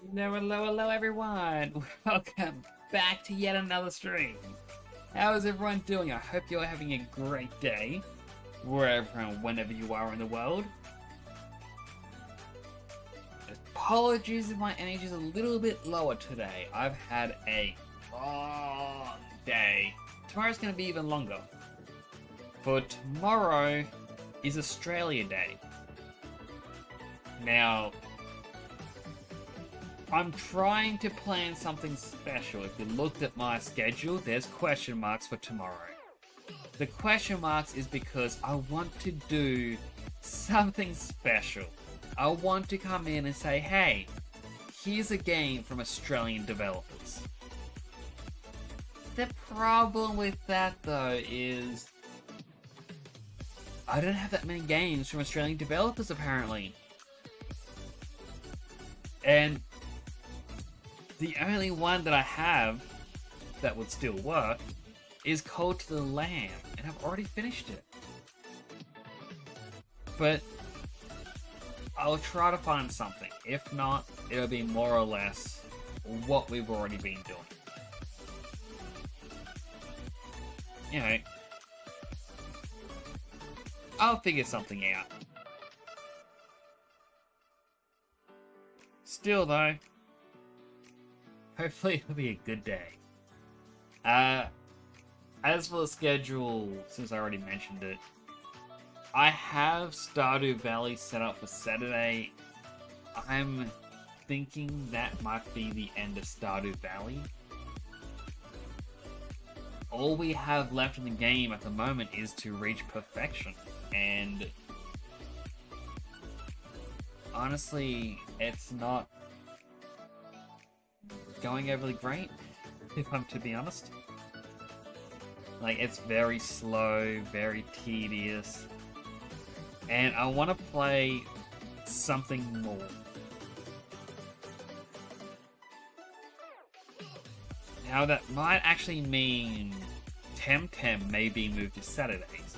Hello, hello, hello, everyone! Welcome back to yet another stream. How is everyone doing? I hope you're having a great day, wherever and whenever you are in the world. Apologies if my energy is a little bit lower today. I've had a long day. Tomorrow's going to be even longer. For tomorrow is Australia Day. Now, I'm trying to plan something special. If you looked at my schedule, there's question marks for tomorrow. The question marks is because I want to do something special. I want to come in and say, hey, here's a game from Australian developers. The problem with that, though, is I don't have that many games from Australian developers, apparently. And the only one that I have that would still work is Call to the Lamb, and I've already finished it. But I'll try to find something. If not, it'll be more or less what we've already been doing. You know, I'll figure something out. Still though, hopefully it'll be a good day. As for the schedule, since I already mentioned it, I have Stardew Valley set up for Saturday. I'm thinking that might be the end of Stardew Valley. All we have left in the game at the moment is to reach perfection, and honestly, it's not going overly great, if I'm to be honest. Like, it's very slow, very tedious, and I want to play something more. Now, that might actually mean Temtem may be moved to Saturdays.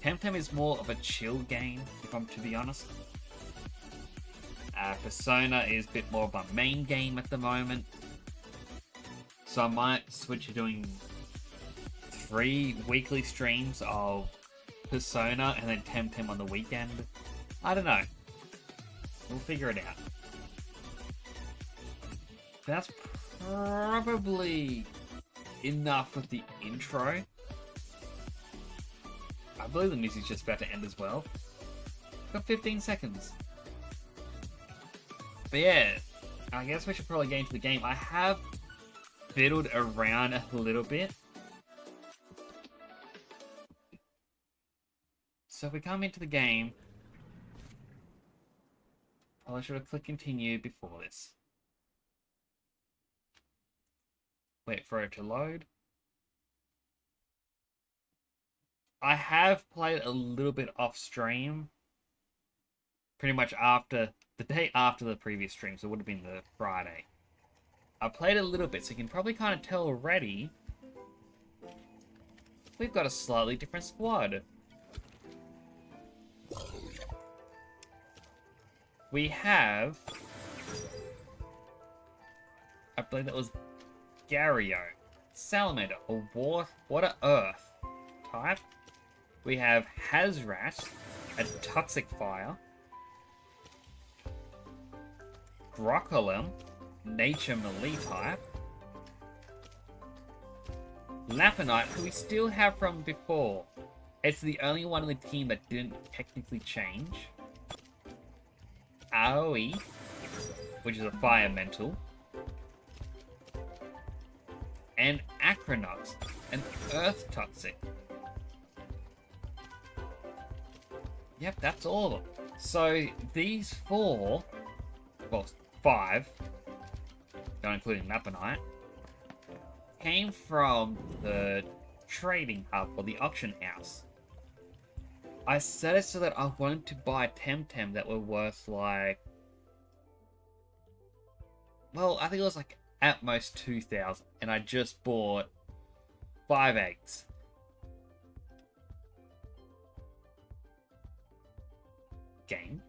Temtem is more of a chill game, if I'm to be honest. Persona is a bit more of a main game at the moment. So I might switch to doing 3 weekly streams of Persona and then Temtem on the weekend. I don't know. We'll figure it out. That's probably enough with the intro. I believe the music's just about to end as well. Got 15 seconds. But yeah, I guess we should probably get into the game. I have fiddled around a little bit. So if we come into the game, I should have clicked continue before this. Wait for it to load. I have played a little bit off stream. Pretty much after the day after the previous stream, so it would have been the Friday. I played a little bit, so you can probably kind of tell already we've got a slightly different squad. We have, I believe that was Gario, Salamander, a water earth type. We have Hazrat, a toxic fire. Grockolem, nature melee type. Lapinite, who we still have from before. It's the only one on the team that didn't technically change. Aoi, which is a fire mental. And Acronox, an earth toxic. Yep, that's all of them. So these 4, well, 5, not including Lapinite, came from the trading hub or the auction house. I set it so that I wanted to buy Temtem that were worth like, well, I think it was like at most 2,000, and I just bought 5 eggs. Game.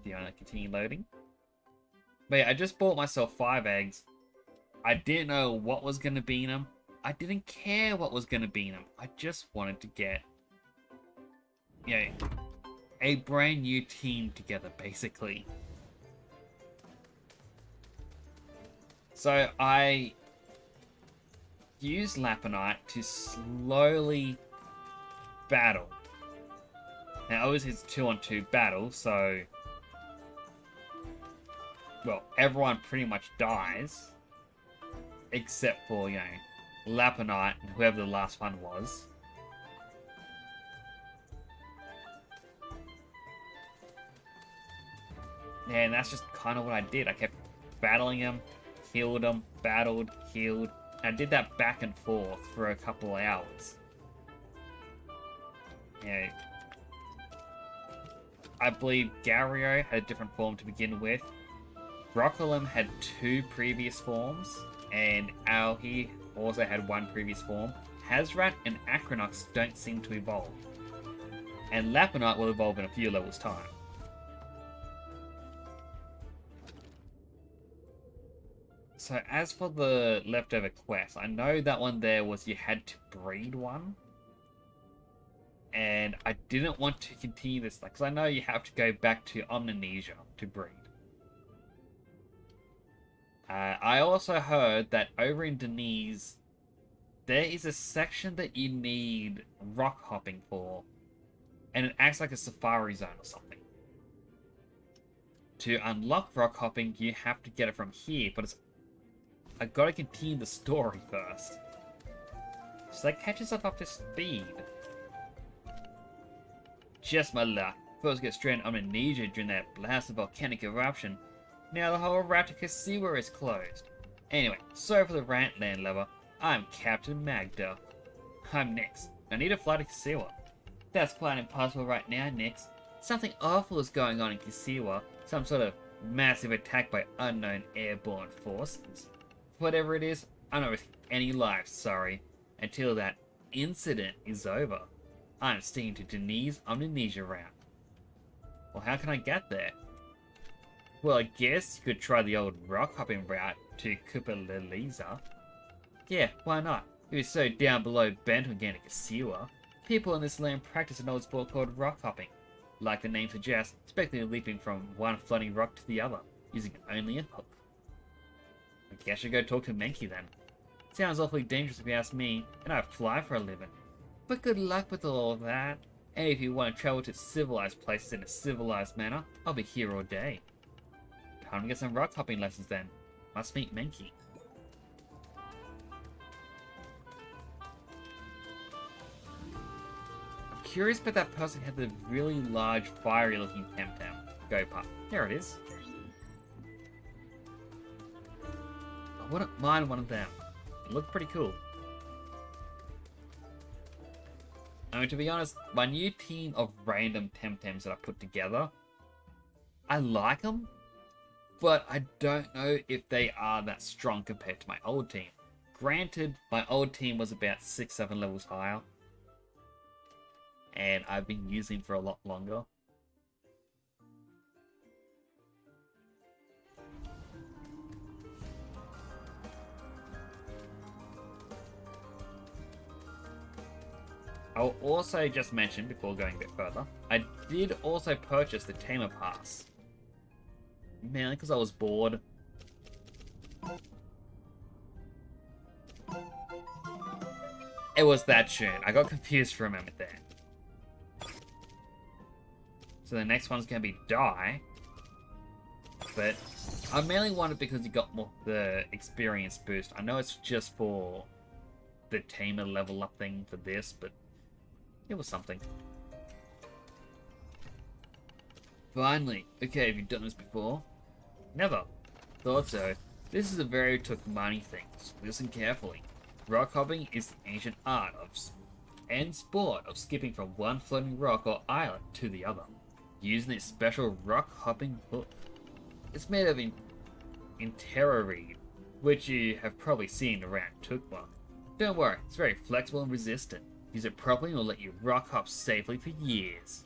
Do you want to continue loading? But yeah, I just bought myself 5 eggs. I didn't know what was going to be in them. I didn't care what was going to be in them. I just wanted to get, you know, a brand new team together, basically. So I used Lapinite to slowly battle. Now, obviously it's 2-on-2 battle, so... well, everyone pretty much dies. Except for, you know, Lapinite and whoever the last one was. Yeah, and that's just kind of what I did. I kept battling him, healed him, battled, healed. And I did that back and forth for a couple of hours. Yeah. I believe Gario had a different form to begin with. Broccolum had 2 previous forms, and Aohi also had 1 previous form. Hazrat and Acronox don't seem to evolve. And Lapinite will evolve in a few levels' time. So as for the leftover quest, I know that one there was you had to breed one. And I didn't want to continue this, because I know you have to go back to Omninesia to breed. I also heard that over in Denise, there is a section that you need rock hopping for, and it acts like a safari zone or something. To unlock rock hopping, you have to get it from here, but I gotta continue the story first. So that catches up to speed. Just my luck. First get stranded on Amnesia during that blast of volcanic eruption. Now the whole route to Kasiwa is closed. Anyway, sorry for the rant, landlubber. I'm Captain Magda. I'm Nix. I need to fly to Kasiwa. That's quite impossible right now, Nix. Something awful is going on in Kasiwa. Some sort of massive attack by unknown airborne forces. Whatever it is, I'm not risking any lives, sorry. Until that incident is over. I'm sticking to Denise Omninesia route. Well, how can I get there? Well, I guess you could try the old rock hopping route to Kupaleliza. Yeah, why not? If you're so down below bent on getting to Kasiwa, people in this land practice an old sport called rock hopping. Like the name suggests, spectacularly leaping from one floating rock to the other, using only a hook. I guess I should go talk to Menki then. Sounds awfully dangerous if you ask me, and I fly for a living. But good luck with all of that. And if you want to travel to civilized places in a civilized manner, I'll be here all day. Time to get some rock hopping lessons then. Must meet Menki. I'm curious about that person who had the really large fiery looking Temtem. Go past. There it is. I wouldn't mind one of them. It looked pretty cool. I mean, to be honest, my new team of random Temtems that I put together, I like them, but I don't know if they are that strong compared to my old team. Granted, my old team was about 6-7 levels higher, and I've been using for a lot longer. I'll also just mention, before going a bit further, I did also purchase the Tamer Pass. Mainly because I was bored. It was that tune. I got confused for a moment there. So the next one's going to be Die. But I mainly wanted because you got more the experience boost. I know it's just for the Tamer level up thing for this, but it was something. Finally. Okay, have you done this before? Never. Thought so. This is a very Turkmani thing, so listen carefully. Rock hopping is the ancient art of and sport of skipping from one floating rock or island to the other, using a special rock hopping hook. It's made of Intera reed, which you have probably seen around Turkma. Don't worry, it's very flexible and resistant. Use it properly and it'll let you rock hop safely for years.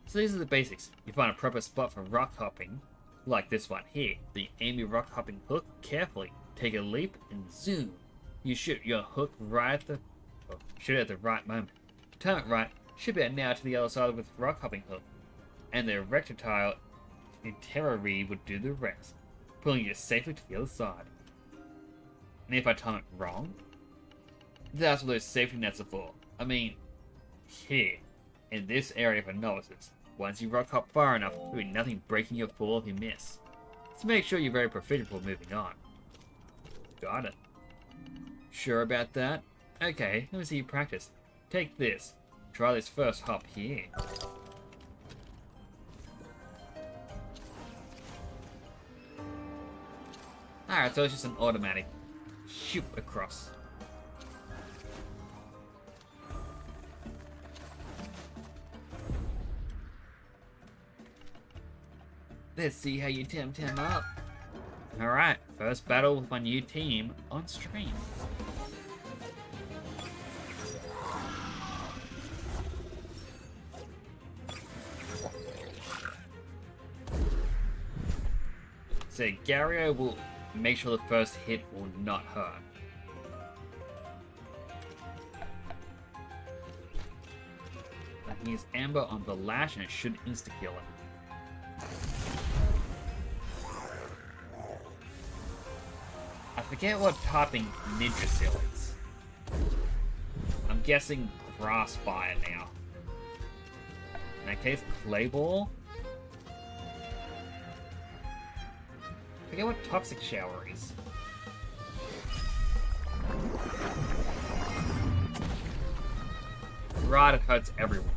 So these are the basics. You find a proper spot for rock hopping, Like this one here. The aim your rock hopping hook carefully. Take a leap and zoom. You shoot your hook shoot it at the right moment. Time it right, ship it now to the other side with rock hopping hook. And the rectile interrary would do the rest, pulling you safely to the other side. And if I time it wrong, that's what those safety nets are for. I mean, here, in this area for novices, once you rock hop far enough, there'll be nothing breaking your fall if you miss. So make sure you're very proficient before moving on. Got it. Sure about that? Okay, let me see you practice. Take this. Try this first hop here. Alright, so it's just an automatic shoot across. Let's see how you Temtem up. Alright, first battle with my new team on stream. So Gario will make sure the first hit will not hurt. And he's Amber on the lash and it should insta-kill him. I forget what typing Ninja Seal is. I'm guessing Grass Fire now. In that case, Clay Ball. I forget what Toxic Shower is. Right, it hurts everyone.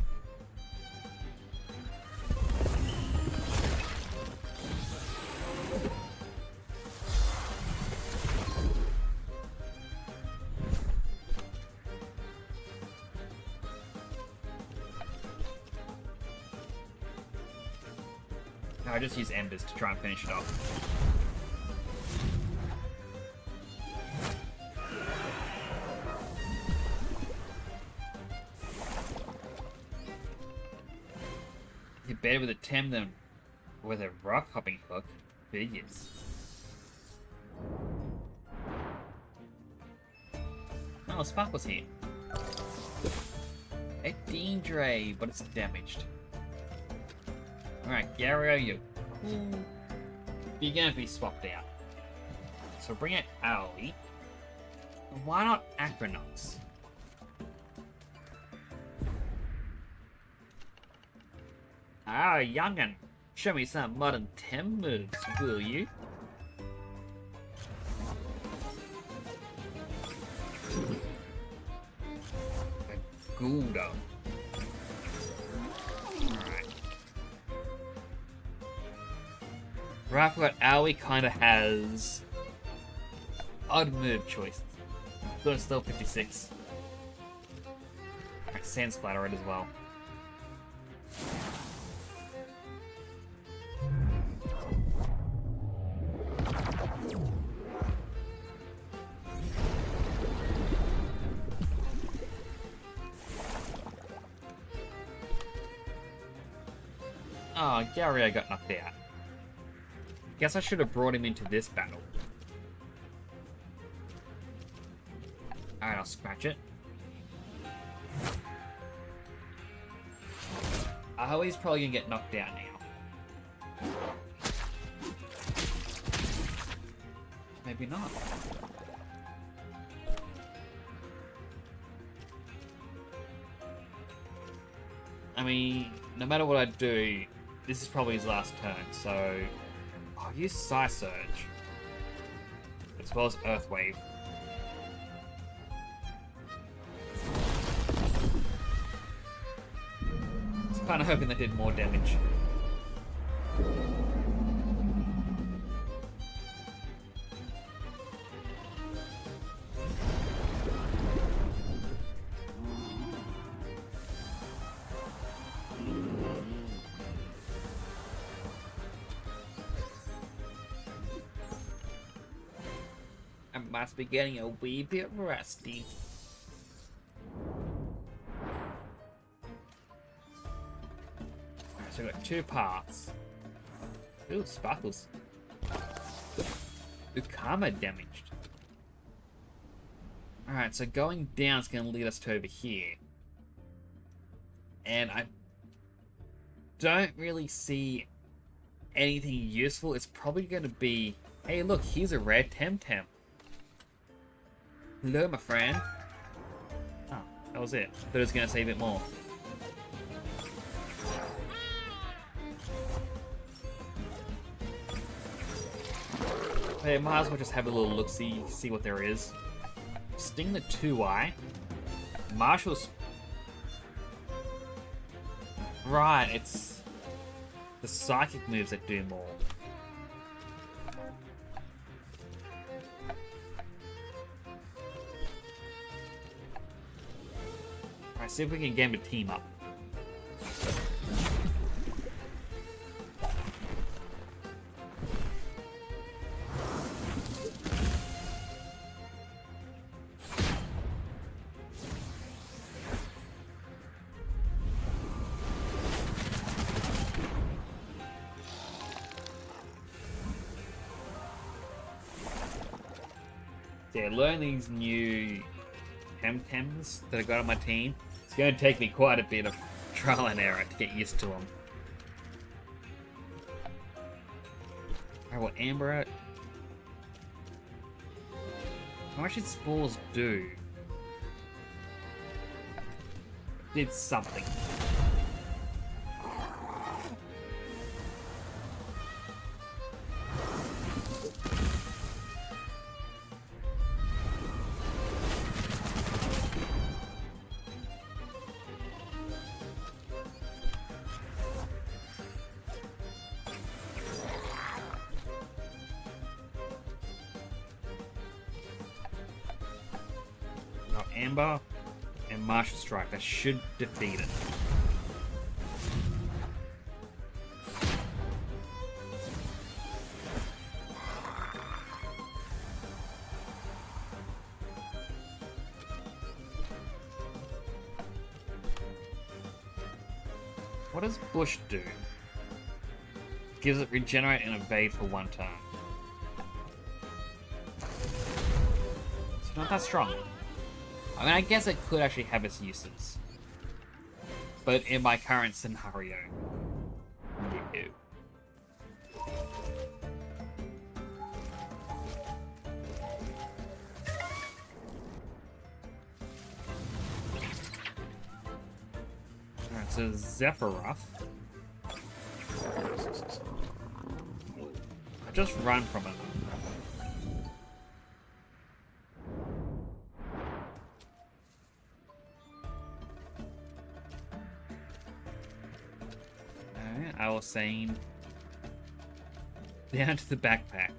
I just use Embers to try and finish it off. You're better with a Tem than with a rock hopping hook. Figures. Oh, Sparkle's here. A Deandre, but it's damaged. Alright, Gario, you're cool. You're gonna be swapped out. So bring out Owlie. Why not Aquanox? Ah, young'un. Show me some modern Tem moves, will you? A Guldo. Right, I forgot Owie kind of has odd move choices. But it's still 56. Alright, Sand Splatter it as well. Oh, Gario got knocked out. Guess I should have brought him into this battle. Alright, I'll scratch it. He's probably gonna get knocked out now. Maybe not. I mean, no matter what I do, this is probably his last turn, so I'll use Psy Surge as well as Earth Wave. I was kind of hoping that did more damage. I must be getting a wee bit rusty. Alright, so we've got two parts. Ooh, sparkles. Ooh, karma damaged. Alright, so going down is going to lead us to over here. And I don't really see anything useful. It's probably going to be... Hey, look, here's a rare Temtem. Hello, my friend. Oh, that was it. Thought it was going to say a bit more. Hey, might as well just have a little look-see, see what there is. Sting the 2-eye. Marshall's... Right, it's the psychic moves that do more. Alright, see if we can get him to team up. Yeah, learn these new Temtems that I got on my team. It's going to take me quite a bit of trial and error to get used to them. Alright, well, Amber... How much did Spores do? Did something. Amber and Martial Strike. That should defeat it. What does Bush do? Gives it regenerate and evade for 1 turn. It's not that strong. I mean, I guess it could actually have its uses. But in my current scenario, no. Alright, so Zephyroth. I just run from it. I was saying down to the backpack.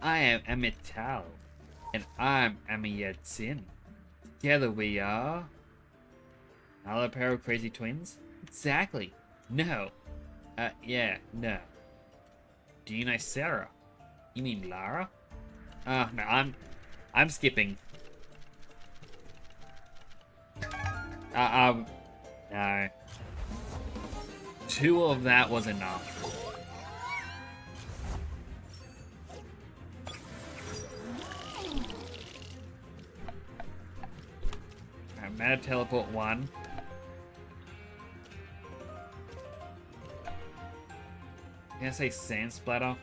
I am Amital, and I'm Amiyatsin. Together we are... Another pair of crazy twins? Exactly. No. Yeah, no. Do you know Sarah? You mean Lara? Oh, no, I'm skipping. No. 2 of that was enough. Alright, Meta Teleport 1. Can I say Sand Splatter?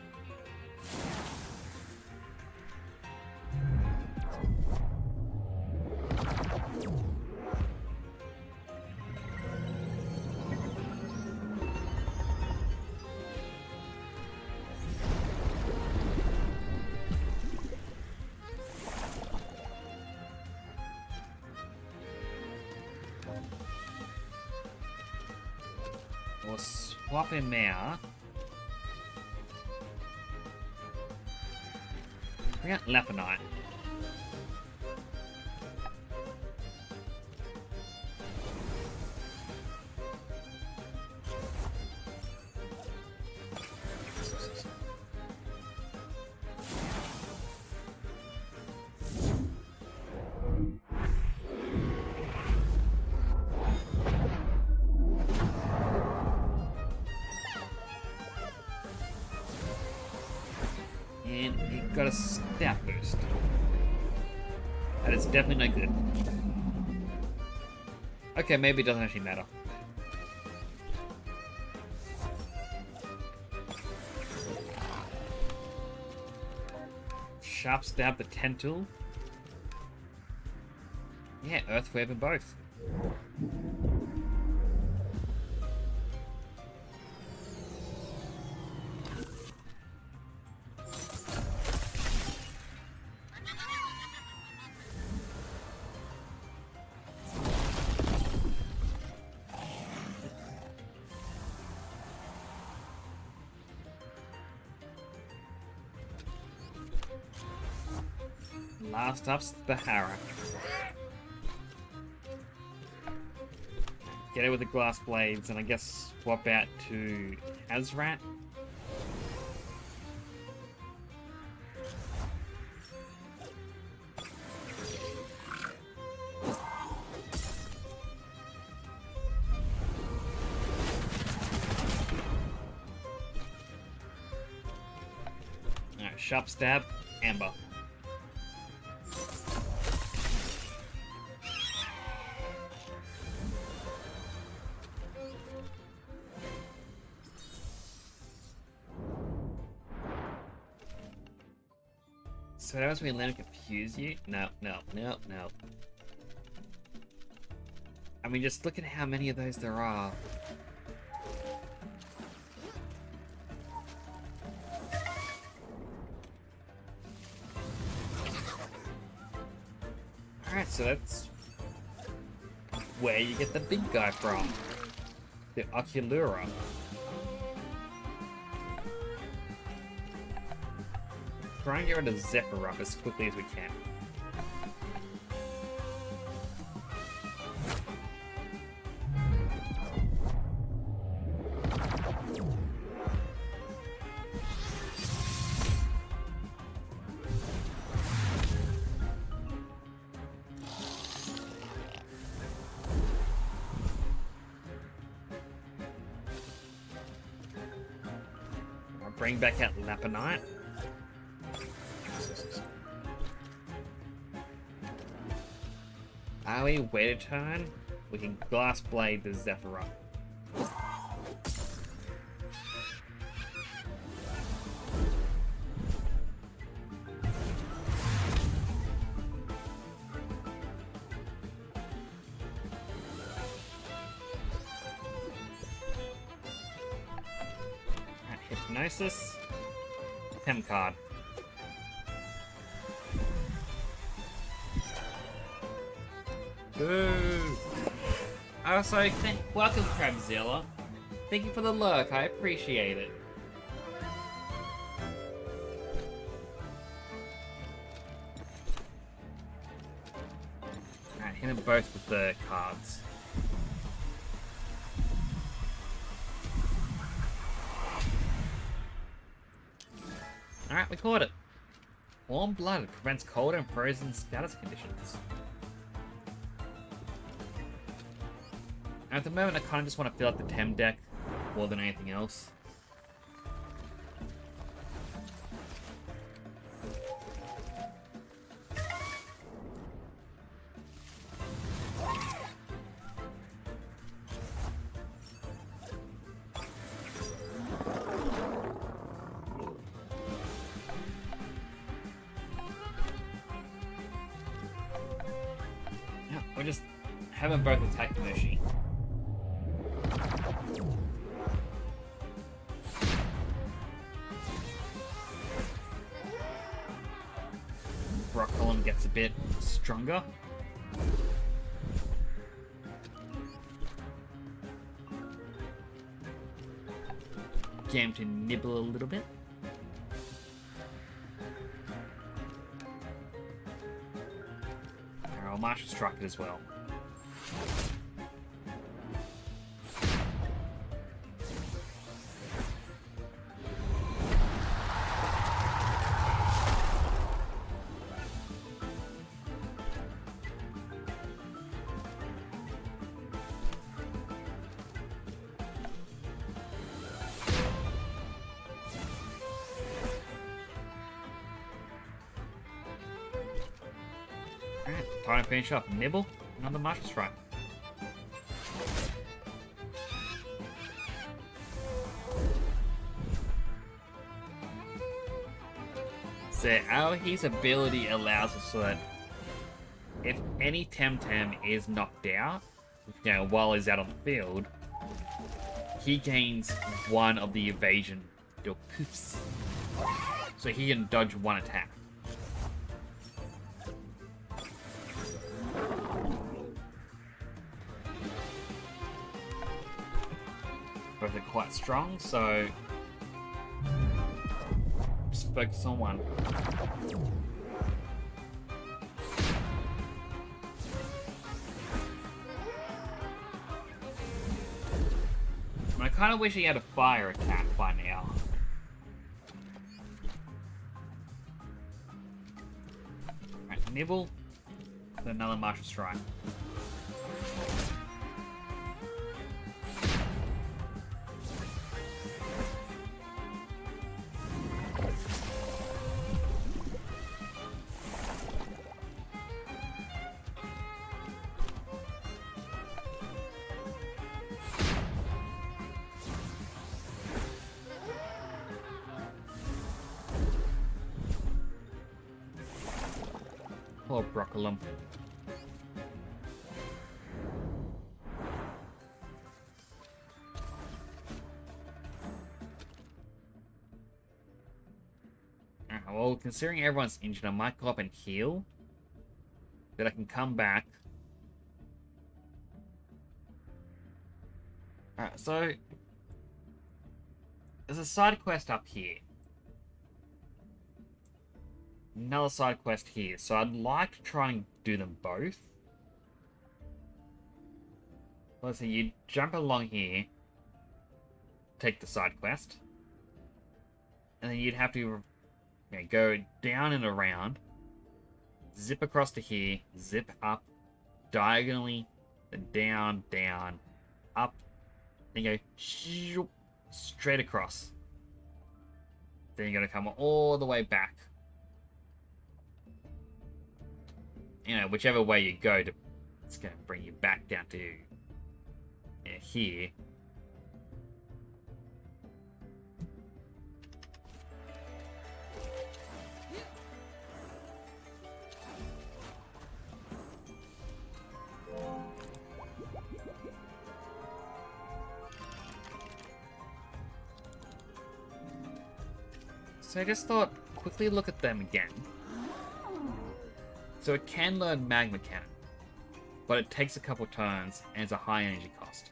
We'll swap him out. Bring out Leponite. And it got a stat boost. That is definitely no good. Okay, maybe it doesn't actually matter. Sharp stab the Tentul. Yeah, Earthwave and both. Last up's Bahara. Get it with the glass blades, and I guess swap out to Hazrat. Alright, sharp stab, Amber. So that was me letting confuse you? No. I mean, just look at how many of those there are. Alright, so that's where you get the big guy from. The Oculura. Try and get rid of Zephyrup as quickly as we can. I'll bring back out Laponite. Are we wait a turn? We can Glass Blade the Zephyrup. Alright, Hypnosis. Temp card. Boo! Also, welcome Crabzilla. Thank you for the lurk, I appreciate it. Alright, hit them both with the cards. Alright, we caught it. Warm blood prevents cold and frozen status conditions. At the moment, I kind of just want to fill out the Tem deck more than anything else. Yeah, we're just having both attack Mushi. Rock Column gets a bit stronger. Get him to nibble a little bit. Our Marshal struck it as well. Trying to finish off Nibble. Another Martial Strike. So our his ability allows us so that if any Temtem is knocked out, you know, while he's out on the field, he gains one of the evasion or poofs. So he can dodge one attack. Both are quite strong, so just focus on one. I kind of wish he had a fire attack by now. Right, Nibble. With another Martial Strike. Poor Broccolum. Well, considering everyone's injured, I might go up and heal. That I can come back. Alright, so there's a side quest up here. Another side quest here, so I'd like to try and do them both. Let's see, you jump along here, take the side quest, and then you'd have to go down and around, zip across to here, zip up, diagonally, then down, down, up, then go straight across. Then you're going to come all the way back. You know, whichever way you go, it's going to bring you back down to here. So I just thought, quickly look at them again. So it can learn Magma Cannon, but it takes a couple turns and it's a high energy cost.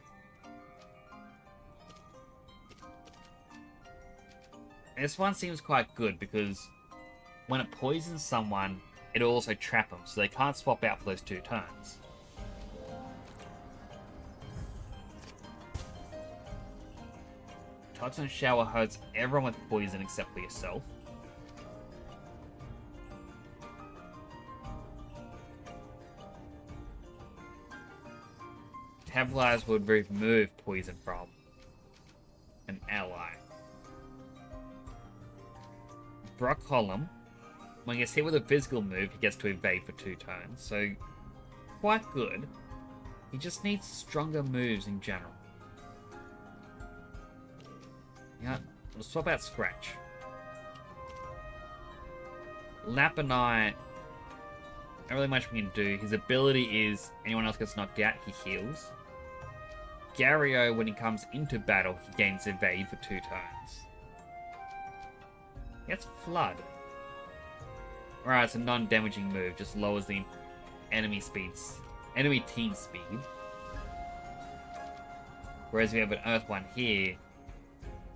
And this one seems quite good because when it poisons someone, it'll also trap them, so they can't swap out for those 2 turns. Toxin Shower hurts everyone with poison except for yourself. Templars would remove poison from an ally. Broccolum, when he gets hit with a physical move, he gets to evade for 2 turns, so quite good. He just needs stronger moves in general. Yeah, we'll swap out Scratch. Lap and I, not really much we can do. His ability is anyone else gets knocked out, he heals. Gario, when he comes into battle, he gains evade for 2 turns. He gets Flood. Alright, it's a non-damaging move, just lowers the enemy team speed. Whereas we have an Earth one here,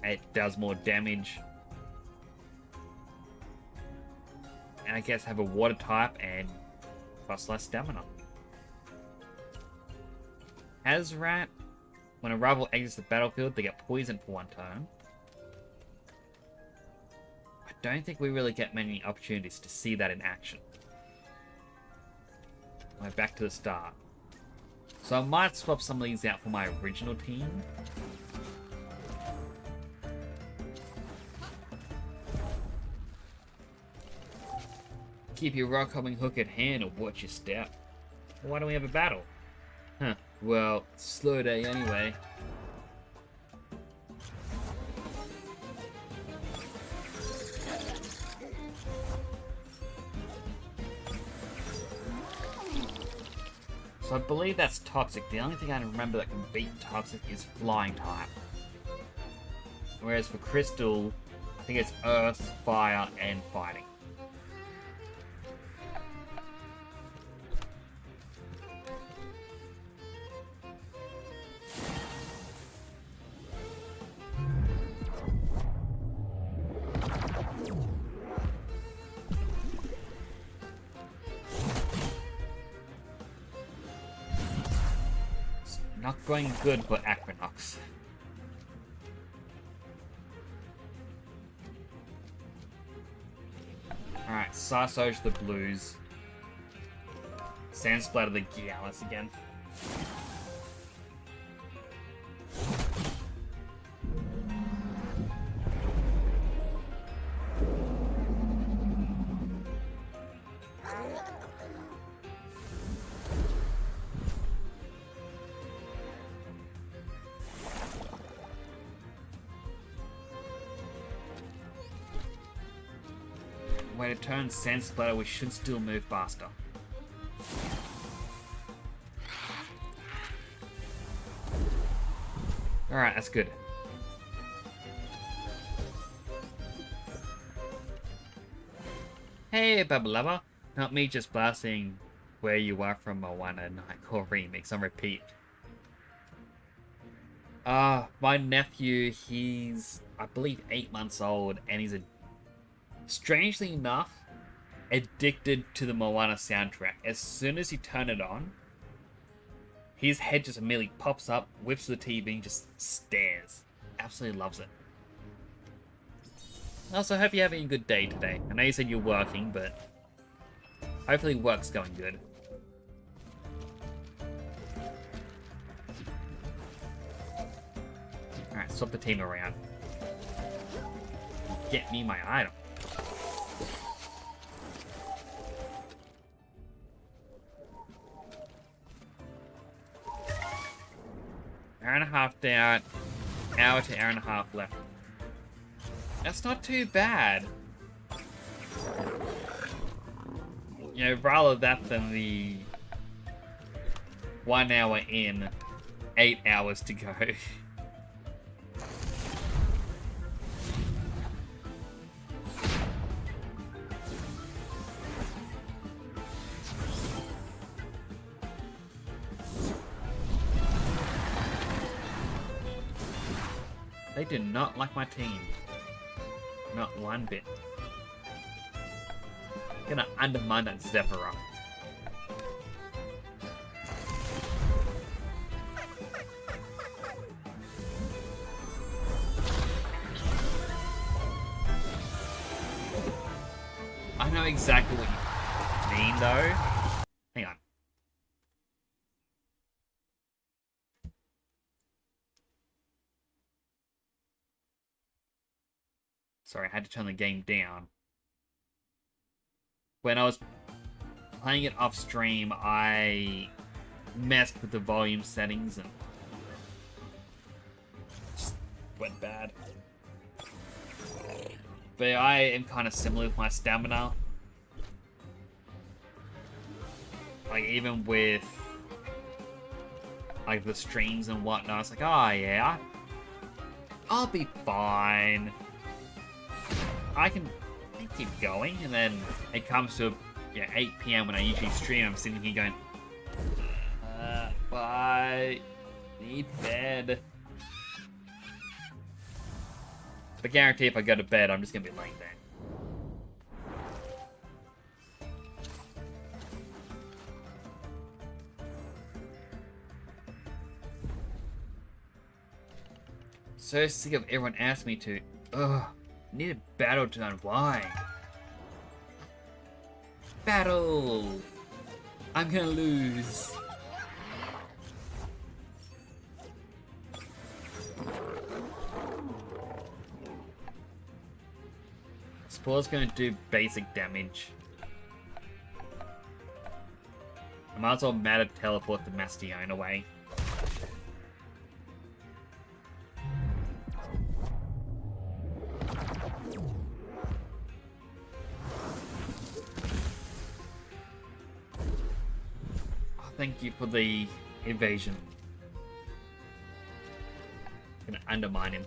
it does more damage. And I guess have a water type and plus less stamina. Azrat, when a rival exits the battlefield, they get poisoned for 1 turn. I don't think we really get many opportunities to see that in action. We're back to the start. So I might swap some of these out for my original team. Keep your rock hopping hook at hand or watch your step. Why don't we have a battle? Huh. Well, slow day anyway. So I believe that's Toxic. The only thing I remember that can beat Toxic is Flying type. Whereas for Crystal, I think it's Earth, Fire, and Fighting. It's not going good for Aquinox. Alright, Sarsoj the Blues. Sandsplatter the Gallus again. Way to turn Sandsplatter, we should still move faster. Alright, that's good. Hey, Babalava. Not me just blasting Where You Are from Moana Nightcore remix on repeat. My nephew, he's, I believe, 8 months old, and he's strangely enough, addicted to the Moana soundtrack. As soon as you turn it on, his head just immediately pops up, whips the TV, and just stares. Absolutely loves it. Also, hope you're having a good day today. I know you said you're working, but hopefully work's going good. Alright, swap the team around. Get me my item. Hour and a half down, hour to hour and a half left. That's not too bad. You know, rather that than the 1 hour in, 8 hours to go. They do not like my team. Not one bit. Gonna undermine that Zephyra. I know exactly what you mean though. Hang on. Sorry, I had to turn the game down. When I was playing it off stream, I messed with the volume settings and just went bad. But I am kind of similar with my stamina. Like, even with like the streams and whatnot, it's like, oh yeah, I'll be fine. I can keep going, and then it comes to 8 PM when I usually stream. I'm sitting here going, bye, need bed. But guarantee if I go to bed, I'm just gonna be laying there. So sick of everyone asking me to. Ugh. Need a battle to unwind. Battle! I'm gonna lose. Spore's gonna do basic damage. I'm Might as well matter teleport the Mastione away. Oh, thank you for the evasion. Gonna undermine him.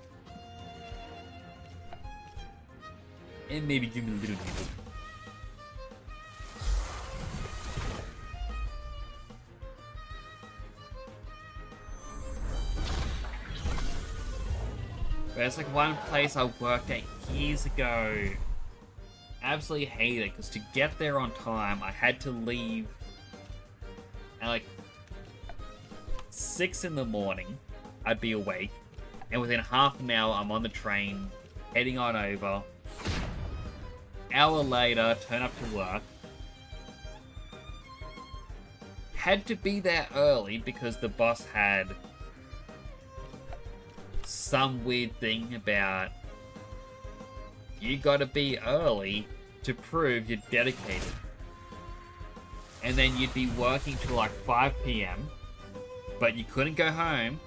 And maybe give me a little bit. There's like one place I worked at years ago. Absolutely hated it, because to get there on time, I had to leave at like 6 in the morning. I'd be awake. And within half an hour, I'm on the train, heading on over. Hour later, turn up to work. Had to be there early because the boss had some weird thing about you gotta be early to prove you're dedicated. And then you'd be working till like 5 PM, but you couldn't go home.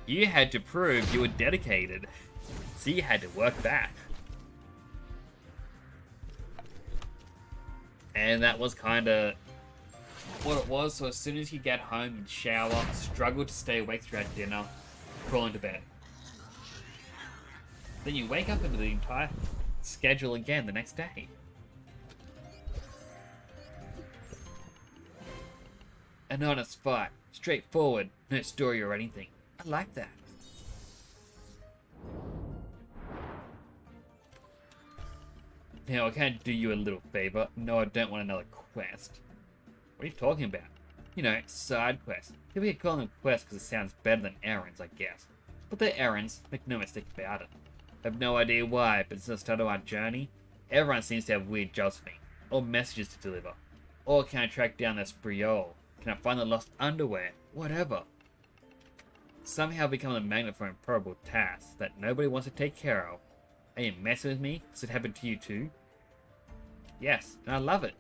You had to prove you were dedicated. So you had to work back. And that was kind of what it was. So as soon as you get home, you'd shower, struggle to stay awake throughout dinner, crawl into bed. Then you wake up into the entire schedule again the next day. An honest fight, straightforward, no story or anything. I like that. Now, I can't do you a little favor. No, I don't want another quest. What are you talking about? You know, side quests. People get calling them quests because it sounds better than errands, I guess. But they're errands, make no mistake about it. I have no idea why, but since the start of our journey, everyone seems to have weird jobs for me, or messages to deliver. Or can I track down this Briole? Can I find the lost underwear? Whatever. Somehow become a magnet for improbable tasks that nobody wants to take care of. Are you messing with me? Does it happen to you too? Yes, and I love it.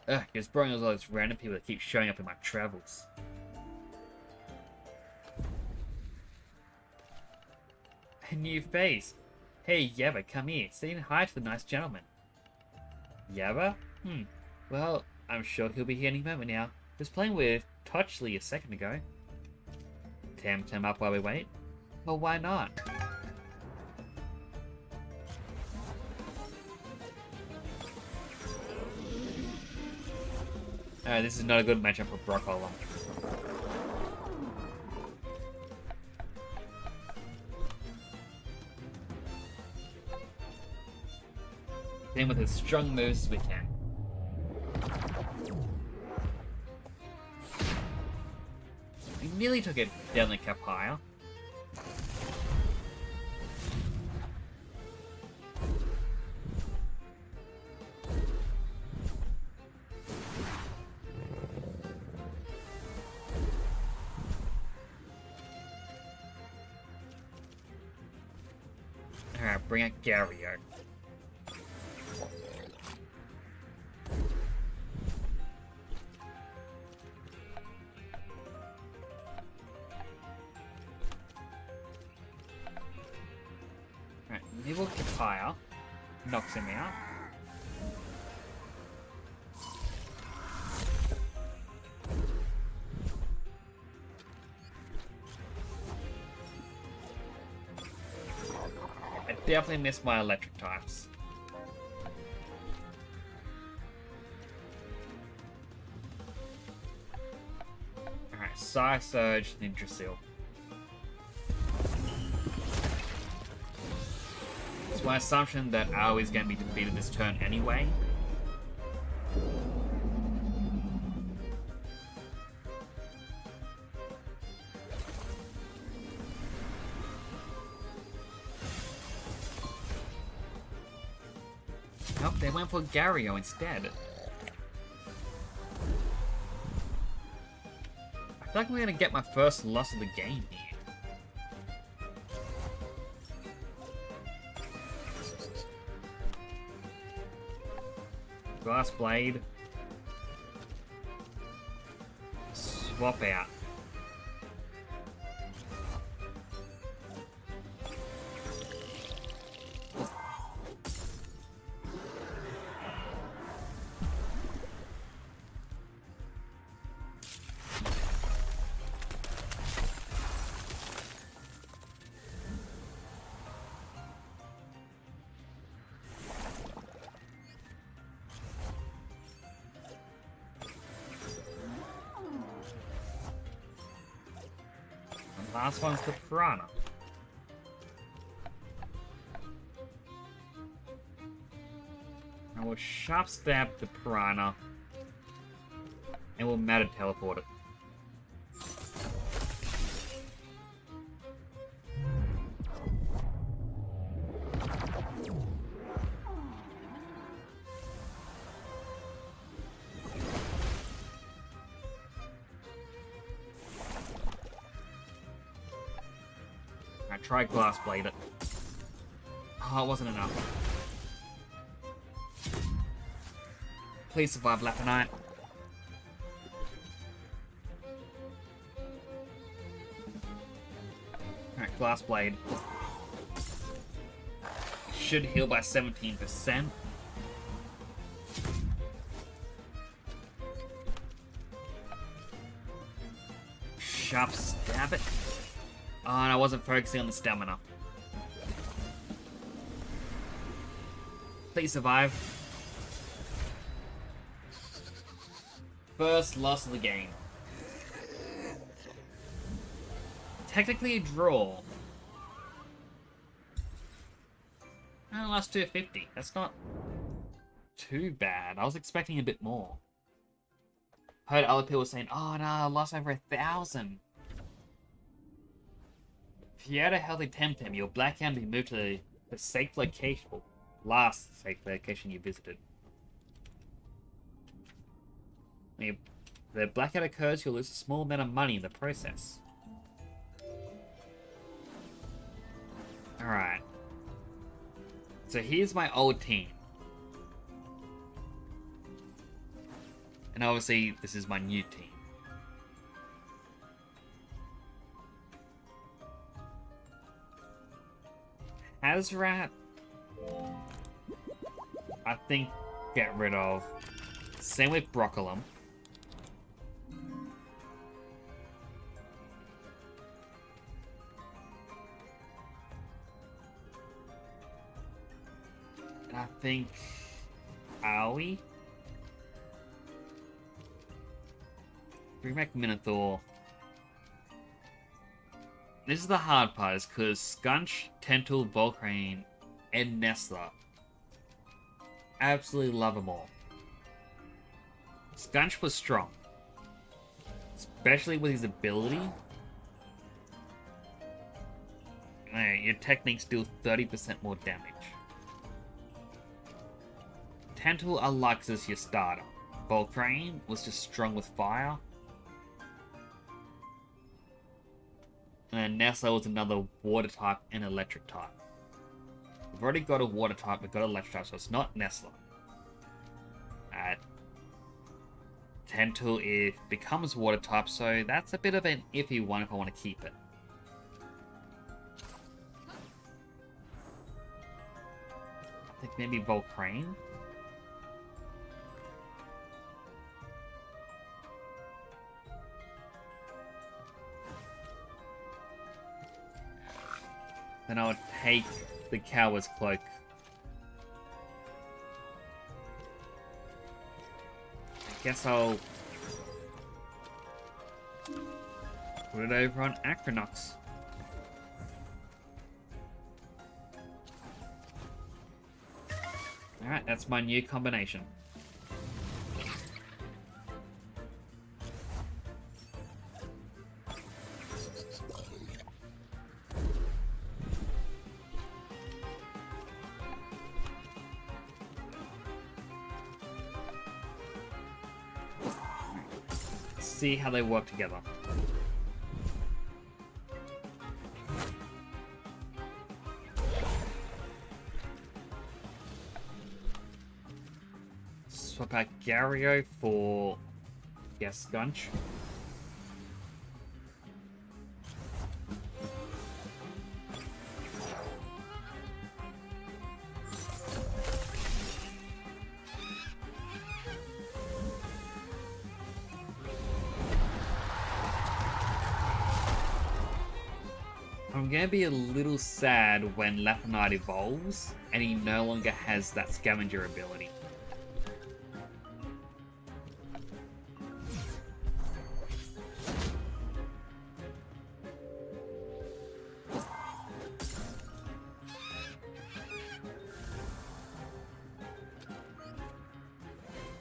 Ugh, you're just boring as all those random people that keep showing up in my travels. A new face. Hey, Yabba, come here. Saying hi to the nice gentleman. Yabba? Well, I'm sure he'll be here any moment now. He was playing with Touchley a second ago. Temtem up while we wait? Well, why not? This is not a good matchup for Brockholm. In with as strong moves as we can. We nearly took it down the cap higher. Alright, bring out Gario. Level Kapaya knocks him out. I definitely missed my electric types. Alright, Psy Surge, Ninja Seal. It's my assumption that Ao is going to be defeated this turn anyway. Nope, they went for Gario instead. I feel like we're going to get my first loss of the game here. Glass Blade. swap out. Last one's the piranha. And we'll sharp stab the piranha. And we'll matter teleport it. Try glass blade it. Oh, it wasn't enough. Please survive, Lapanite. Alright, glass blade. Should heal by 17%. Sharp stab it. Oh, and I wasn't focusing on the stamina. Please survive. First loss of the game. Technically a draw. I lost 250. That's not too bad. I was expecting a bit more. Heard other people saying, oh no, I lost over 1,000. If you had a healthy Temtem, your black hand will be moved to the safe location, or last safe location you visited. When the blackout occurs, you'll lose a small amount of money in the process. Alright. So here's my old team. And obviously, this is my new team. Hazrat, I think, get rid of. Same with Broccolum. And I think Aoi. Bring back Minotaur. This is the hard part, is because Skunch, Tentul, Volcrane, and Nestler. Absolutely love them all. Skunch was strong. Especially with his ability. Your techniques do 30% more damage. Tentul I liked as your starter. Volcrane was just strong with fire. And Nestler was another water type and electric type. We've already got a water type, we've got an electric type, so it's not Nestler. Tentul, it becomes water type, so that's a bit of an iffy one if I want to keep it. I think maybe Volcrane. Then I would take the Coward's Cloak. I guess I'll put it over on Acronox. Alright, that's my new combination. See how they work together. Swap out Gario for Skunch. I'm gonna be a little sad when Leponite evolves and he no longer has that scavenger ability.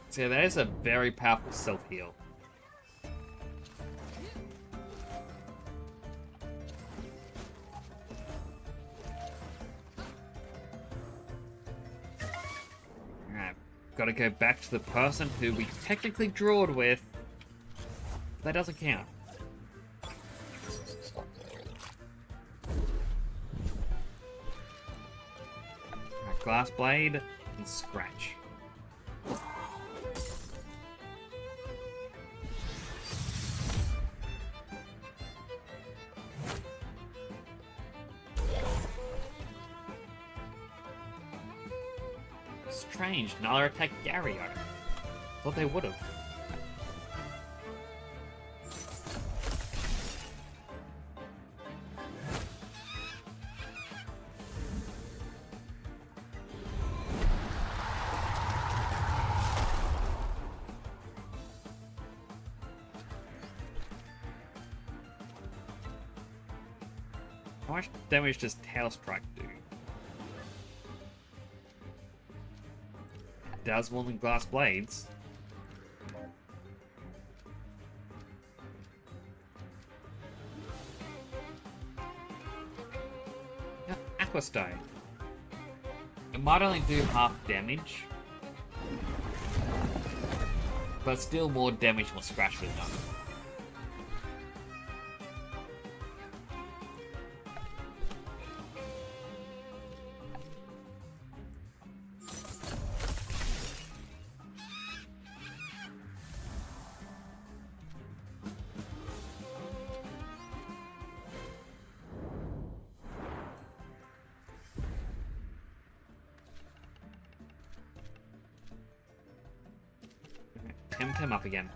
So yeah, that is a very powerful self-heal. Alright, gotta go back to the person who we technically drawed with. That doesn't count. Alright, glass blade and scratch. Strange, neither attacked Gario. Thought they would have. How much damage does Tail Strike do? Does more than glass blades. Aqua Stone. It might only do half damage, but still more damage than what Scratch would have done. Temtem up again.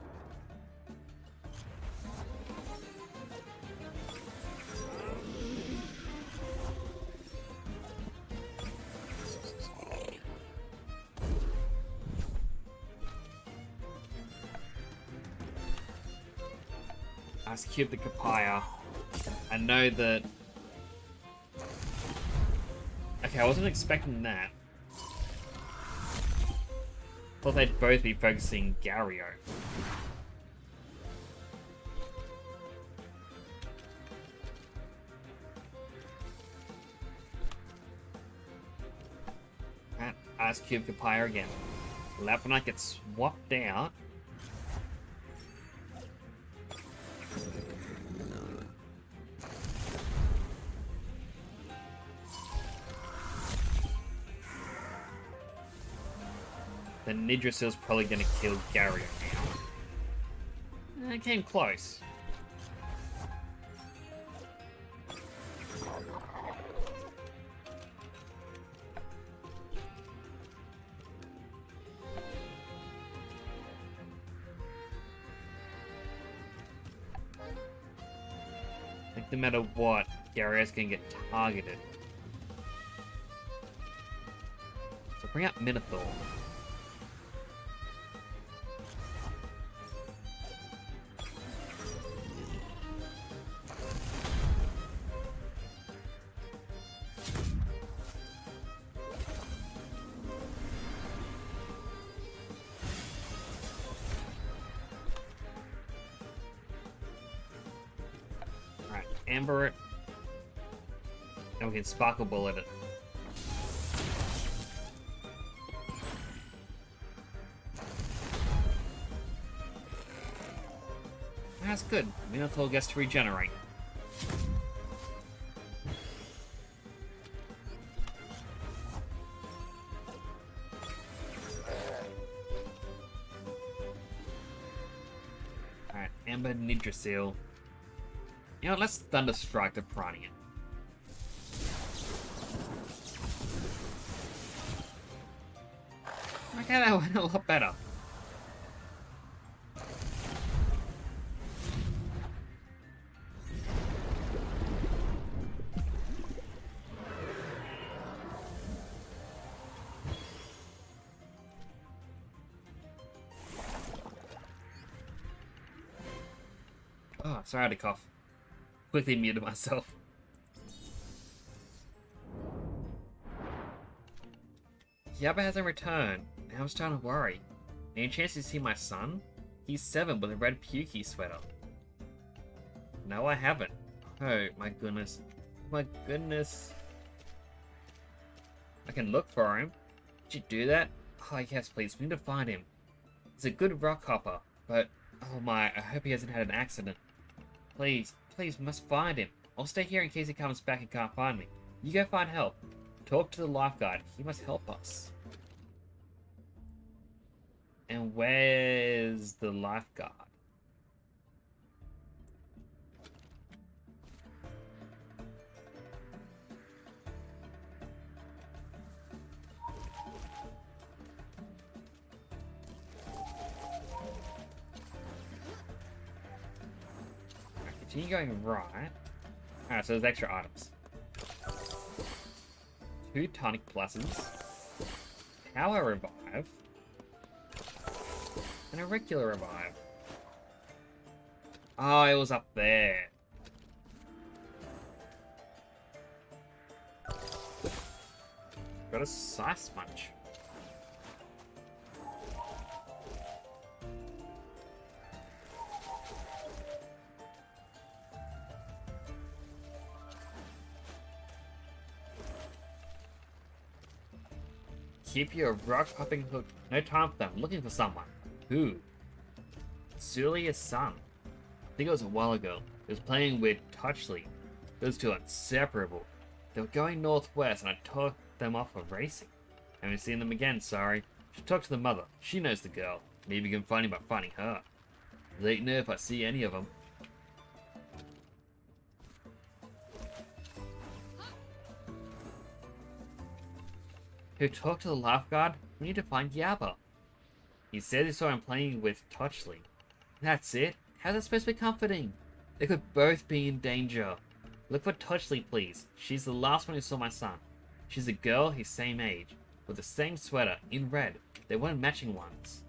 Ice Cube the Kapaya. I know that... Okay, I wasn't expecting that. Thought they'd both be focusing Gario. And Ice Cube Kapire again. Lapunite gets swapped out. The Nidrasil's probably gonna kill Gario now. It came close. I think no matter what, Gario's gonna get targeted. So bring out Minotaur. Amber it, and we can Sparkle Bullet it. That's good. Minotaur gets to regenerate. Alright, Amber Nidrasil. You know, let's Thunderstrike the Piranha. Okay, that went a lot better. Oh, sorry I had to cough. Quickly muted myself. Yabba hasn't returned. Now I'm starting to worry. Any chance to see my son? He's 7 with a red pukey sweater. No, I haven't. Oh, my goodness. My goodness. I can look for him. Did you do that? Oh, yes, please. We need to find him. He's a good rock hopper, but... Oh my, I hope he hasn't had an accident. Please, please, we must find him. I'll stay here in case he comes back and can't find me. You go find help. Talk to the lifeguard. He must help us. And where's the lifeguard? Continue going right. Alright, so there's extra items. 2 tonic pluses. Power revive. And a regular revive. Oh, it was up there. Got a size sponge. Keep your rock hopping hook. No time for them. Looking for someone. Who? Celia's son. I think it was a while ago. He was playing with Touchley. Those two are inseparable. They were going northwest and I talked them off of racing. Haven't seen them again, sorry. Should talk to the mother. She knows the girl. Maybe you can find him by finding her. Let you know if I see any of them. Who talked to the lifeguard? We need to find Yabba. He said he saw him playing with Touchley. That's it? How's that supposed to be comforting? They could both be in danger. Look for Touchley, please. She's the last one who saw my son. She's a girl his same age, with the same sweater, in red. They weren't matching ones.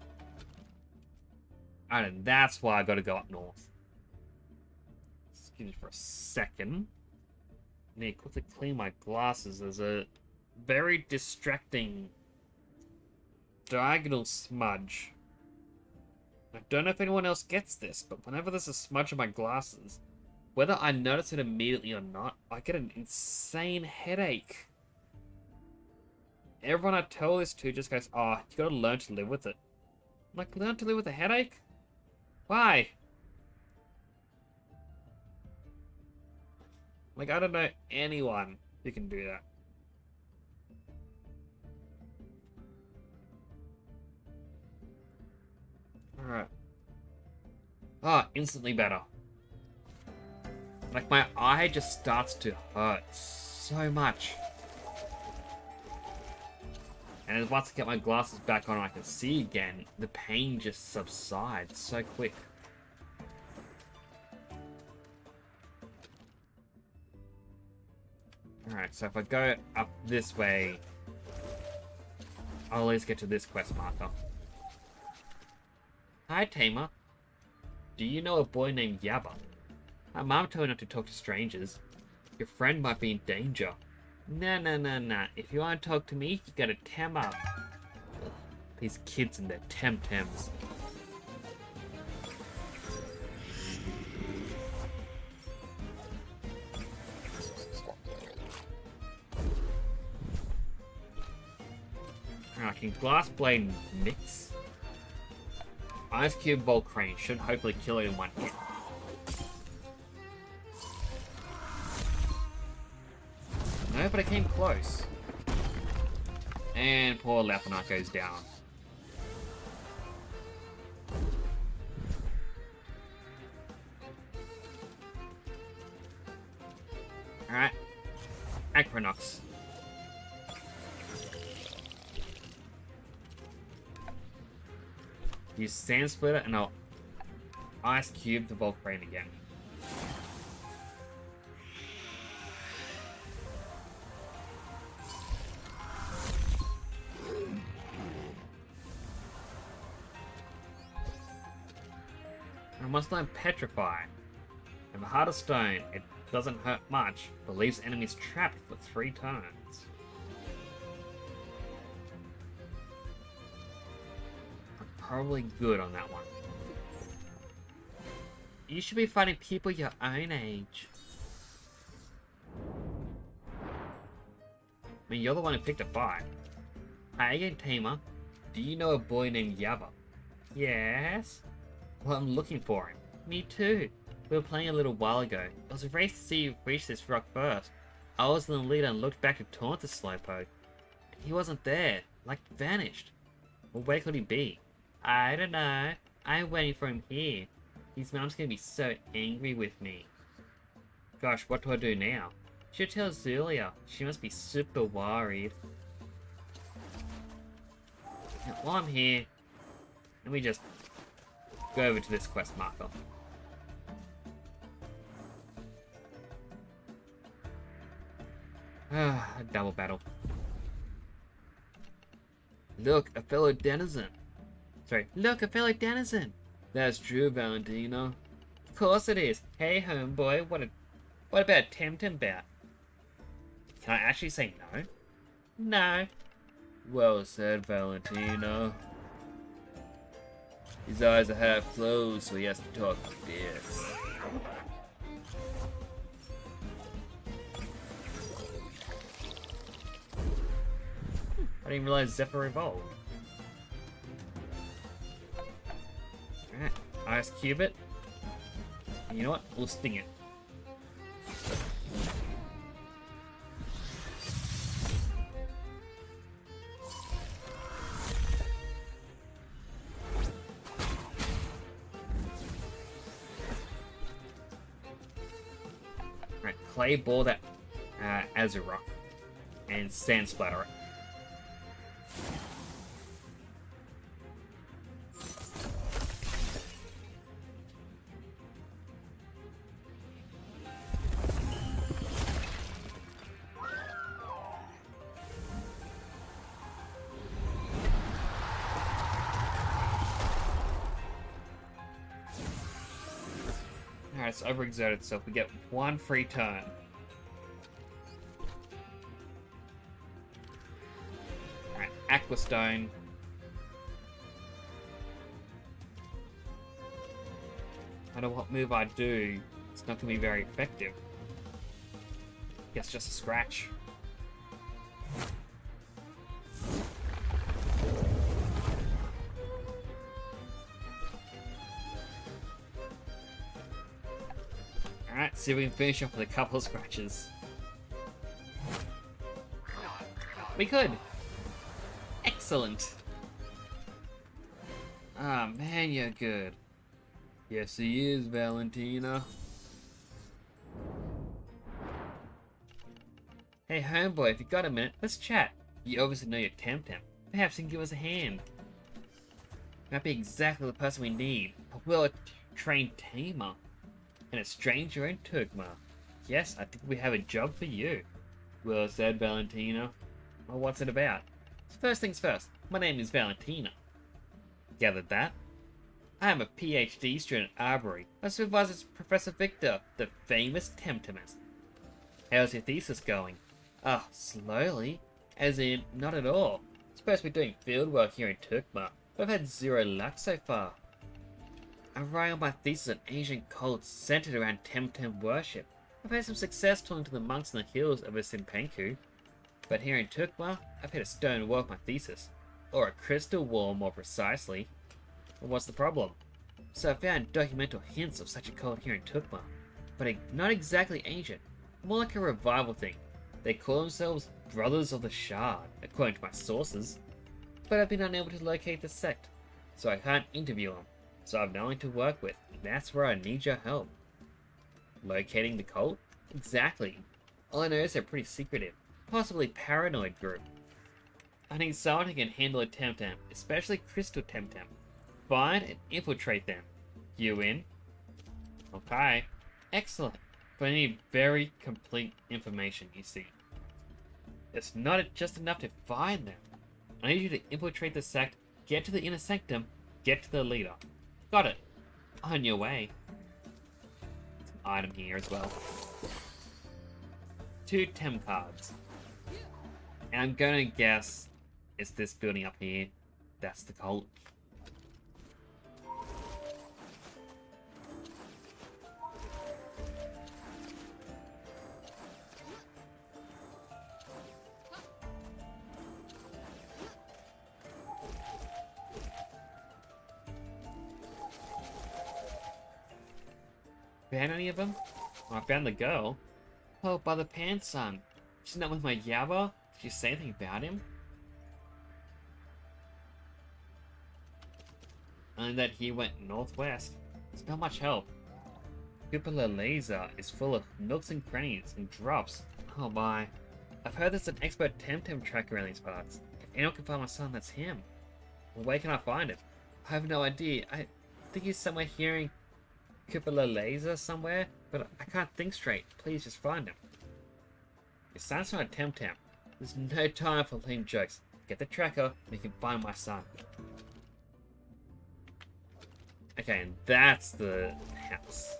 Alright, and that's why I gotta go up north. Excuse me for a second. I need to quickly clean my glasses. There's a very distracting diagonal smudge. I don't know if anyone else gets this, but whenever there's a smudge on my glasses, whether I notice it immediately or not, I get an insane headache. Everyone I tell this to just goes, oh, you gotta learn to live with it. I'm like, learn to live with a headache? Why? Like, I don't know anyone who can do that. Alright. Ah, instantly better. Like, my eye just starts to hurt so much. And once I get my glasses back on and I can see again, the pain just subsides so quick. Alright, so if I go up this way, I'll at least get to this quest marker. Hi, Tamer. Do you know a boy named Yabba? My mom told me not to talk to strangers. Your friend might be in danger. Nah. If you want to talk to me, you gotta tem up. Ugh, these kids and their Temtems. Alright, can Glass Blade mix? Ice Cube Volcrane should hopefully kill it in one hit. No, but it came close. And poor Leopard goes down. Alright. Acronox. Use Sand Splitter and I'll Ice Cube the Volcrane again. I must learn Petrify. have a heart of stone. It doesn't hurt much, but leaves enemies trapped for 3 turns. I'm probably good on that one. You should be fighting people your own age. I mean, you're the one who picked a fight. Hi again, Tamer. Do you know a boy named Yava? Yes? Well, I'm looking for him. Me too. We were playing a little while ago. It was a race to see you reach this rock first. I was in the lead and looked back to taunt the slowpoke. He wasn't there. Like, vanished. Well, where could he be? I don't know. I'm waiting for him here. His mom's gonna be so angry with me. Gosh, what do I do now? Should tell Zulia. She must be super worried. Now, while I'm here, let me just go over to this quest marker. A double battle. Look, a fellow denizen. Look, a fellow denizen. That's true, Valentino. Of course it is. Hey, homeboy, what about Temtem-pted? Can I actually say no? No. Well said, Valentino. His eyes are half closed, so he has to talk like this. I didn't realize Zephyr evolved. Alright, Ice Cube it. And you know what? We'll sting it. Alright, Clay Ball that Azura and Sand Splatter it. Alright, it's overexerted itself. We get 1 free turn. Alright, Aquastone. No matter what move I do, it's not going to be very effective. Guess just a scratch. Alright, see if we can finish off with a couple of scratches. We could! Excellent! Ah, man, you're good. Yes, he is, Valentina. Hey, homeboy, if you got a minute, let's chat. You obviously know your Temtem. Perhaps you can give us a hand. Might be exactly the person we need. A well-trained tamer. And a stranger in Turkma. Yes, I think we have a job for you. Well said, Valentina. Well, what's it about? First things first, my name is Valentina. Gathered that? I am a PhD student at Arbory. My supervisor is Professor Victor, the famous Temptemist. How's your thesis going? Ah, slowly. As in, not at all. Supposed to be doing field work here in Turkma, but I've had 0 luck so far. I'm writing my thesis on ancient cults centered around Temtem worship. I've had some success talking to the monks in the hills of Simpanku, but here in Turkma, I've hit a stone wall with my thesis. Or a crystal wall, more precisely. Well, what's the problem? So I found documental hints of such a cult here in Turkma, but not exactly ancient, more like a revival thing. They call themselves Brothers of the Shard, according to my sources, but I've been unable to locate the sect, so I can't interview them. So I've no one to work with. That's where I need your help. Locating the cult? Exactly. All I know is they're pretty secretive. Possibly paranoid group. I need someone who can handle a Temtem, especially Crystal Temtem. Find and infiltrate them. You in? Okay. Excellent. But I need very complete information, you see. It's not just enough to find them. I need you to infiltrate the sect, get to the inner sanctum, get to the leader. Got it. On your way. item here as well. 2 Tem cards. And I'm gonna guess it's this building up here. That's the cult. Found any of them? Oh, I found the girl. Oh, by the pants son. She's not with my Yabba? Did you say anything about him? Only that he went northwest. It's not much help. Cupola Laser is full of nooks and crannies and drops. Oh my. I've heard there's an expert Temtem tracker around these parts. If anyone can find my son, that's him. Well, where can I find him? I have no idea. I think he's somewhere here in Cupola Laser somewhere, but I can't think straight. Please just find him. It sounds like a Temtem. There's no time for lame jokes. Get the tracker and you can find my son. Okay, and that's the house.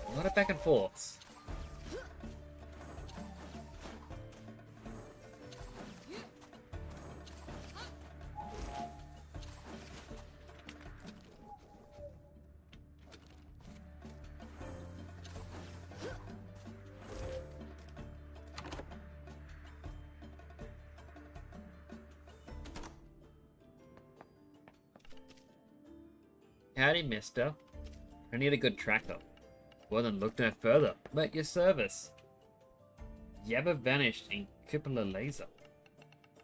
A lot of back and forths. Howdy, mister. I need a good tracker. Well then look no further. I'm at your service. Yabba vanished in Cupola Laser.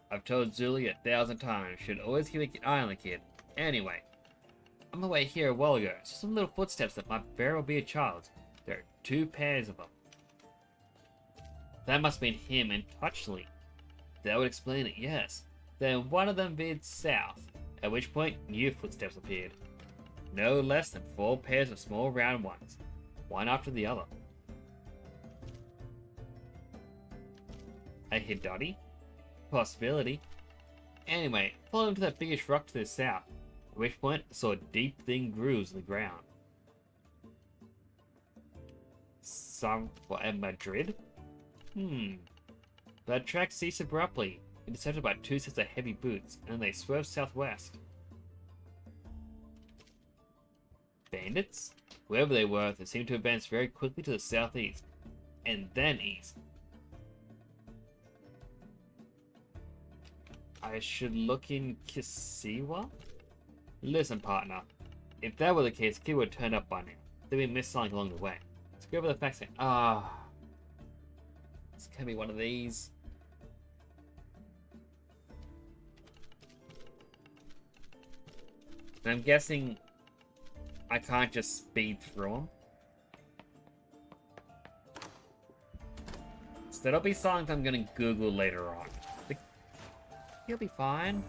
I've told Zuli 1,000 times, should always keep an eye on the kid. Anyway, on my way here a while ago, saw some little footsteps that might very well be a child. There are 2 pairs of them. That must mean him and Touchly. That would explain it, yes. Then one of them veered south, at which point new footsteps appeared. No less than 4 pairs of small round ones, one after the other. A Hidari? Possibility. Anyway, followed him to that biggish rock to the south, at which point I saw deep thin grooves in the ground. What, at Madrid? The track ceased abruptly, intercepted by 2 sets of heavy boots, and they swerved southwest. Bandits? Whoever they were, they seemed to advance very quickly to the southeast, and then east. I should look in Kisiwa? Listen, partner. If that were the case, the kid would have turned up by now. They'd be missed something along the way. Let's go over the facts and it's gonna be one of these. And I'm guessing I can't just speed through them. So that'll be something I'm gonna Google later on. But he'll be fine.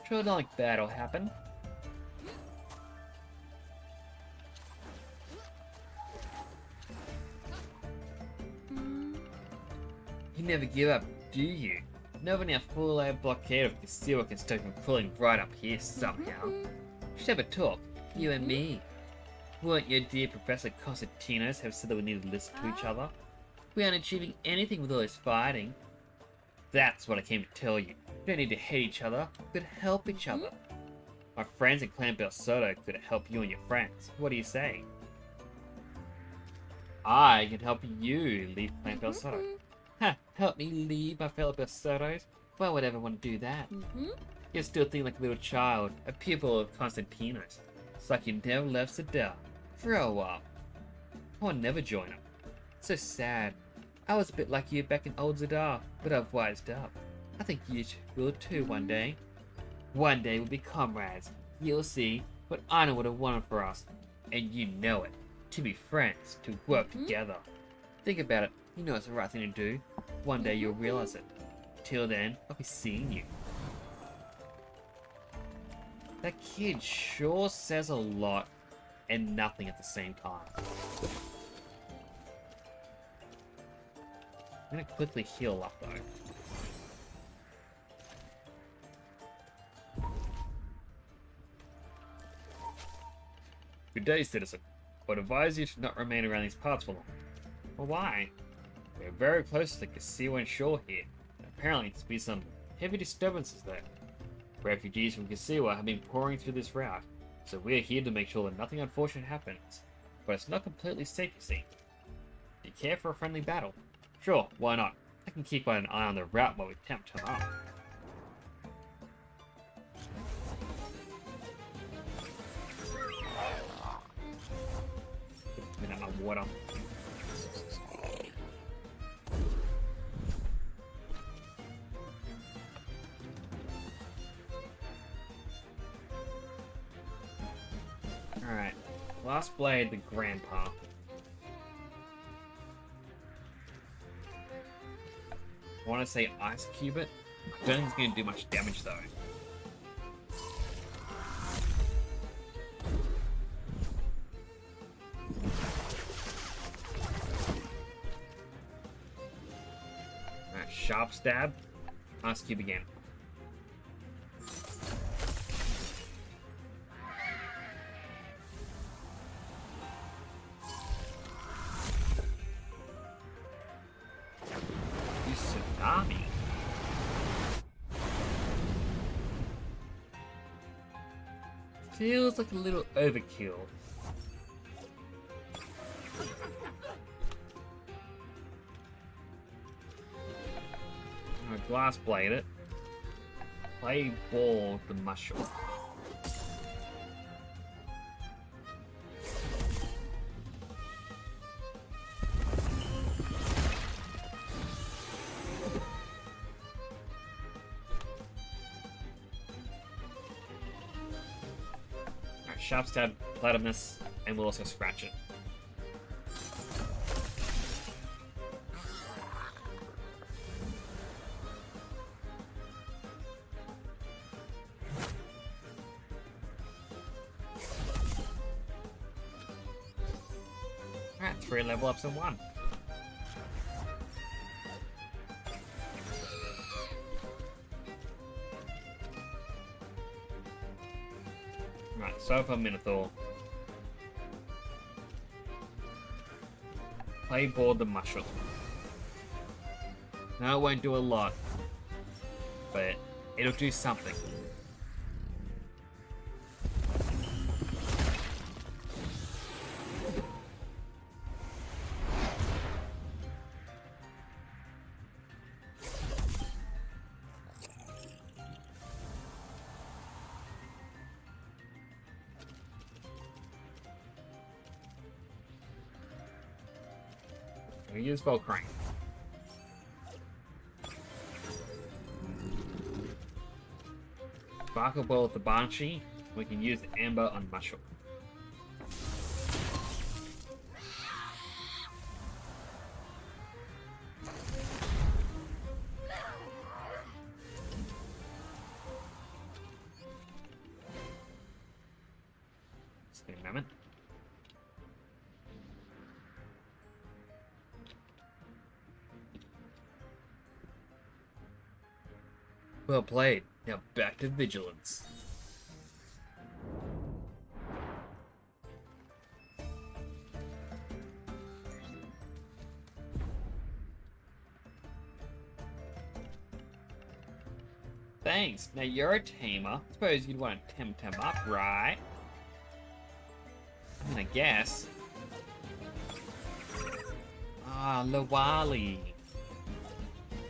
Sure, not like that'll happen. You never give up, do you? Nobody in a full-air blockade of Kisiwa can stop from crawling right up here somehow. We should have a talk, you and me. Weren't your dear Professor Constantinos have said that we need to listen to each other? We aren't achieving anything with all this fighting. That's what I came to tell you. We don't need to hate each other, we could help each other. My friends in Clan Belsoto could help you and your friends. What do you say? I can help you leave Clan Belsoto. Ha! Help me leave my fellow Belsotos? Why would I ever want to do that? You're still thinking like a little child, a pupil of Constantinos. It's like you never left Sadar. Grow up. I would never join up. So sad. I was a bit like you back in old Zadar, but I've wised up. I think you will too one day. One day we'll be comrades. You'll see what Anna would have wanted for us. And you know it. To be friends, to work together. Think about it. You know it's the right thing to do. One day you'll realize it. Till then, I'll be seeing you. That kid sure says a lot and nothing at the same time. I'm gonna quickly heal up though. Good day, citizen. I would advise you to not remain around these parts for long. Well, why? We're very close to the Kasiwa shore here. And apparently, there's been some heavy disturbances there. Refugees from Kasiwa have been pouring through this route, so we're here to make sure that nothing unfortunate happens. But it's not completely safe, you see. Do you care for a friendly battle? Sure, why not? I can keep an eye on the route while we tempt him up. Give me that water. Alright. Last blade, the grandpa. I want to say ice cube it. I don't think it's going to do much damage though. Alright, sharp stab. Ice cube again. Tsunami. Feels like a little overkill. I'm gonna glass blade it. Play ball the mushroom. Sharp stab, platypus, and we'll also scratch it. Alright, 3 level ups in 1. Right, so for Minotaur. Play board the mushroom. Now it won't do a lot, but it'll do something. We use Volcrank. Sparkle Ball with the Banshee. We can use the Amber on Mushroom. Just give me a moment. Well played. Now back to vigilance. Thanks. Now you're a tamer. Suppose you'd want to tempt him up, right? I mean, I guess. Ah, Lawali.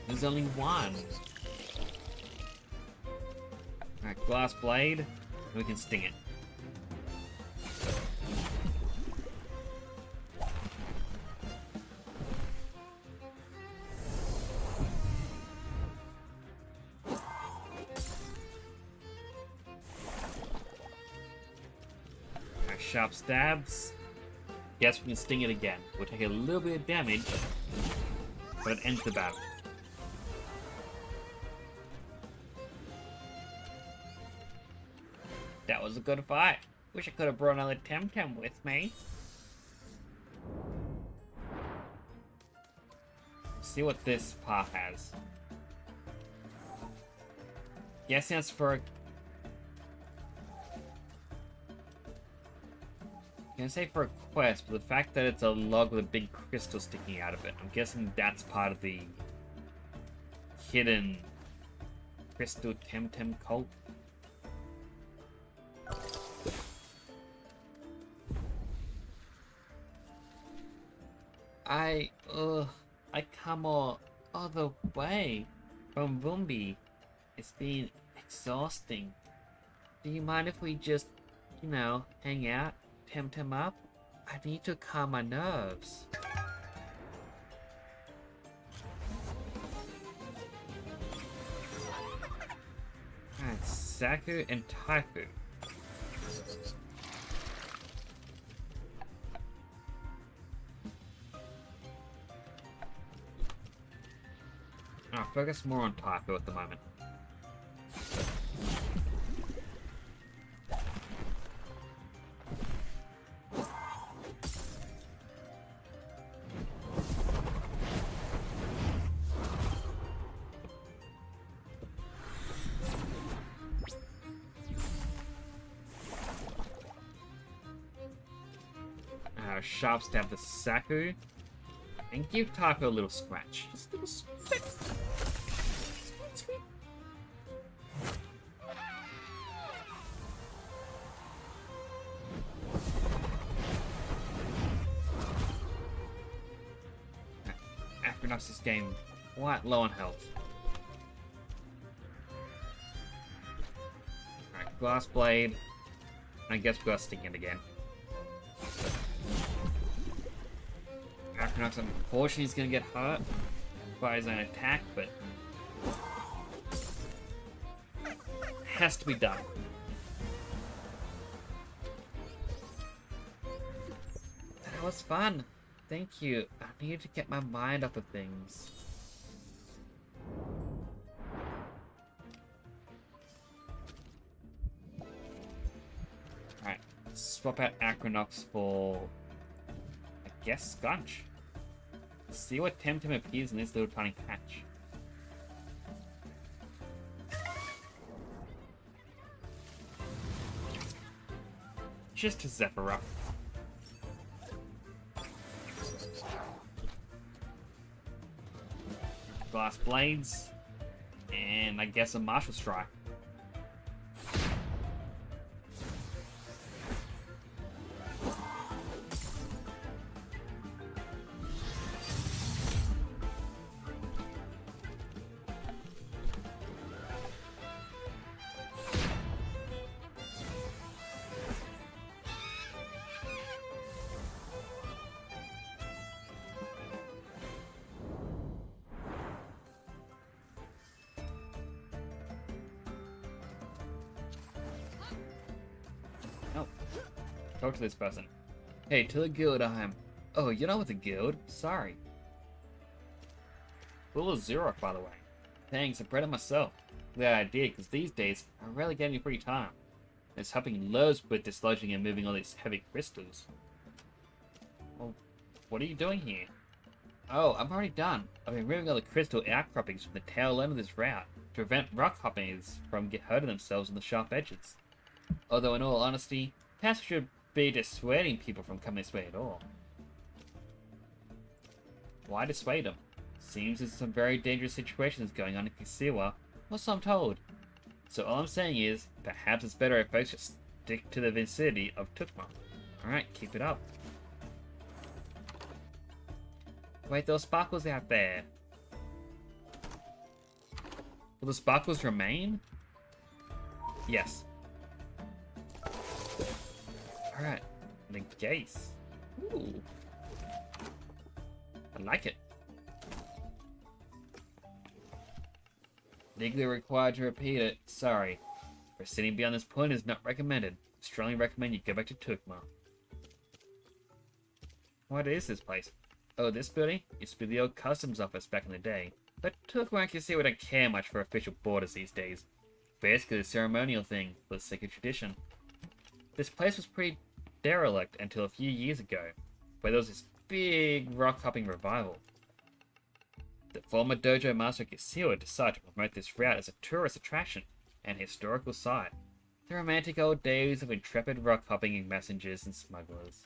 There's only one. Alright, glass blade, and we can sting it. Alright, sharp stabs. Yes, we can sting it again. We'll take a little bit of damage, but it ends the battle. That was a good fight. Wish I could have brought another Temtem with me. Let's see what this path has. Guessing it's for... gonna say for a quest, but the fact that it's a log with a big crystal sticking out of it, I'm guessing that's part of the hidden crystal Temtem cult. I come all the way from Vumbi. It's been exhausting. Do you mind if we just, hang out, Temtem up? I need to calm my nerves. Alright, Saku and Taifu. I'll focus more on Taifu at the moment. Sharp stab the Saku and give Taifu a little scratch. Just a little scratch. After this game quite low on health. Alright, Glass Blade. I guess Bursting it again. Afternox, unfortunately, is going to get hurt by his own attack, but has to be done. That was fun. Thank you. I needed to get my mind off of things. Alright, swap out Acronox for, I guess, Skunch. See what Temtem appears in this little tiny patch. Just a Zephyr. Glass Blades. And I guess a Martial Strike. Oh. Talk to this person. Hey, to the guild I'm... Oh, you're not with the guild? Sorry. Full of Zero, by the way. Thanks, I bred it myself. Glad I did, because these days, I rarely get any free time. It's helping loads with dislodging and moving all these heavy crystals. Well, what are you doing here? Oh, I'm already done. I've been removing all the crystal outcroppings from the tail end of this route to prevent rock hoppers from hurting themselves on the sharp edges. Although, in all honesty, perhaps we should be dissuading people from coming this way at all. Why dissuade them? Seems there's some very dangerous situations going on in Kisiwa, or so I'm told. So all I'm saying is, perhaps it's better if folks just stick to the vicinity of Tukma. Alright, keep it up. Wait, those sparkles out there. Will the sparkles remain? Yes. Alright, the Gaze. Ooh. I like it. Legally required to repeat it. Sorry. Proceeding beyond this point is not recommended. Strongly recommend you go back to Tukma. What is this place? Oh, this building used to be the old customs office back in the day. But Tukma can see we don't care much for official borders these days. Basically a ceremonial thing for the sake of tradition. This place was pretty derelict until a few years ago, where there was this big rock hopping revival. The former dojo master Kisiwa decided to promote this route as a tourist attraction and historical site. The romantic old days of intrepid rock hopping messengers and smugglers.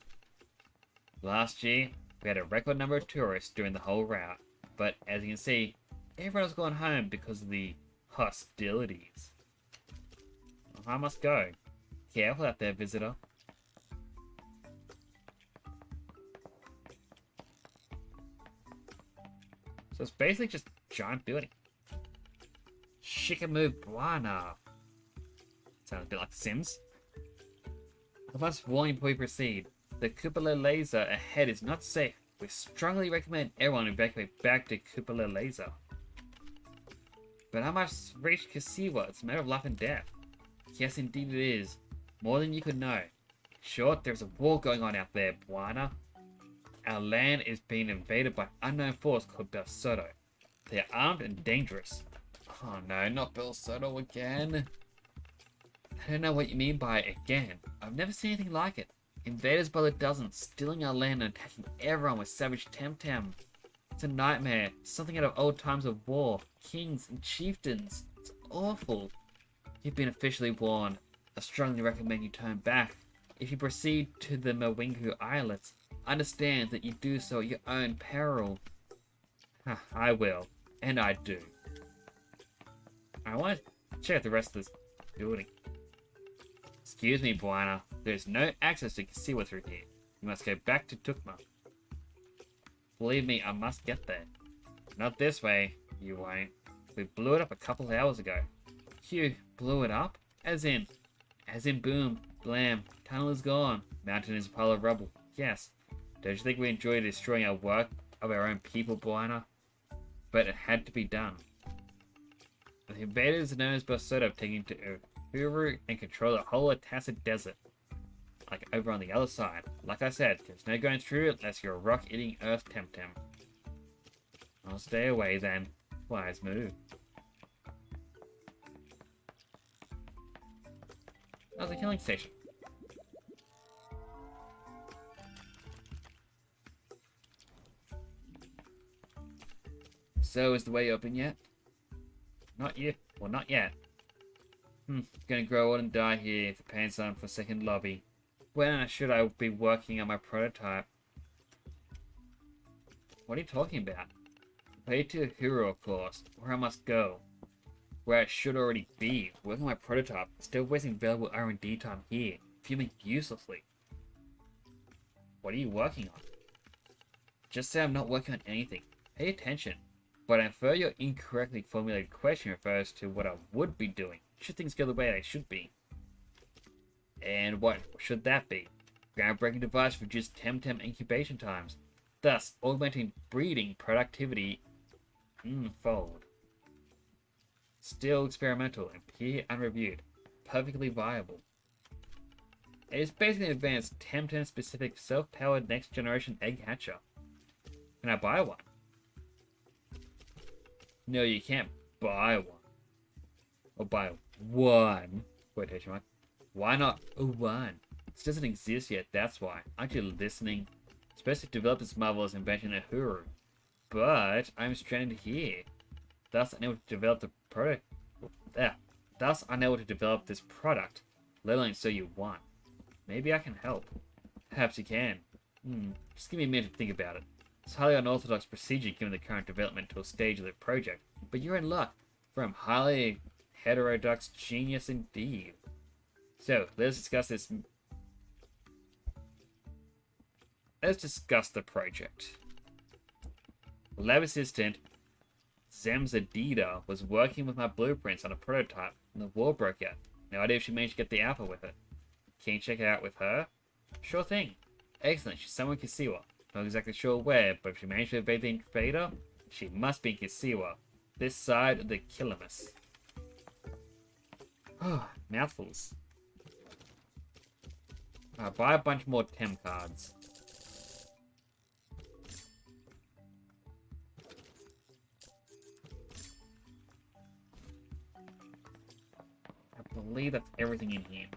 Last year, we had a record number of tourists during the whole route, but as you can see, everyone has gone home because of the hostilities. I must go. Careful out there, visitor. So it's basically just a giant building. Shikamu Buana. Sounds a bit like The Sims. I must warn you before we proceed. The Cupola laser ahead is not safe. We strongly recommend everyone evacuate back to Cupola laser. But I must reach Kasiwa. It's a matter of life and death. Yes, indeed it is. More than you could know. In short, there's a war going on out there, Buana. Our land is being invaded by an unknown force called Belsoto. They are armed and dangerous. Oh no, not Belsoto again. I don't know what you mean by again. I've never seen anything like it. Invaders by the dozens, stealing our land and attacking everyone with savage Temtem. It's a nightmare. Something out of old times of war. Kings and chieftains. It's awful. You've been officially warned. I strongly recommend you turn back. If you proceed to the Mawingu Islets, understand that you do so at your own peril. I will. And I do. I want to check out the rest of this building. Excuse me, Buana. There's no access to Kasiwa through here. You must go back to Tukma. Believe me, I must get there. Not this way. You won't. We blew it up a couple hours ago. You blew it up? As in boom, blam, tunnel is gone. Mountain is a pile of rubble. Yes. Don't you think we enjoy destroying our work of our own people, Buana? But it had to be done. The invaders known as Bosoto have taken to Uhuru and control the whole Tacit Desert. Like over on the other side. Like I said, there's no going through it unless you're a rock-eating earth Temtem. I'll stay away then. Wise move. That was a killing station. So, is the way open yet? Not yet. Well, not yet. Gonna grow old and die here if the pants on for second lobby. When should I be working on my prototype? What are you talking about? Way to Hero, of course. Where I must go. Where I should already be. Working on my prototype. Still wasting valuable R&D time here. Fuming uselessly. What are you working on? Just say I'm not working on anything. Pay attention. But I infer your incorrectly formulated question refers to what I would be doing. Should things go the way they should be? And what should that be? Groundbreaking device to reduce Temtem incubation times, thus augmenting breeding productivity fold. Still experimental and peer unreviewed. Perfectly viable. It is basically an advanced Temtem specific self-powered next generation egg hatcher. Can I buy one? No, you can't buy one. Or buy one. Quotation mark. Why not one? This doesn't exist yet, that's why. Aren't you listening? I'm supposed to develop this marvelous invention at Uhuru. But I'm stranded here. Thus unable to develop the product. Thus unable to develop this product. Let alone so you want. Maybe I can help. Perhaps you can. Just give me a minute to think about it. It's a highly unorthodox procedure given the current developmental stage of the project. But you're in luck. From highly heterodox genius indeed. So, let's discuss this. Let's discuss the project. Lab assistant Zemzadida was working with my blueprints on a prototype when the war broke out. No idea if she managed to get the alpha with it. Can you check it out with her? Sure thing. Excellent, she's somewhere in Kasiwa. Not exactly sure where, but if she managed to evade the invader, she must be in Kasiwa. This side of the Kilomus. Mouthfuls. Buy a bunch more Tem cards. I believe that's everything in here.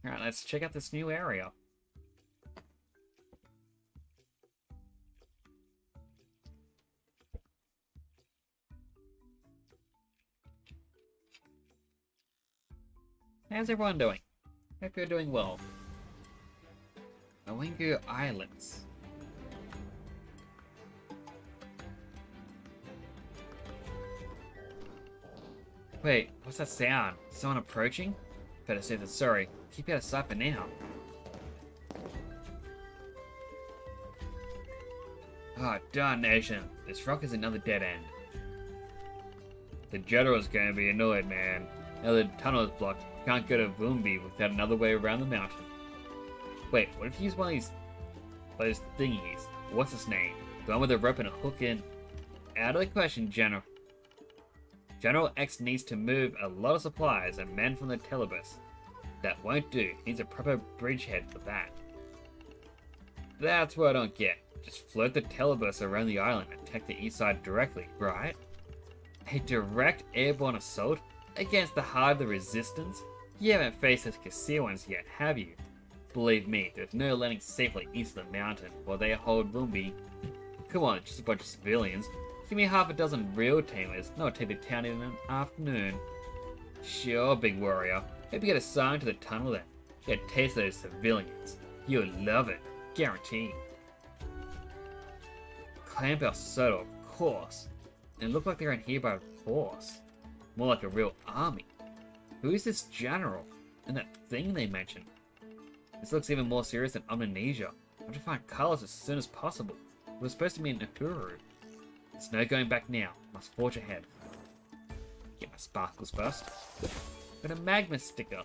Alright, let's check out this new area. How's everyone doing? Hope you're doing well. Oingo Islands. Wait, what's that sound? Someone approaching? Better say that sorry. Keep out of sight for now. Oh, darnation. This rock is another dead end. The general's gonna be annoyed, man. Now the tunnel is blocked. Can't go to Vumbi without another way around the mountain. Wait, what if you use one of those thingies? What's its name? The one with a rope and a hook in? Out of the question, General. General X needs to move a lot of supplies and men from the Telebus. That won't do. He needs a proper bridgehead for that. That's what I don't get. Just float the Telebus around the island and attack the east side directly, right? A direct airborne assault against the heart of the resistance? You haven't faced those Cassilians yet, have you? Believe me, there's no landing safely east of the mountain while they hold Vumbi. Come on, just a bunch of civilians. Give me half a dozen real tamers, and I'll take the town in an afternoon. Sure, big warrior. Hope you get assigned to the tunnel then. Get a taste of those civilians. You'll love it. Guaranteed. Clan Belsoto, of course. And it looked like they're in here by force. More like a real army. Who is this general? And that thing they mentioned? This looks even more serious than Omninesia. I have to find Carlos as soon as possible. We're supposed to be in Uhuru. There's no going back now. Must forge ahead. Get my sparkles first. Got a magma sticker.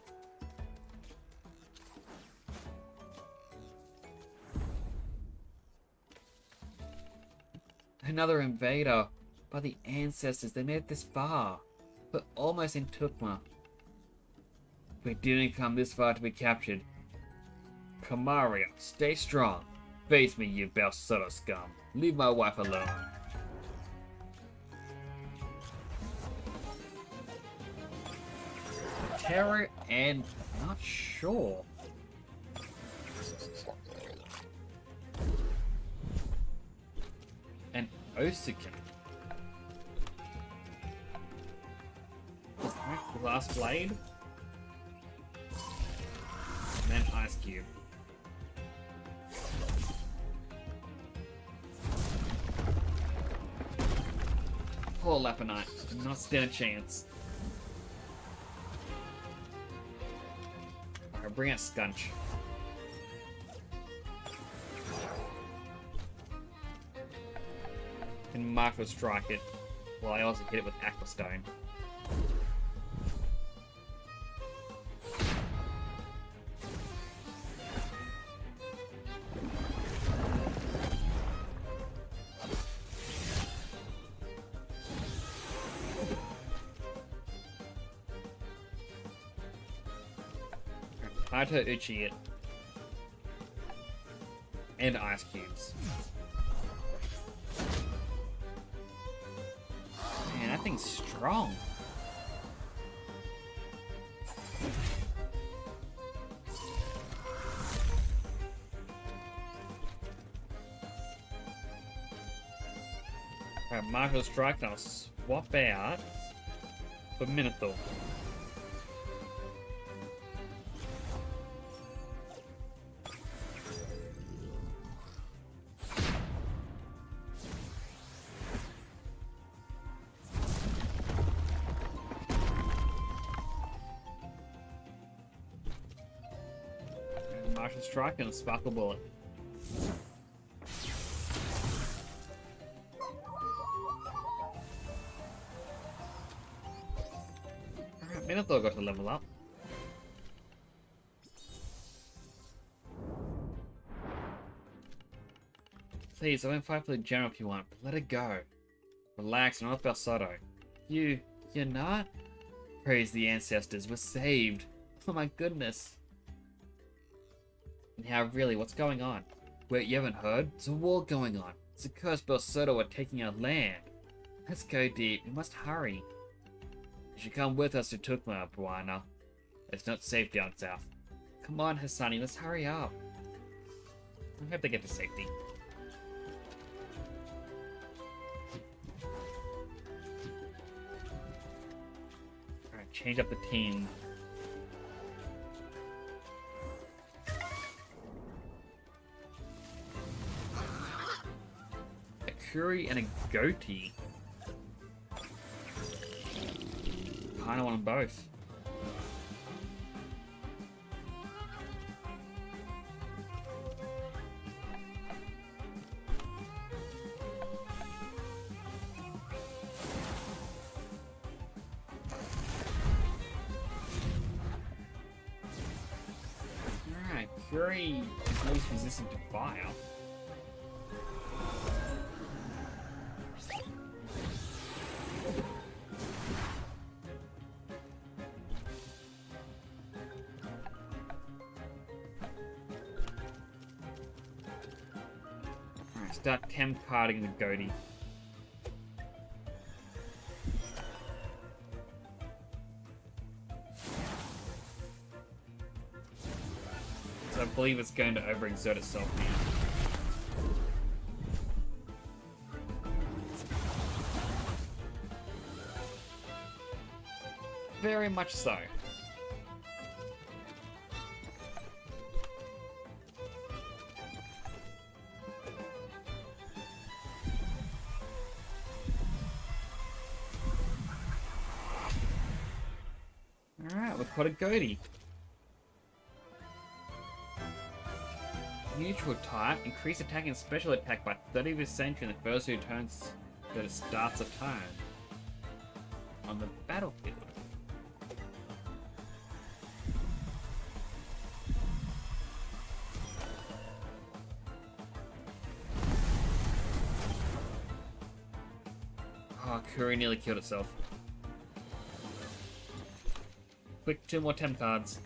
Another invader. By the ancestors, they made it this far. We're almost in Tukma. We didn't come this far to be captured. Kamaria, stay strong. Face me, you Belsoto scum. Leave my wife alone. Terror and not sure. And Osikin. Glass blade. And then ice cube. Poor Laponite, not stand a chance. Alright, bring out Scunch. And Mark will strike it, while I also hit it with Aquastone. Hato Uchi it. And ice cubes. Man, that thing's strong. Alright, Marshall Strike, and I'll swap out for Minotaur. Martial Strike and a Sparkle Bullet. Alright, Minotaur got to level up. Please, I won't fight for the general if you want, but let it go. Relax, I'm not Belsoto. You're not? Praise the ancestors, we're saved. Oh my goodness. Now really, what's going on? Wait, you haven't heard? There's a war going on. It's a cursed Belsoto are taking our land. Let's go deep, we must hurry. You should come with us to Tukma, Buana. It's not safe down south. Come on, Hassani, let's hurry up. I hope they get to safety. Alright, change up the team. Curry and a goatee. Kinda want them both. Alright, Curry is at least resistant to fire. Start Temtem-pted the goatee. So I believe it's going to overexert itself now. Very much so. Alright, we've got a goatee. Neutral type, increase attack and special attack by 30% in the first 2 turns that it starts a turn on the battlefield. Oh, Curry nearly killed itself. Quick, 2 more temp cards.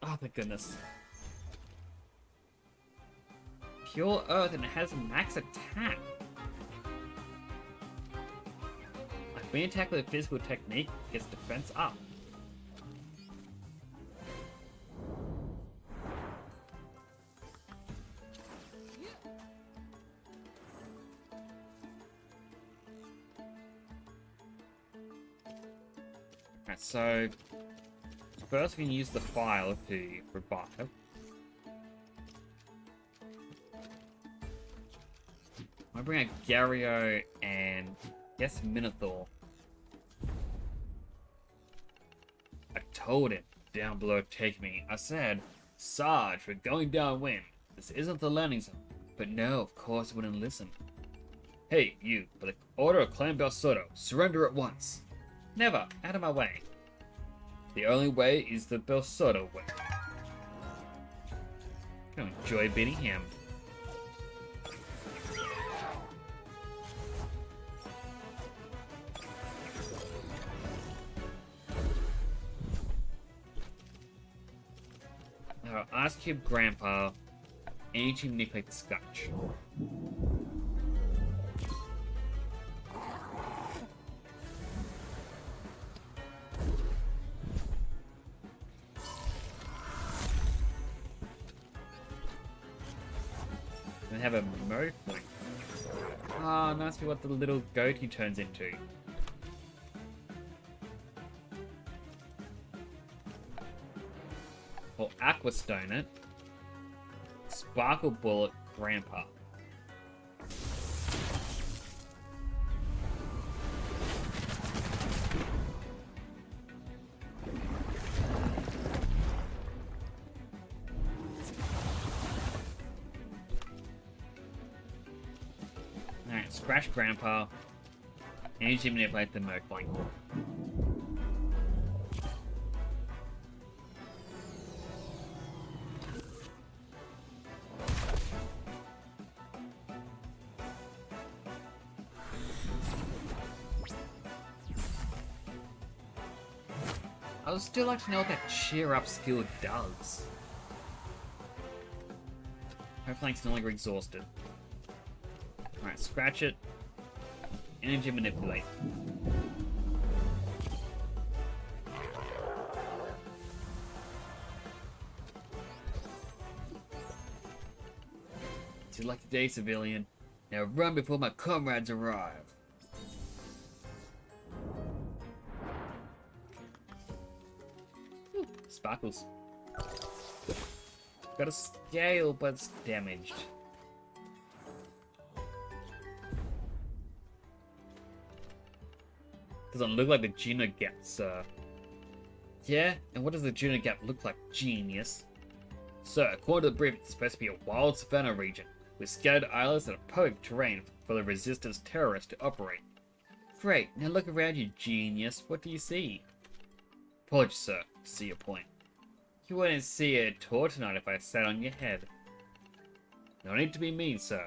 Oh, thank goodness. Pure Earth and it has max attack. Like when you attack with a physical technique, it gets defense up. Alright, so first we can use the file to revive. I bring out Gario and yes, Minotaur. I told him, down below take me. I said, Sarge, we're going downwind. This isn't the landing zone. But no, of course he wouldn't listen. Hey, you, by the order of Clan Belsoto, surrender at once. Never, out of my way. The only way is the Belsoto way. I enjoy beating him. Now, Ice Cube Grandpa, and you manipulate the Scotch. And have a mode point. Ah, oh, nice to be what the little goatee turns into. Or Aquastone it. Sparkle Bullet Grandpa. Alright, Scratch Grandpa. Energy manipulate the mode point. I would still like to know what that cheer up skill does. Hopefully it's no longer exhausted. Alright, scratch it. Energy manipulate. It's your lucky day, civilian. Now run before my comrades arrive. Sparkles. Got a scale, but it's damaged. Doesn't look like the Juno Gap, sir. Yeah? And what does the Juno Gap look like, genius? Sir, according to the brief, it's supposed to be a wild savanna region, with scattered islands and a perfect terrain for the resistance terrorists to operate. Great, now look around you, genius. What do you see? Apologies, sir. See your point. You wouldn't see a tour tonight if I sat on your head. No need to be mean, sir.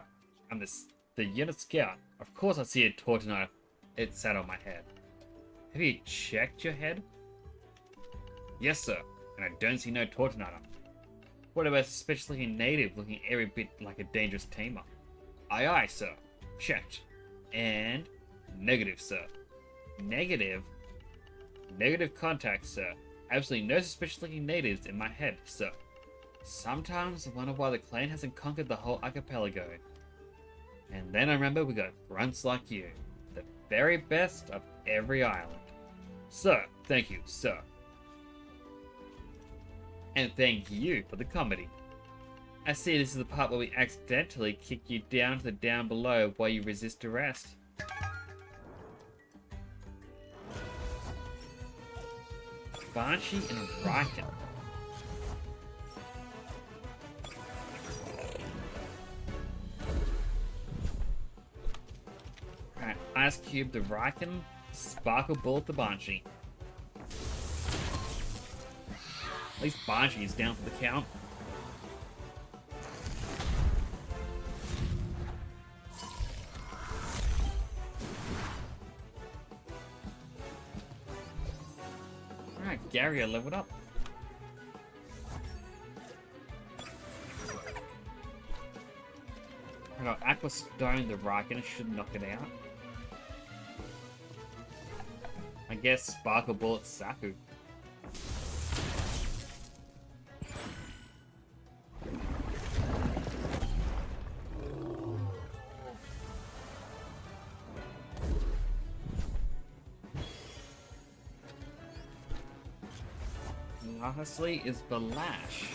I'm the unit scout. Of course I see a tour tonight if it sat on my head. Have you checked your head? Yes, sir. And I don't see no Tortonata. What about a suspicious-looking native looking every bit like a dangerous tamer? Aye, aye, sir. Checked. And... negative, sir. Negative? Negative contact, sir. Absolutely no suspicious-looking natives in my head, sir. Sometimes I wonder why the clan hasn't conquered the whole archipelago. And then I remember we got grunts like you. The very best of every island. Sir, thank you, sir. And thank you for the comedy. I see this is the part where we accidentally kick you down to the down below while you resist arrest. Banshee and Riken. Alright, Ice Cube the Riken, Sparkle Bullet the Banshee. At least Banshee is down for the count. Alright, Gary, I leveled up. I got Aqua Stone the Riken, should knock it out. I guess Sparkle Bullet Saku. Lastly is Balash.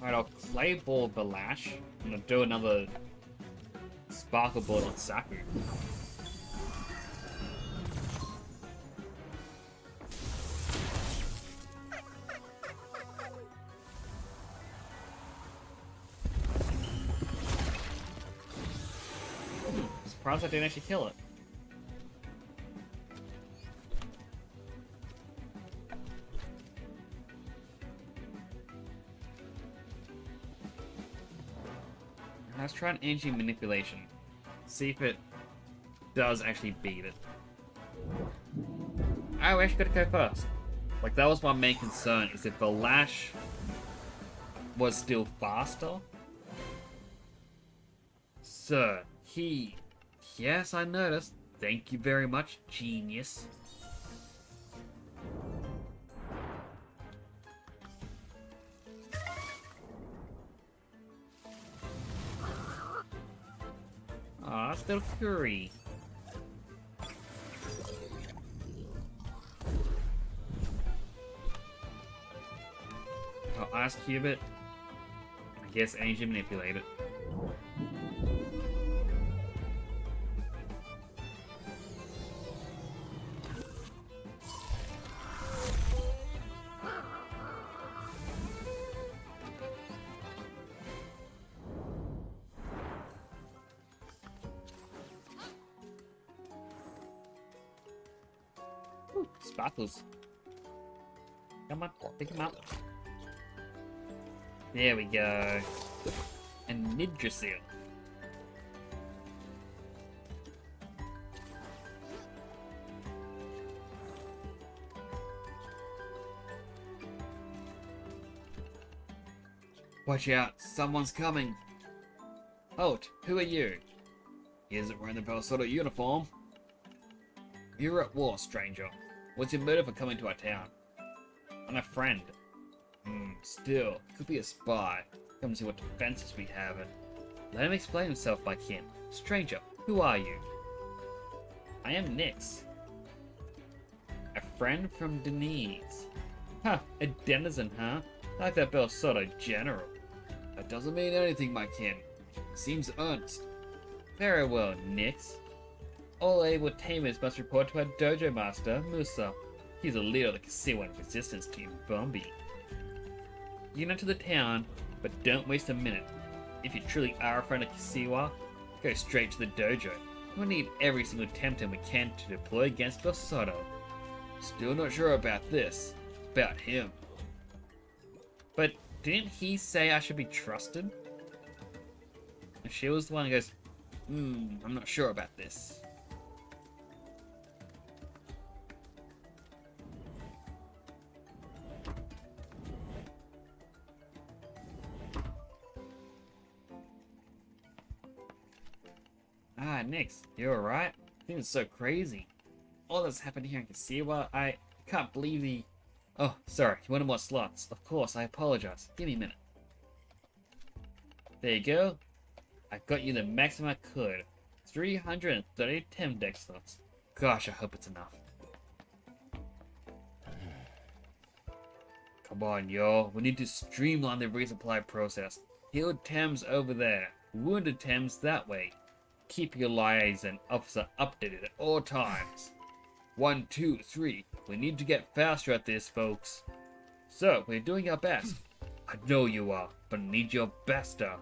Alright, I'll Clay Ball Balash. I'm gonna do another Sparkle Ball on Saku. Surprised I didn't actually kill it. Let's try an energy manipulation. See if it does actually beat it. Oh, we actually gotta go first. Like, that was my main concern, is if the Lash was still faster. Sir, he... Yes, I noticed. Thank you very much, genius. Aw, still Curry. I'll Ice Cube it. I guess Energy Manipulate it. Sparkles. Come on, pick him up. There we go. And Nidrasil. Watch out, someone's coming. Halt, who are you? He isn't wearing the Belsotto uniform. You're at war, stranger. What's your motive for coming to our town? I'm a friend. Still, could be a spy. Come see what defenses we have and let him explain himself like him. Stranger, who are you? I am Nyx. A friend from Denise. Huh, a denizen, huh? Like that Belsotto general. That doesn't mean anything, my kin. Seems earnest. Very well, Nix. All able tamers must report to our dojo master, Musa. He's the leader of the Kasiwa resistance team, Bombi. You enter the town, but don't waste a minute. If you truly are a friend of Kasiwa, go straight to the dojo. We'll need every single Temtem we can to deploy against Belsotto. Still not sure about this. About him. But didn't he say I should be trusted? And she was the one who goes, I'm not sure about this. Ah, Nix, you alright? Things are so crazy. All that's happened here in Kasiwa, I can't believe the... Oh, sorry, you wanted more slots. Of course, I apologize. Give me a minute. There you go. I got you the maximum I could. 330 Tem deck slots. Gosh, I hope it's enough. Come on, yo. We need to streamline the resupply process. Healed Tems over there. Wounded Tems that way. Keep your liaison officer updated at all times. 1, 2, 3. We need to get faster at this, folks. So, we're doing our best. I know you are, but I need your bester.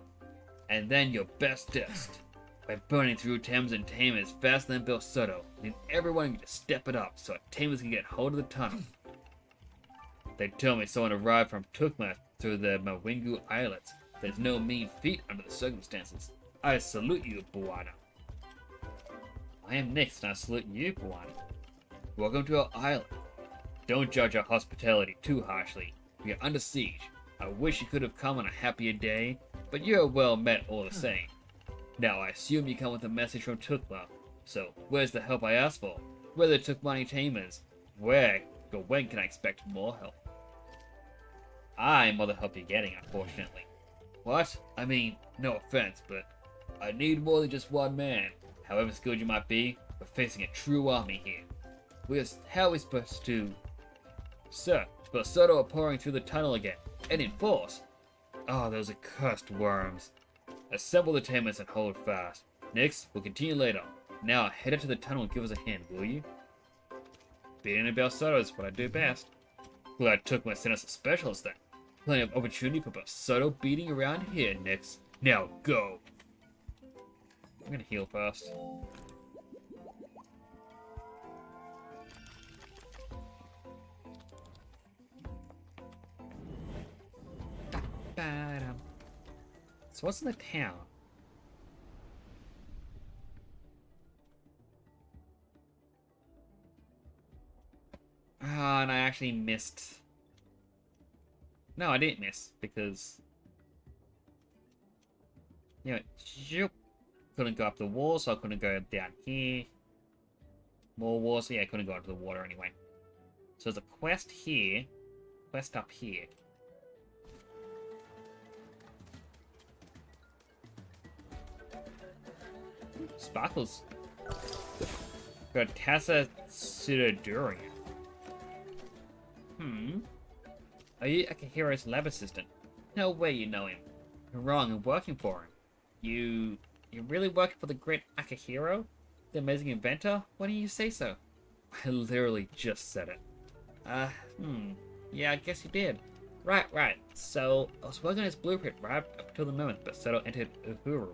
And then your bestest. We're burning through Tems and Tamers faster than Belsotto. We need everyone to step it up so our Tamers can get hold of the tunnel. They tell me someone arrived from Tukma through the Mawingu Islets. There's no mean feat under the circumstances. I salute you, Buana. I am Nix, and I salute you, Buana. Welcome to our island. Don't judge our hospitality too harshly. We are under siege. I wish you could have come on a happier day, but you're well met all the same. Now, I assume you come with a message from Tukma. So, where's the help I asked for? Where are the Tukmani Tamers? Where, but when can I expect more help? I'm all the help you're getting, unfortunately. What? I mean, no offense, but I need more than just one man. However skilled you might be, we're facing a true army here. How are we supposed to... Sir, Belsotto are pouring through the tunnel again, and in force. Oh, those accursed worms. Assemble the Tamers and hold fast. Next, we'll continue later. Now, head into the tunnel and give us a hand, will you? Beating a Belsotto is what I do best. Glad Tukma sent us a specialist then. Plenty of opportunity for Belsotto beating around here, Nix. Now, go! I'm gonna heal first. So what's in the town? Ah, and I actually missed. No, I didn't miss because couldn't go up the wall, so I couldn't go down here. More walls, so yeah, I couldn't go into the water anyway. So there's a quest here, quest up here. Sparkles. Got Tassa Pseudodurian. Are you Akahiro's lab assistant? No way you know him. You're wrong, I'm working for him. You're really working for the great Akihiro? The amazing inventor? Why didn't you say so? I literally just said it. Yeah, I guess you did. Right. So, I was working on his blueprint right up until the moment Belsotto entered Uhuru.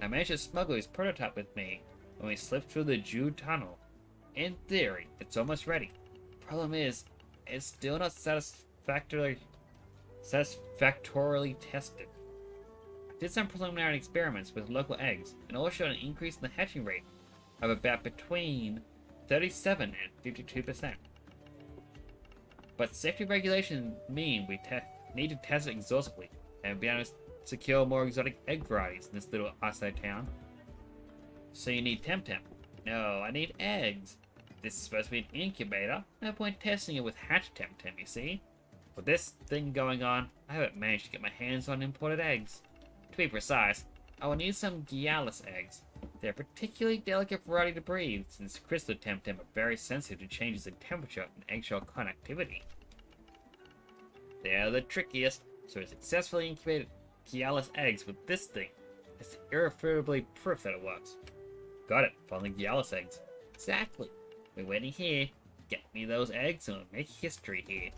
I managed to smuggle his prototype with me when we slipped through the Jew tunnel. In theory, it's almost ready. Problem is, it's still not satisfactorily tested. I did some preliminary experiments with local eggs, and all showed an increase in the hatching rate of about between 37 and 52%. But safety regulations mean we need to test it exhaustively, and be able to secure more exotic egg varieties in this little isolated town. So you need Temtem. No, I need eggs. This is supposed to be an incubator. No point testing it with hatch Temtem, you see. With this thing going on, I haven't managed to get my hands on imported eggs. To be precise, I will need some Gialis eggs. They're a particularly delicate variety to breed, since crystal Temtem are very sensitive to changes in temperature and eggshell conductivity. They are the trickiest, so to successfully incubated Gialis eggs with this thing, it's irrefutably proof that it works. Got it, following Gialis eggs. Exactly. We're waiting here. Get me those eggs and we'll make history here.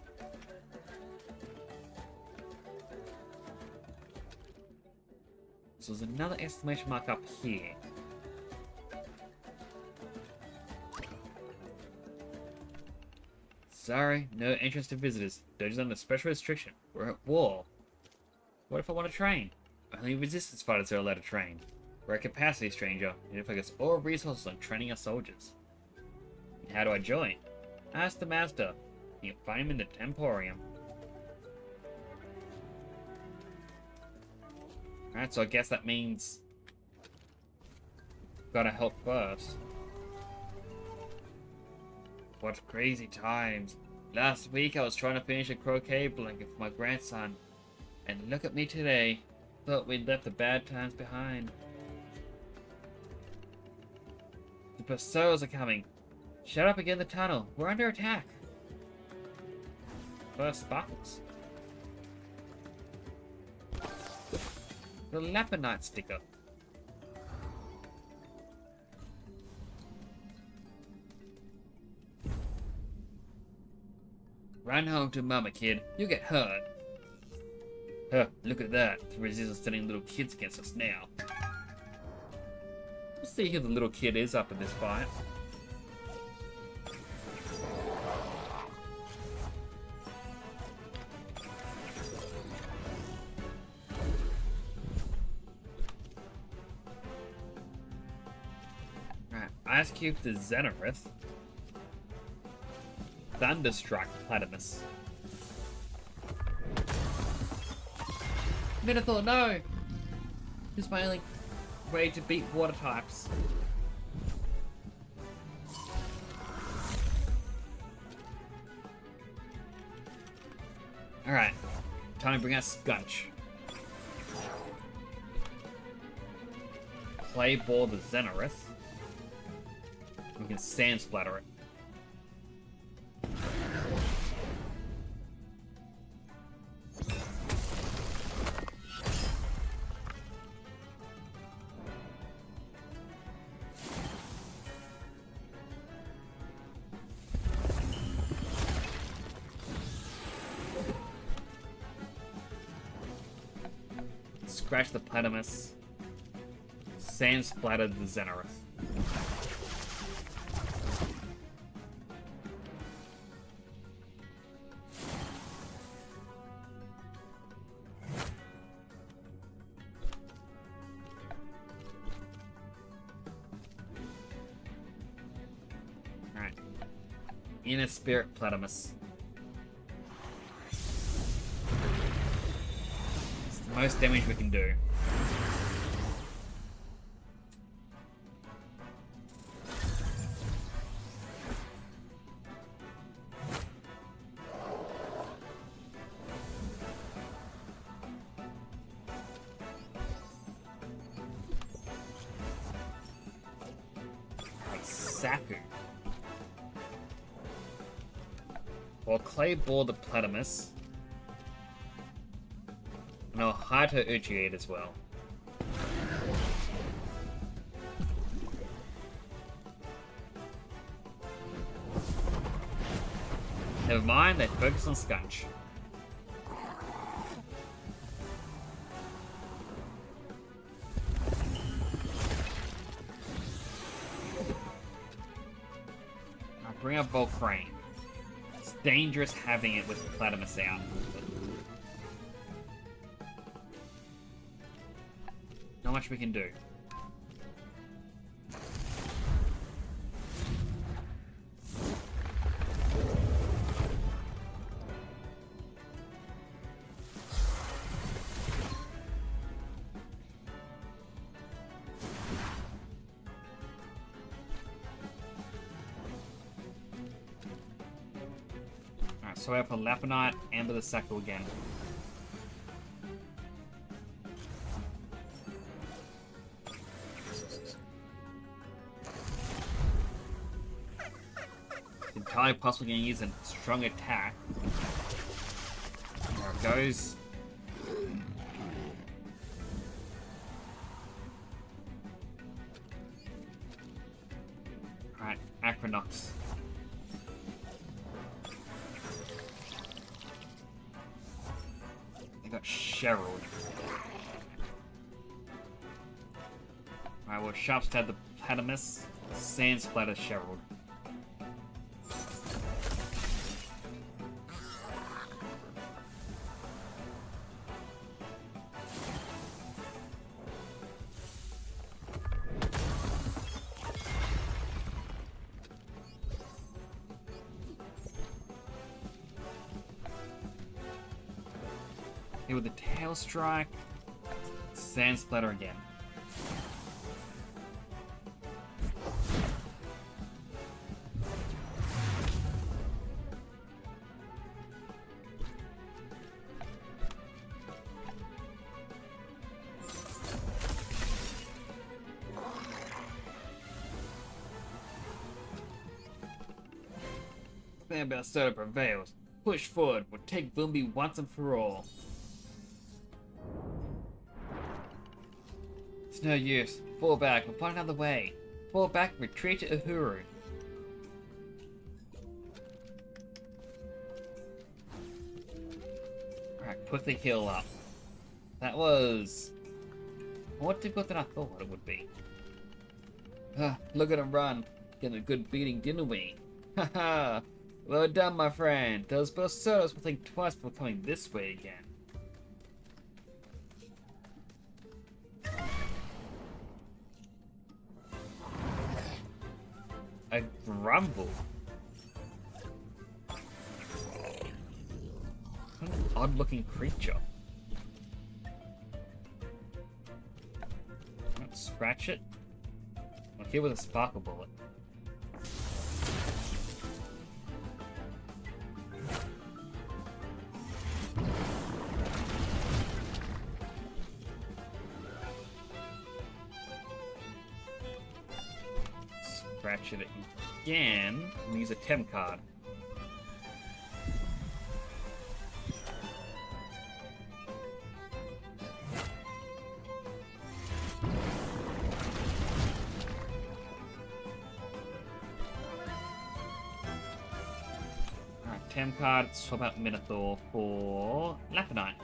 So there's another exclamation mark up here. Sorry, no entrance to visitors. Dojo's under special restriction. We're at war. What if I want to train? Only resistance fighters are allowed to train. We're at capacity, stranger, and it focus all resources on training our soldiers. And how do I join? Ask the master. You can find him in the Temporium. Alright, so I guess that means gotta help first. What crazy times. Last week I was trying to finish a croquet blanket for my grandson. And look at me today. Thought we'd left the bad times behind. The pursuers are coming. Shut up and get in the tunnel. We're under attack. First sparkles. The Leopard Knight sticker. Run home to mama, kid. You'll get hurt. Huh, look at that. The resistance sending little kids against us now. Let's see who the little kid is up in this fight. Alright, Ice Cube to Xenarith. Thunderstruck Platypus. Minotaur, no! This is my only way to beat water types. Alright, time to bring out Skunch. Play ball the Xenarith. We can sand splatter it. Scratch the Platypus. Sand splattered the Xenarith. Alright. Inner Spirit Platypus. Most damage we can do. Like Saku. Or Clay Ball the Platypus. And I'll hide her Uchiate as well. Never mind, they focus on Skunch. I'll bring up Volcrane. It's dangerous having it with Platypus out. Not much we can do. Alright, so we have a Leopard and the Saku again. entirely possibly going to use a strong attack. There it goes. Alright, Aquanox. They got Sherald. Alright, well, Sharp Stab the Platypus, Sand Splatter Sherald. Here with the Tail Strike, Sand Splatter again. Plan Bastardo prevails. Push forward. We'll take Boombi once and for all. It's no use. Fall back. We'll find another way. Fall back. Retreat to Uhuru. Alright, quickly heal up. That was more difficult than I thought it would be. Look at him run. Getting a good beating, didn't we? Haha. Well done, my friend. Those Berserkers will think twice before coming this way again. A grumble. What an odd-looking creature. Let's scratch it. I'll kill with a sparkle bullet. Scratch it again and use a Temp card. Alright, Temp card, swap out Minotaur for Lapinite.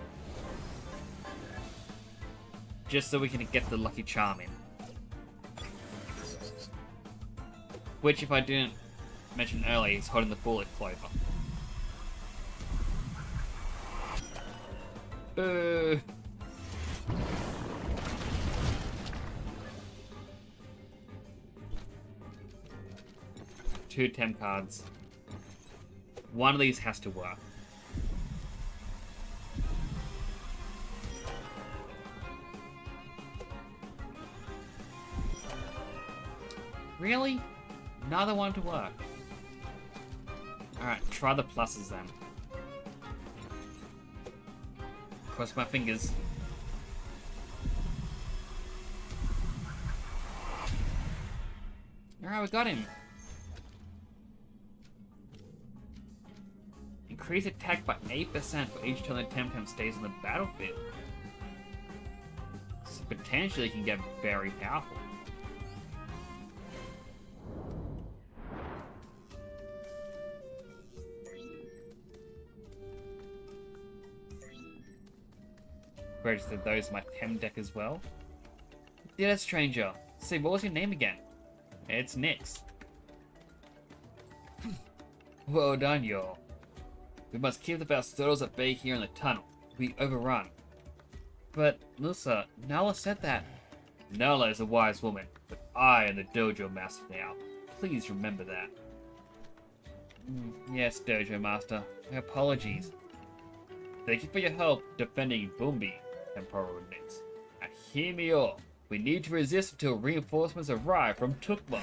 Just so we can get the Lucky Charm in. Which, if I didn't mention earlier, is holding the Bullet Clover. Boo! Two Temp cards. One of these has to work. Really? Another one to work. Alright, try the pluses then. Cross my fingers. Alright, we got him. Increase attack by 8% for each time the Temtem stays on the battlefield. So potentially can get very powerful. Registered those in my Tem deck as well. Dear stranger, say, what was your name again? It's Nix. Well done, y'all. We must keep the Bastardos at bay here in the tunnel. We overrun. But, Lusa, Nala said that. Nala is a wise woman, but I am the dojo master now. Please remember that. Yes, dojo master. My apologies. Thank you for your help defending Boombi, Emperor Nix. Now hear me all. We need to resist until reinforcements arrive from Tukma.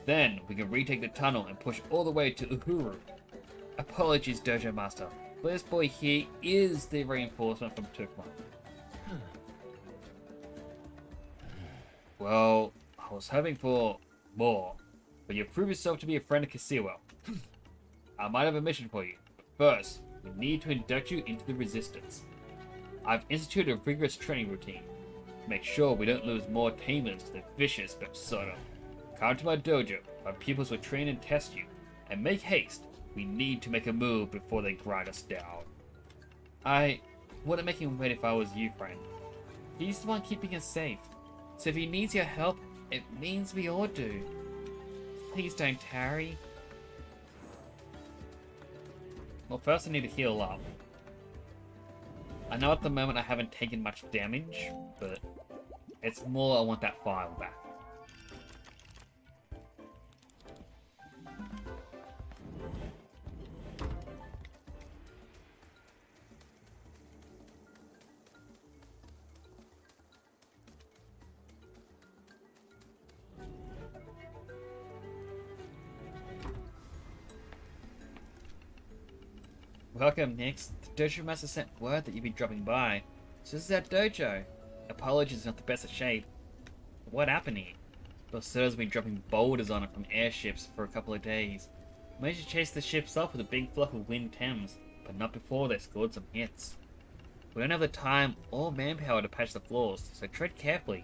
Then we can retake the tunnel and push all the way to Uhuru. Apologies, Dojo Master. But this boy here is the reinforcement from Tukma. Well, I was hoping for more, but you prove yourself to be a friend of Kasiwa. I might have a mission for you, but first, we need to induct you into the Resistance. I've instituted a rigorous training routine to make sure we don't lose more tamers to the vicious Bepsoda. Come to my dojo, my pupils will train and test you, and make haste. We need to make a move before they grind us down. I wouldn't make him wait if I was you, friend. He's the one keeping us safe, so if he needs your help, it means we all do. Please don't tarry. Well, first I need to heal up. I know at the moment I haven't taken much damage, but it's more I want that file back. Welcome, Nix. The dojo master sent word that you'd be dropping by. So this is our dojo. Apologies, not the best of shape. What happened here? Bepsoda's been dropping boulders on it from airships for a couple of days. Managed to chase the ships off with a big flock of wind Thames, but not before they scored some hits. We don't have the time or manpower to patch the floors, so tread carefully.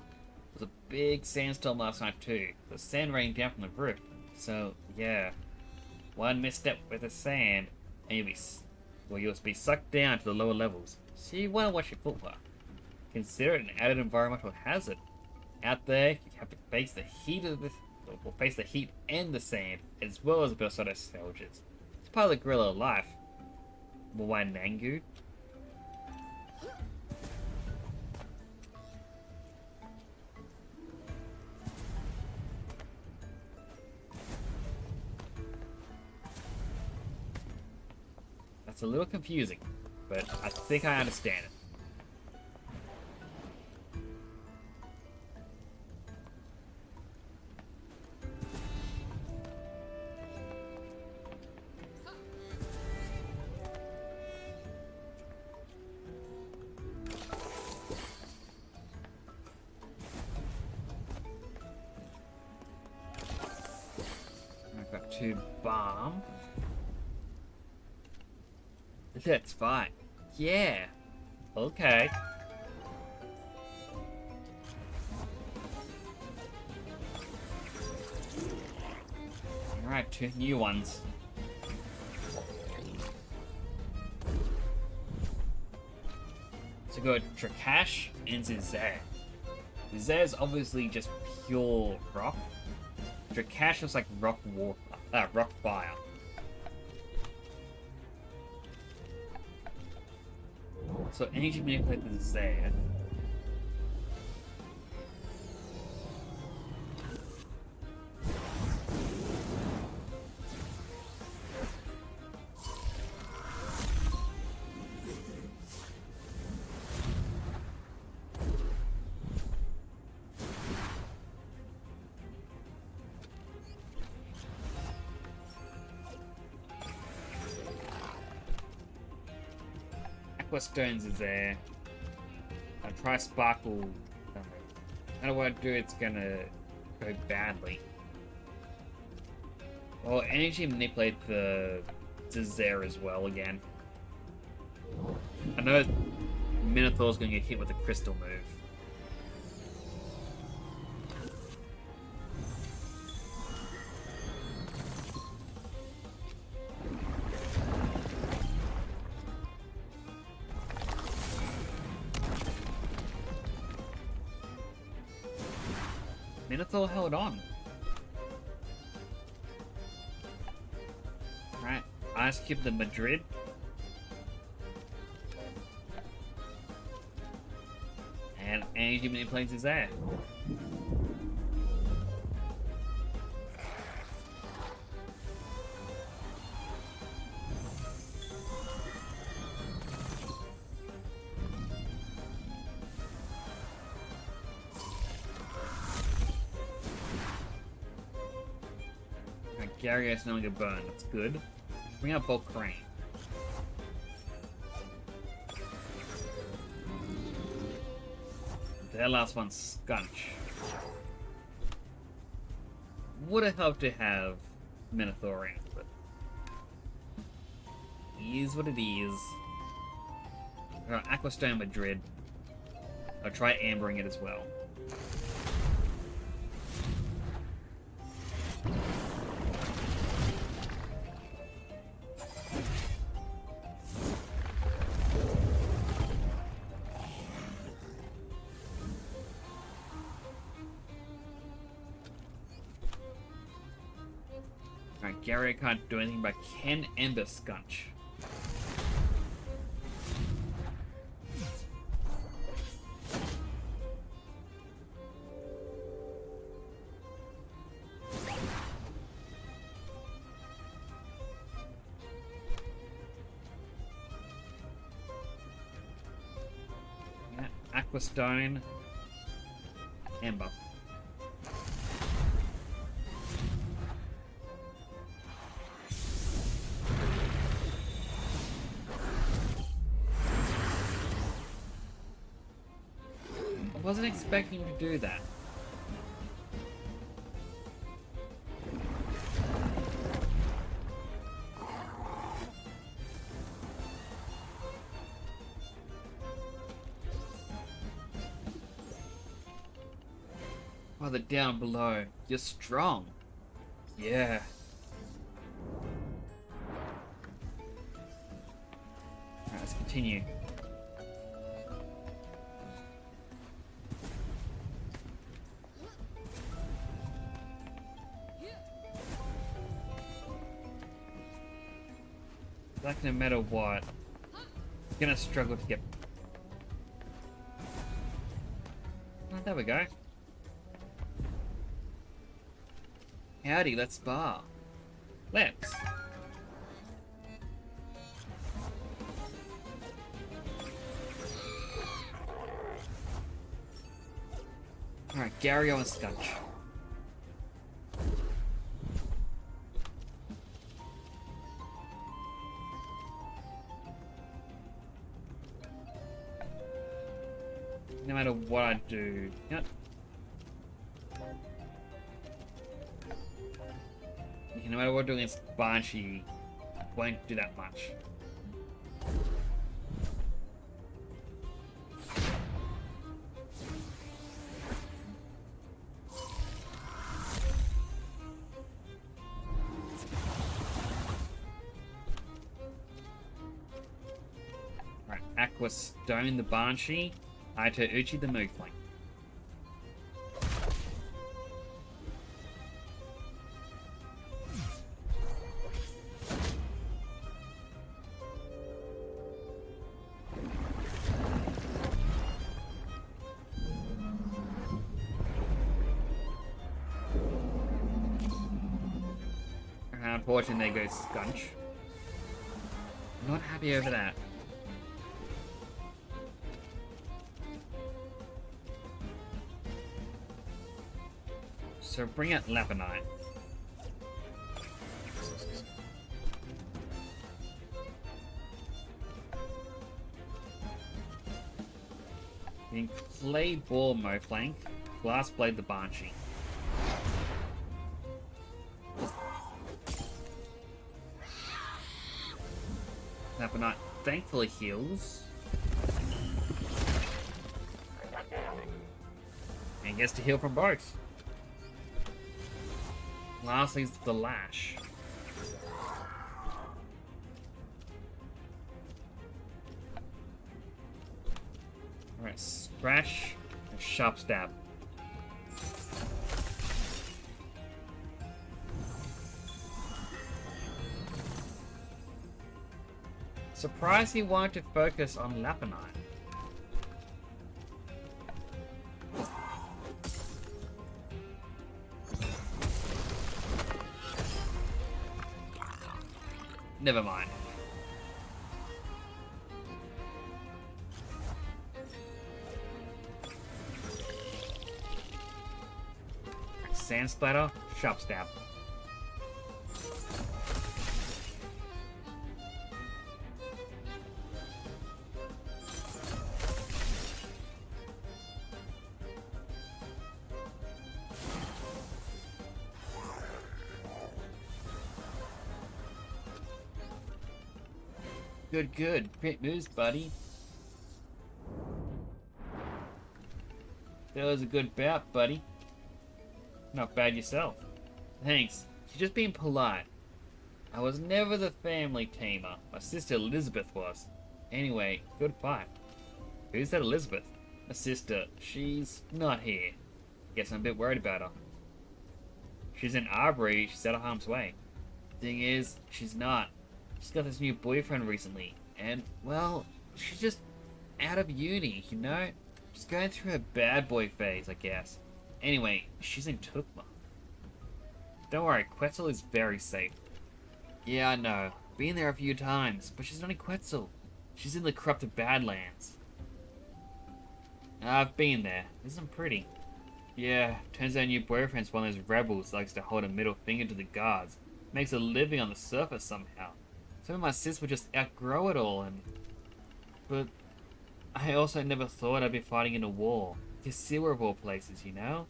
There was a big sandstorm last night too. The sand raining down from the roof. So, yeah. One misstep with the sand, and you'll be sucked down to the lower levels, so you want to watch your footwork. Consider it an added environmental hazard. Out there, you have to face the heat and the sand, as well as the Bepsoda soldiers. It's part of the guerrilla life. Mwanangu. That's a little confusing, but I think I understand it. I've got 2 bomb. That's fine. Yeah. Okay. Alright, 2 new ones. So go Trakash and Zizare. Zizare is obviously just pure rock. Trakash is like rock fire. So energy manipulate the Zizare. Stones is there. I'll try Sparkle. I don't know what I do, it's gonna go badly. Well, energy manipulate the Zizare as well again. I know Minotaur's gonna get hit with a crystal move. Minotaur held on. Alright, Ice Cube the Madrid. And energy manipulates his air. Gyarados no longer burn, that's good. Bring out Bulk Crane. Their last one's Skunch. Would have helped to have Minotaur in, but is what it is. Alright, Aquastone Madrid. I'll try ambering it as well. Alright, Gary can't do anything, but can Ember Scunch. Yeah, Aquastone, Ember. I wasn't expecting him to do that. Oh, they're down below. You're strong. Yeah. Alright, let's continue. Like, no matter what, you're gonna struggle to get... Oh, there we go. Howdy, let's spar. Let's. Alright, Gario and Scunch. No matter what I do. Yep. No matter what I'm doing against Banshee, won't do that much. Right, Aqua Stone the Banshee. Aito Uchi the Moogling. Unfortunately, there goes Scunch. Not happy over that. So bring out Lapinite. Then Clay Ball Moflank, Glass Blade the Banshee. Lapinite thankfully heals. And gets to heal from both. Lastly is the Lash. Alright, Scratch and Sharp Stab. Surprised he wanted to focus on Lapinite. Never mind. Sand Splatter, Sharp Stab. Good, good. Great moves, buddy. That was a good bout, buddy. Not bad yourself. Thanks. You're just being polite. I was never the family tamer. My sister Elizabeth was. Anyway, good fight. Who's that Elizabeth? My sister. She's not here. Guess I'm a bit worried about her. She's in Arbery. She's out of harm's way. Thing is, she's not. She's got this new boyfriend recently. And, well, she's just out of uni, you know? She's going through her bad boy phase, I guess. Anyway, she's in Tukma. Don't worry, Quetzal is very safe. Yeah, I know. Been there a few times, but she's not in Quetzal. She's in the corrupted Badlands. I've been there. Isn't pretty. Yeah, turns out your boyfriend's one of those rebels that likes to hold a middle finger to the guards. Makes a living on the surface somehow. Some of my sis would just outgrow it all and... But I also never thought I'd be fighting in a war. Kasiwa of all places, you know?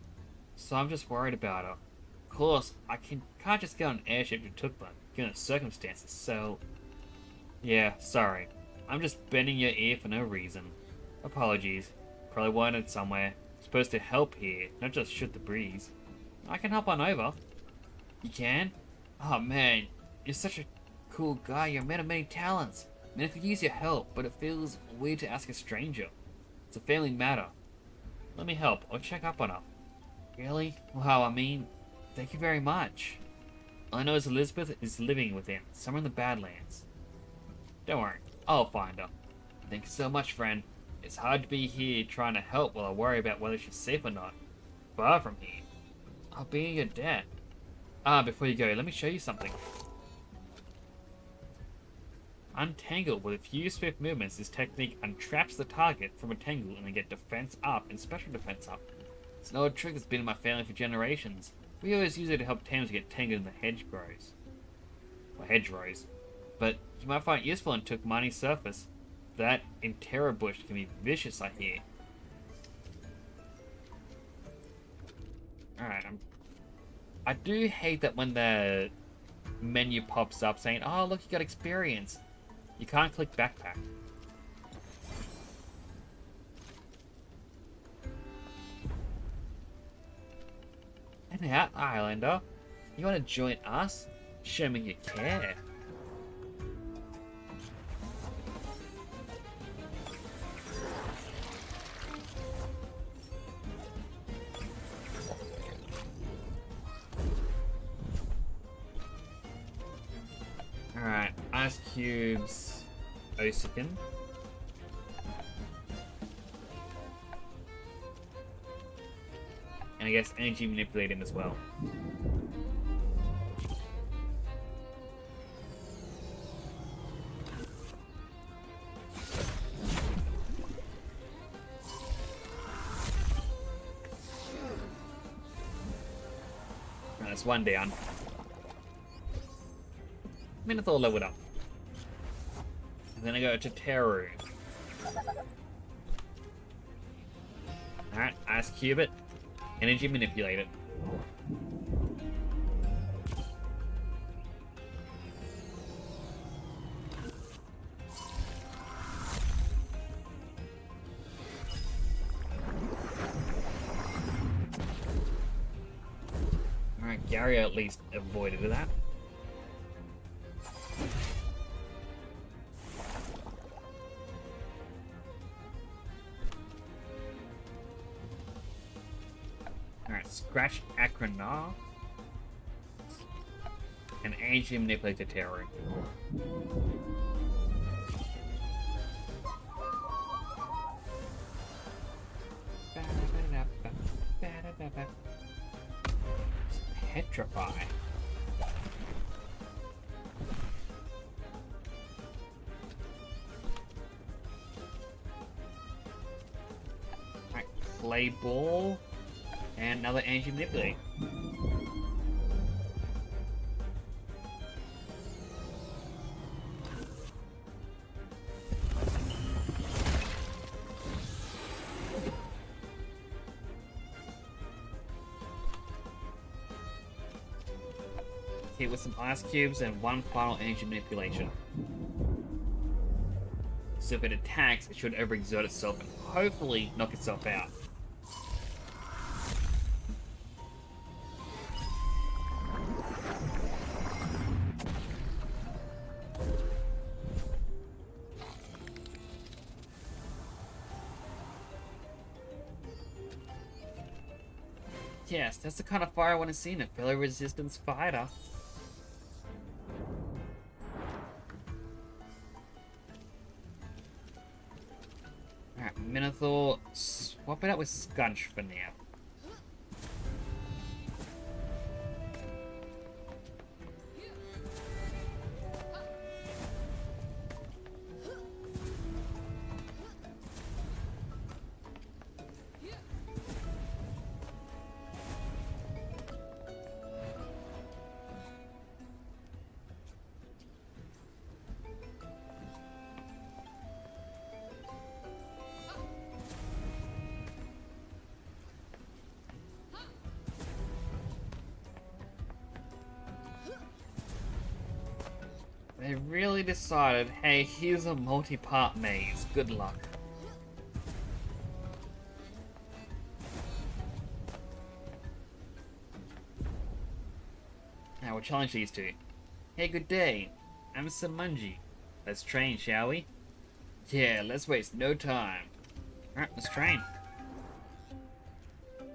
So I'm just worried about her. Of course, I can't just get on an airship to Tukma, given the circumstances, so... Yeah, sorry. I'm just bending your ear for no reason. Apologies. Probably wanted somewhere. Supposed to help here, not just shoot the breeze. I can hop on over. You can? Oh man, you're such a cool guy. You're a man of many talents. I mean, I could use your help, but it feels weird to ask a stranger. It's a family matter. Let me help. I'll check up on her. Really? Wow, I mean, thank you very much. All I know is Elizabeth is living within, somewhere in the Badlands. Don't worry, I'll find her. Thank you so much, friend. It's hard to be here trying to help while I worry about whether she's safe or not. Far from here. I'll be in your debt. Before you go, let me show you something. Untangle. With a few swift movements, this technique untraps the target from a tangle and then get defense up and special defense up. It's an old trick that's been in my family for generations. We always use it to help tamers get tangled in the hedgerows. Or hedgerows. But you might find it useful on Tukmani's surface. That in Terror Bush can be vicious, I hear. Alright, I do hate that when the menu pops up saying, oh look, you got experience. You can't click backpack. And now, Islander, you want to join us? Show me you care. Alright, Ice Cubes, Osiken. And I guess energy manipulate him as well. That's one down. Minotaur leveled up. And then I go to Teru. Alright, Ice Cube it. Energy manipulate it. Alright, Gary at least avoided that. Alright, scratch Akranar. And energy manipulate the terror. Petrify. Alright, play ball. And another energy manipulate. Hit with some ice cubes and one final energy manipulation. so if it attacks, it should overexert itself and hopefully knock itself out. Yes, that's the kind of fire I want to see in a fellow resistance fighter. Alright, Minotaur, swap it out with Scunch for now. They really decided, hey, here's a multi-part maze. Good luck. Now we'll challenge these two. Hey, good day. I'm Samunji. Let's train, shall we? Yeah, let's waste no time. Alright, let's train. I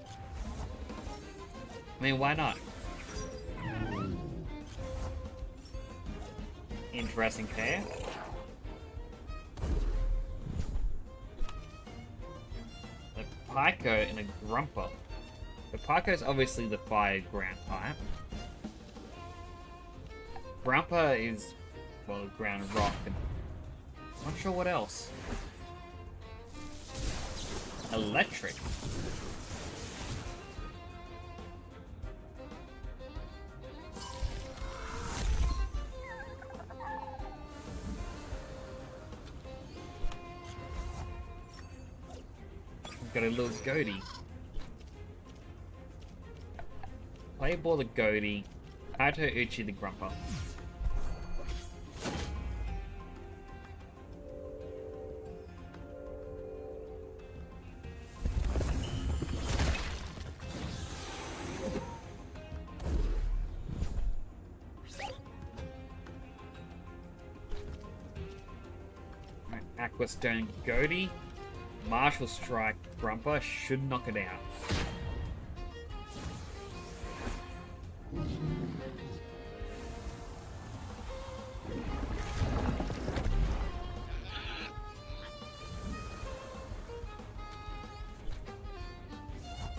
mean, why not? Interesting pair. The Pico and a Grumper. The Pico is obviously the fire ground type. Grumper is, well, ground rock, and not sure what else. Electric. Got a little goatee. Playball the goatee. Kaito Uchi the grumper. Right, Aqua Stone goatee. Martial Strike Grumper should knock it out.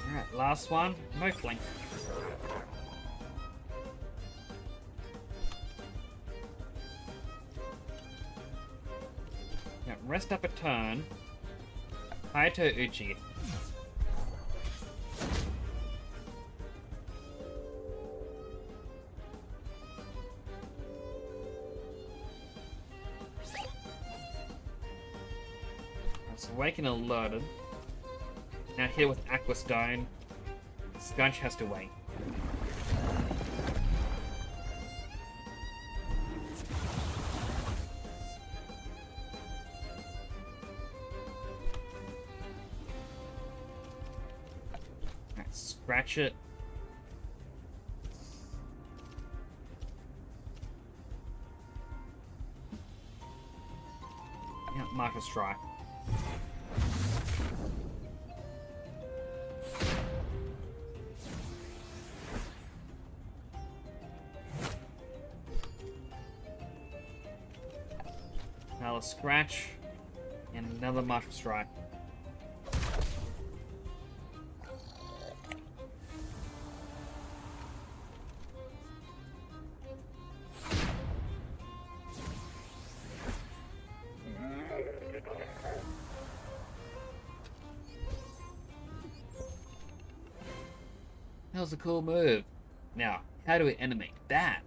Alright, last one. Mofling. Now, rest up a turn. Kaito Uchi. It's Awaken alerted. Now hit with Aqua Stone. Scunch has to wait. Scratch it. Yeah, Martial Strike. Now a scratch and another Martial Strike. That was a cool move. Now, how do we animate that?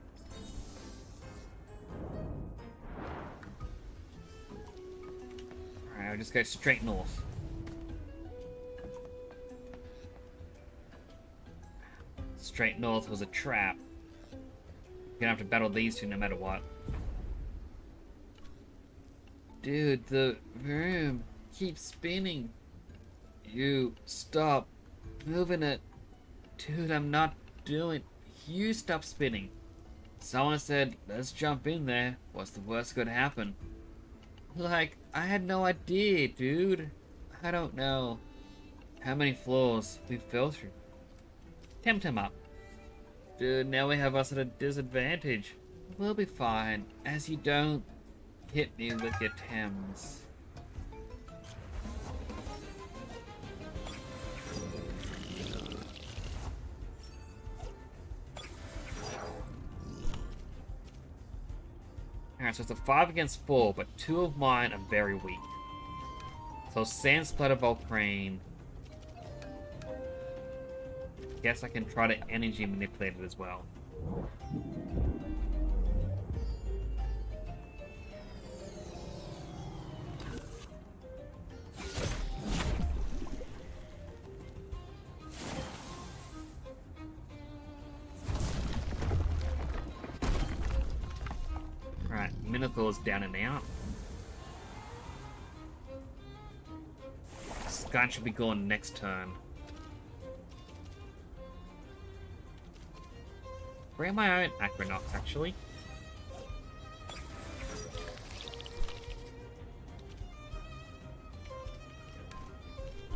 Alright, I'll just go straight north. Straight north was a trap. You're gonna have to battle these two no matter what. Dude, the room keeps spinning. You stop moving it. Dude, I'm not doing. You stop spinning. Someone said, let's jump in there. What's the worst could happen? Like, I had no idea, dude. I don't know how many floors we fell through. Tempt up. Dude, now we have us at a disadvantage. We'll be fine, as you don't hit me with your Thames. Alright, so it's a 5 against 4, but 2 of mine are very weak. So Sand Splatter Volcrane. Guess I can try to energy manipulate it as well. Alright, Minotaur's down and out. Sky should be gone next turn. Bring my own Aquanox, actually.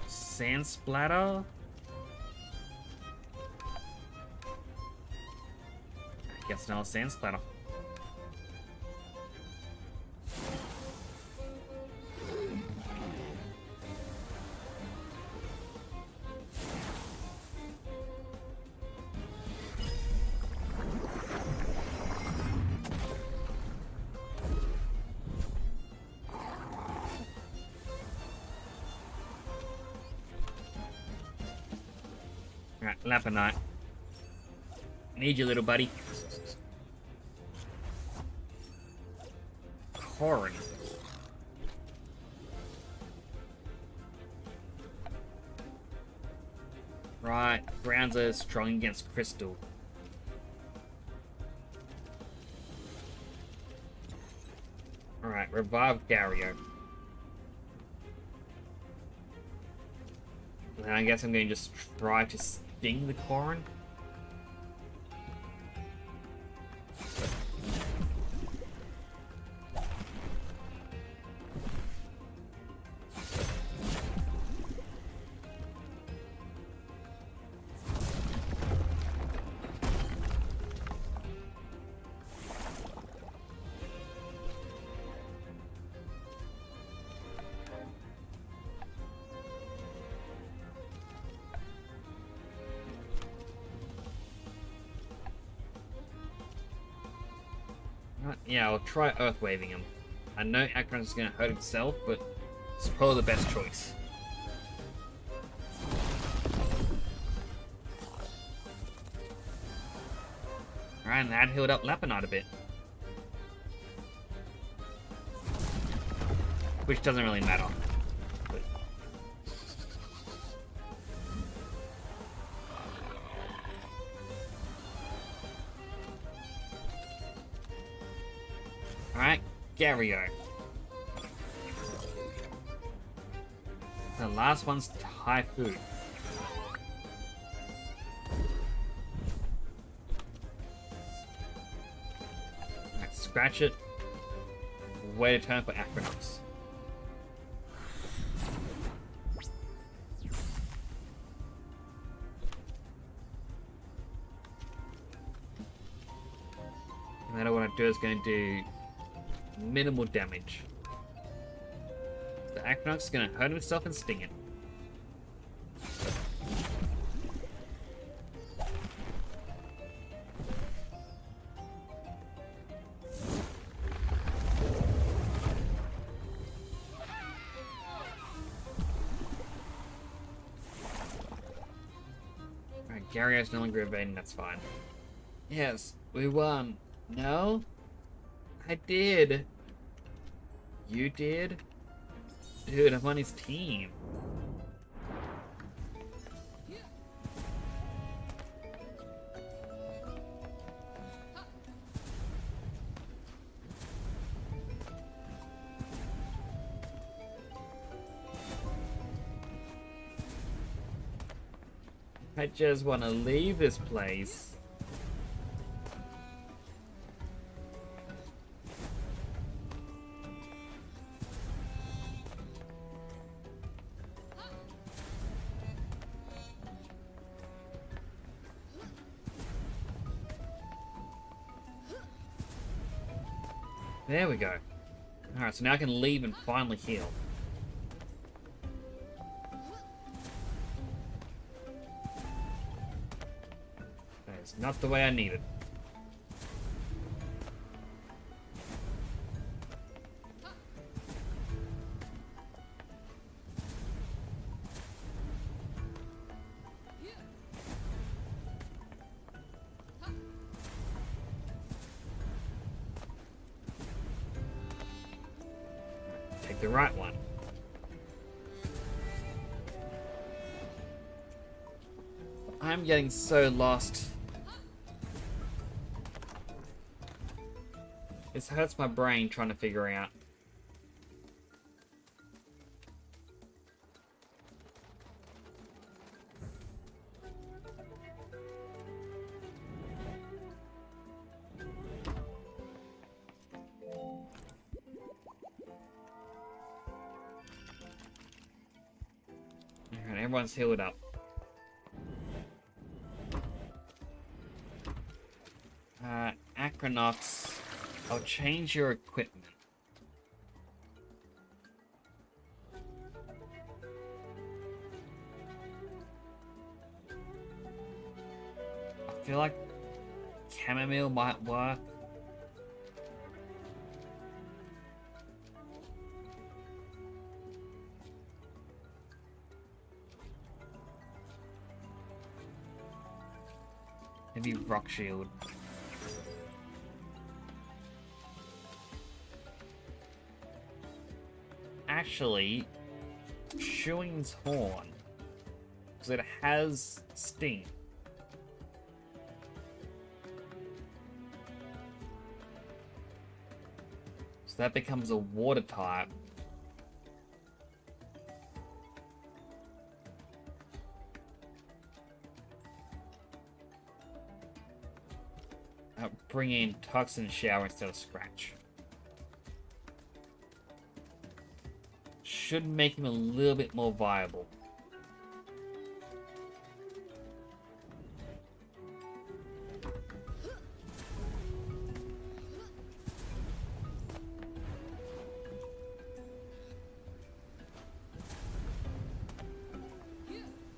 Sand Splatter. I guess another Sand Splatter. Alright, Lapinite. Need you, little buddy. Corrin. Right, Grounds are strong against Crystal. Alright, revive Gario. And I guess I'm going to just try to sting the Corrin. Yeah, I'll try Earth Waving him. I know Akron is going to hurt himself, but it's probably the best choice. Alright, and that healed up Lapinite a bit. Which doesn't really matter. But... Alright, Gario. The last one's Typhoon. Alright, scratch it. Wait a turn for Aquanox. And then what I do is going to do minimal damage. The Aquanox is going to hurt himself and sting it. Alright, Gario's no longer evading, that's fine. Yes, we won. No? I did. You did? Dude, I'm on his team. I just want to leave this place. There we go. Alright, so now I can leave and finally heal. That is not the way I need it. Take the right one. I'm getting so lost. This hurts my brain trying to figure out. Alright, everyone's healed up. Acronox, I'll change your equipment. I feel like chamomile might work. Maybe rock shield. Actually, Chewing's horn, because it has sting. So that becomes a water type. Bring in Toxin Shower instead of Scratch. Should make him a little bit more viable.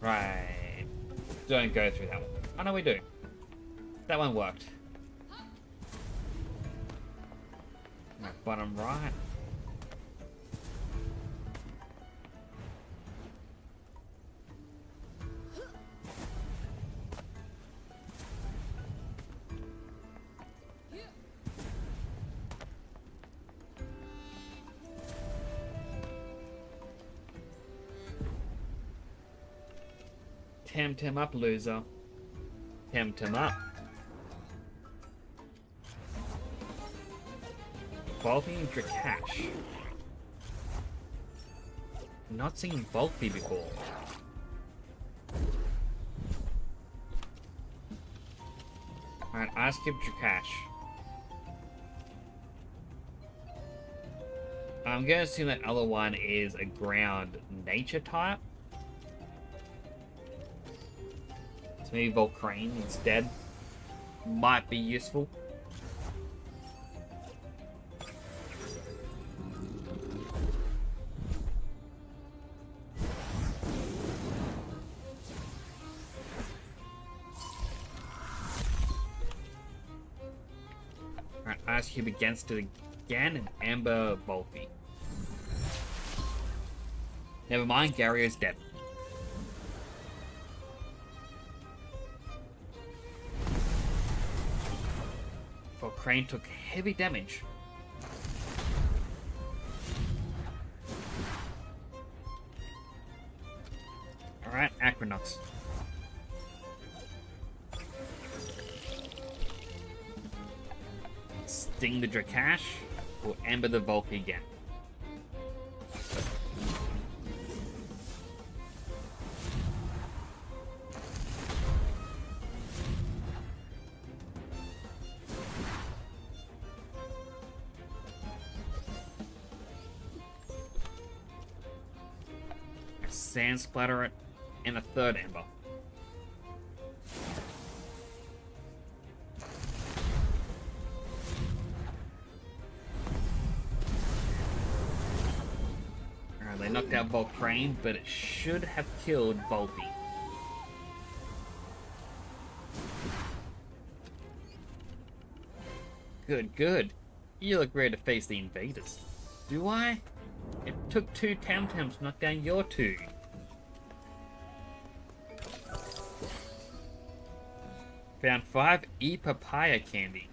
Right. Don't go through that one. Oh no, we do. That one worked. Right, bottom right. Tempt him up, loser. Tempt him up. Volpy and Drakash. Not seen Volpy before. Alright, Ice Cube Drakash. I'm gonna assume that other one is a ground nature type. So maybe Volcrane instead might be useful. Alright, Ice Cube against it again, and Amber Volpy. Never mind, Garrio's dead. Crane took heavy damage. Alright, Acronox. Sting the Drakash, or Amber the Volpy again. sand splatter it, and a third ember. Alright, they knocked out Volcrane, but it should have killed Volpe. Good, good. You look ready to face the invaders. Do I? It took 2 Temtems to knock down your 2. Found 5 e-papaya candy.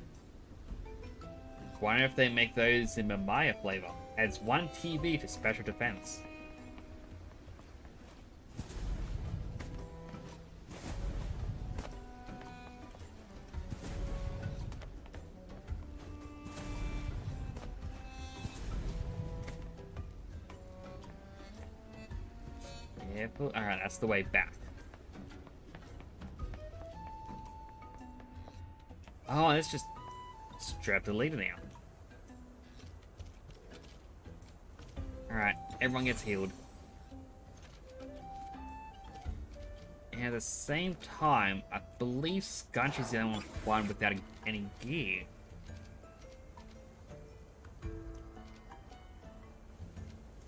Wonder if they make those in Mamaya flavor. Adds 1 TB to special defense. Alright, that's the way back. Oh, it's just strap the leader now. Alright, everyone gets healed. And at the same time, I believe Scunchy's the only one without any gear.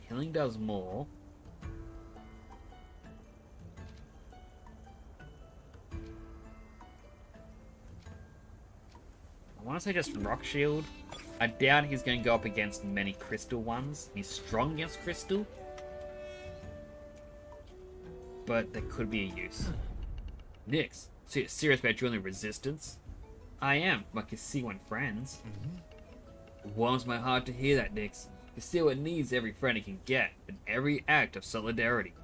Healing does more. I want to say just Rock Shield. I doubt he's going to go up against many Crystal ones. He's strong against Crystal. But there could be a use. Nyx, so you're serious about joining the Resistance? I am, like you see when friends. It warms my heart to hear that, Nyx. You see what needs every friend he can get, and every act of solidarity.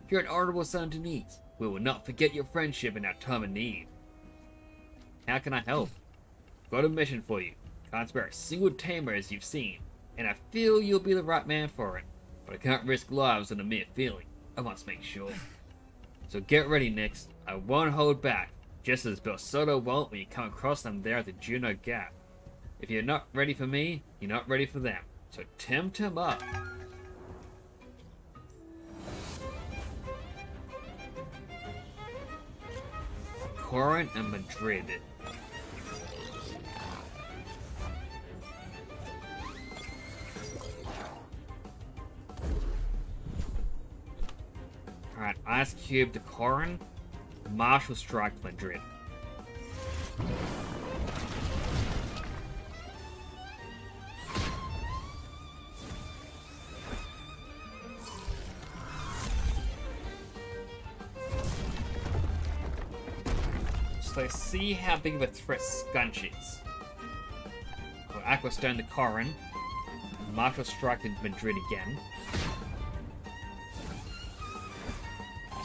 You're an honorable son to Nyx. We will not forget your friendship in our time of need. How can I help? Got a mission for you. Can't spare a single tamer as you've seen, and I feel you'll be the right man for it. But I can't risk lives on a mere feeling. I must make sure. So get ready, Nyx. I won't hold back, just as Belsodo won't when you come across them there at the Juno Gap. If you're not ready for me, you're not ready for them. So tempt him up. Corin and Madrid. Alright, Ice Cube to Corin, Martial Strike to Madrid. So see how big of a threat Scunch is. Aqua Stone to Corin, Martial Strike to Madrid again.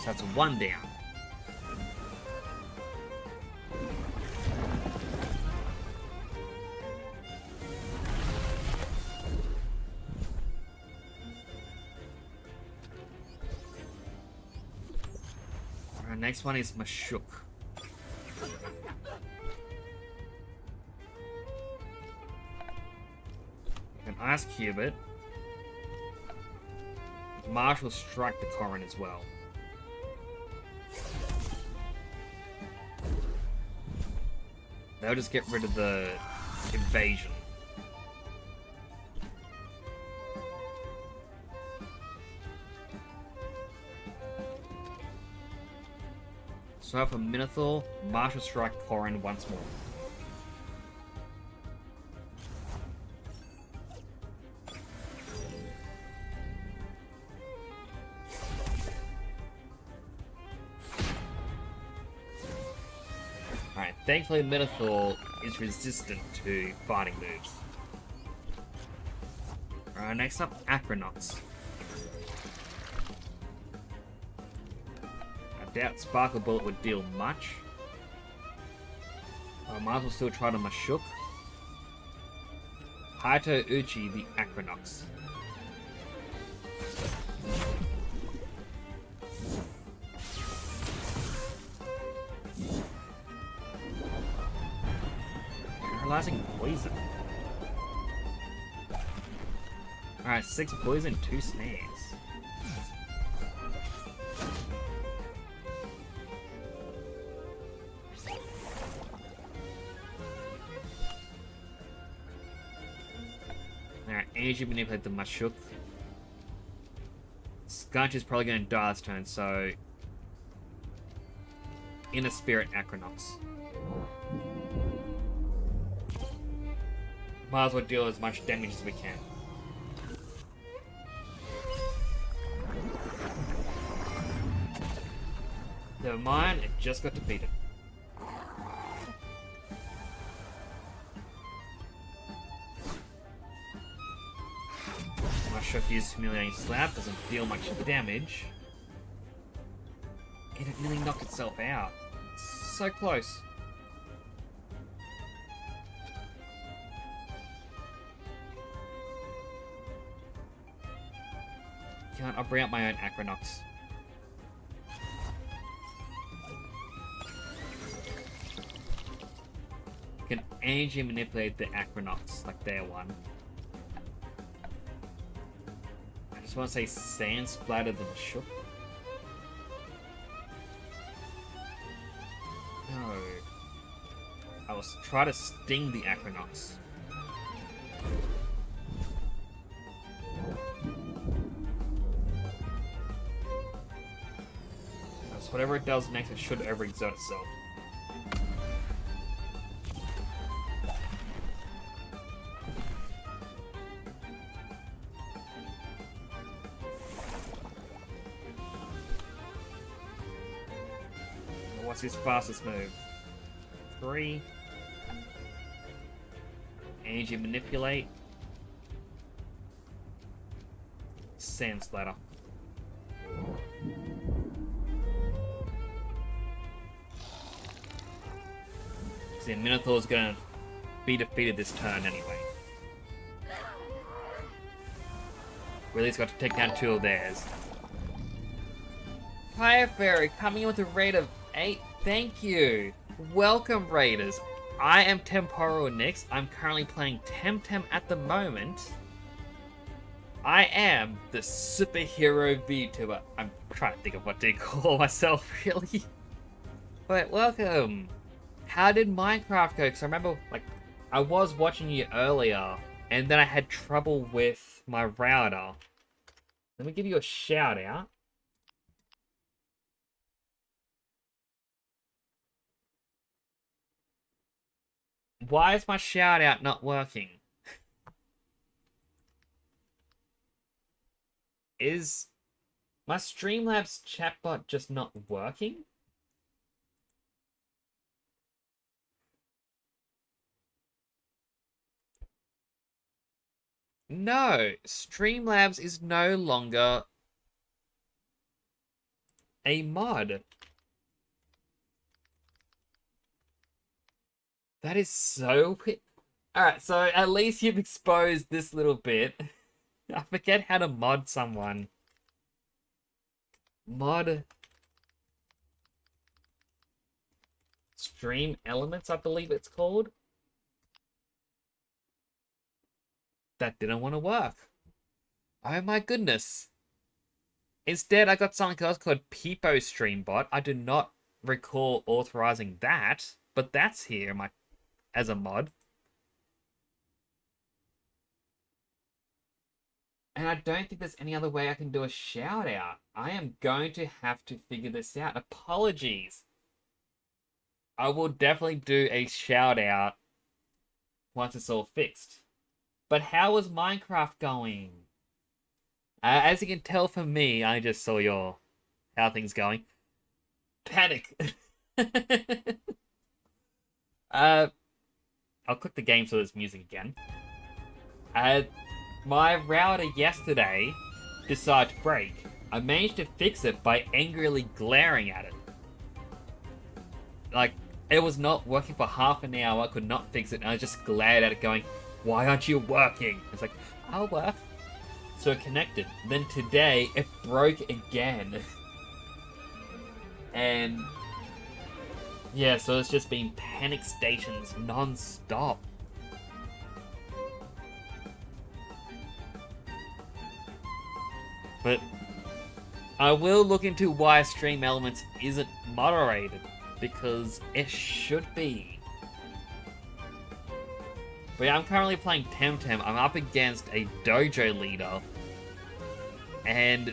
So that's 1 down. Our next one is Mashuk. You can Ice Cube it. Martial Strike the Corin as well. They'll just get rid of the invasion. So for Minotaur, Martial Strike Corin once more. Alright, thankfully Minotaur is resistant to fighting moves. Alright, next up, Acronauts. I doubt Sparkle Bullet would deal much. I might as well still try to Mashuk. Haito Uchi, the Acronauts. Paralyzing Poison. Alright, 6 poison, 2 snares. energy manipulate the Mashuk. Skunch is probably going to die this turn, so Inner Spirit Acronox. Might as well deal as much damage as we can. Never mind, it just got defeated. My Shook used Humiliating Slap, doesn't deal much damage. And it nearly knocked itself out. So close. I'll bring out my own Acronox. Can energy manipulate the Acronox like their one. I just want to say Sand Splatter than Shook. No. I will try to sting the Acronox. Whatever it does next, it should overexert itself. What's his fastest move? 3. Energy Manipulate. Sand Splatter. See, Minotaur's gonna be defeated this turn anyway. Really's got to take down 2 of theirs. Fire Fairy coming in with a rate of 8. Thank you. Welcome, Raiders. I am Temporal Nix. I'm currently playing Temtem at the moment. I am the superhero VTuber. I'm trying to think of what to call myself, really. But welcome. How did Minecraft go? Because I remember, like, I was watching you earlier, and then I had trouble with my router. Let me give you a shout out. Why is my shout out not working? Is my Streamlabs chatbot just not working? No, Streamlabs is no longer a mod. That is so weird. Alright, so at least you've exposed this little bit. I forget how to mod someone. Mod Stream Elements, I believe it's called. That didn't want to work. Oh my goodness. Instead, I got something else called Peepo Streambot. I do not recall authorizing that, but that's here as a mod. And I don't think there's any other way I can do a shout out. I am going to have to figure this out. Apologies. I will definitely do a shout out once it's all fixed. But how was Minecraft going? As you can tell from me, I just saw how things going. Panic. I'll click the game so there's music again. My router yesterday decided to break. I managed to fix it by angrily glaring at it. Like, it was not working for half an hour, I could not fix it, and I just glared at it going, why aren't you working? It's like, I'll work. So it connected. Then today, it broke again. And yeah, so it's just been panic stations non-stop. But I will look into why Stream Elements isn't moderated, because it should be. But yeah, I'm currently playing Temtem. I'm up against a dojo leader. And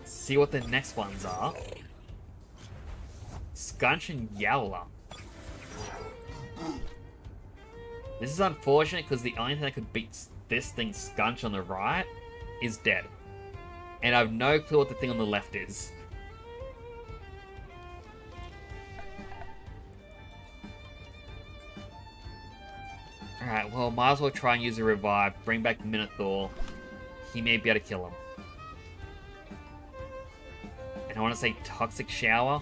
see what the next ones are. Skunch and Yowler. This is unfortunate because the only thing that could beat this thing, Skunch on the right, is dead. And I have no clue what the thing on the left is. Alright, well, might as well try and use a revive. Bring back Minotaur. He may be able to kill him. And I want to say Toxic Shower.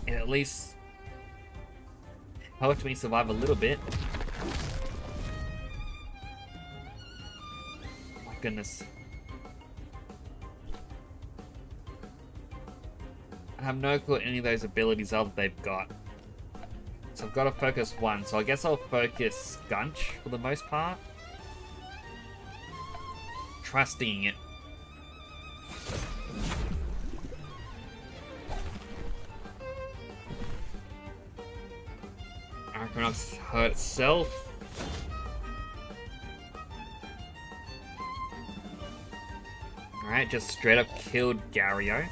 And at least helped me survive a little bit. Goodness. I have no clue what any of those abilities are that they've got. So I've got to focus one. So I guess I'll focus Skunch for the most part. Try stinging it. Arcanop's hurt itself. Alright, just straight up killed Gario.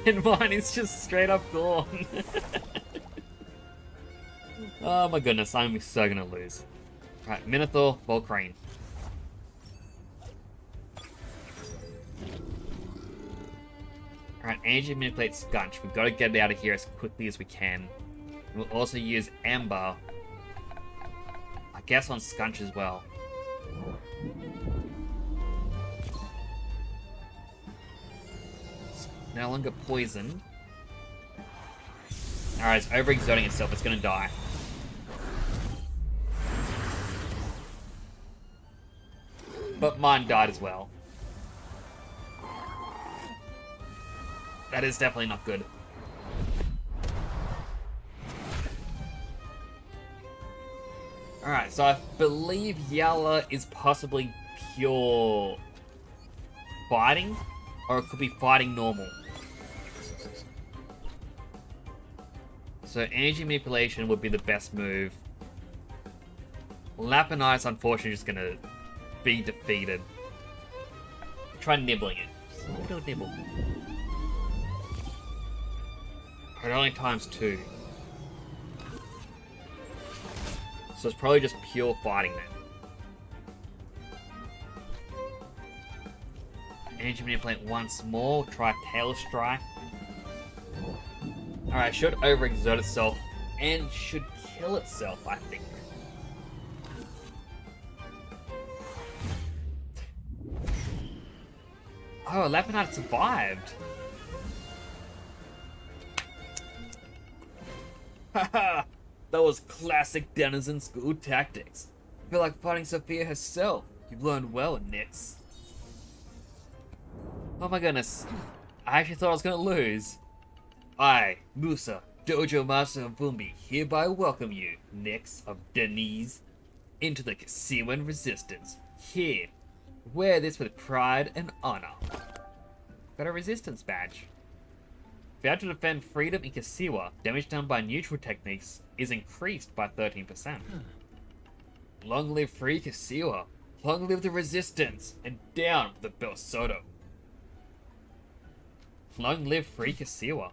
And mine is just straight up gone. Oh my goodness, I'm so gonna lose. Alright, Minotaur, Volcrane. Alright, energy manipulate Skunch. We've got to get it out of here as quickly as we can. We'll also use Ember, I guess, on Skunch as well. It's no longer poisoned. Alright, it's overexerting itself. It's gonna die. But mine died as well. That is definitely not good. Alright, so I believe Yala is possibly pure fighting, or it could be fighting normal. So energy manipulation would be the best move. Lapinize, unfortunately, is gonna be defeated. Try nibbling it. Just a little nibble. But only times 2. So it's probably just pure fighting then. Energy manipulate once more. Try Tail Strike. Alright, should overexert itself and should kill itself, I think. Oh, Lapinite survived. Haha! That was classic Denizen school tactics. I feel like fighting Sophia herself. You've learned well, Nix. Oh my goodness. I actually thought I was gonna lose. I, Musa, Dojo Master of Bumbi, hereby welcome you, Nix of Denise, into the Kasiwan Resistance. Here, wear this with pride and honor. Got a resistance badge. If you have to defend freedom in Kasiwa, damage done by neutral techniques is increased by 13%. Long live free Kasiwa. Long live the resistance. And down with the Bel Soto. Long live free Kasiwa.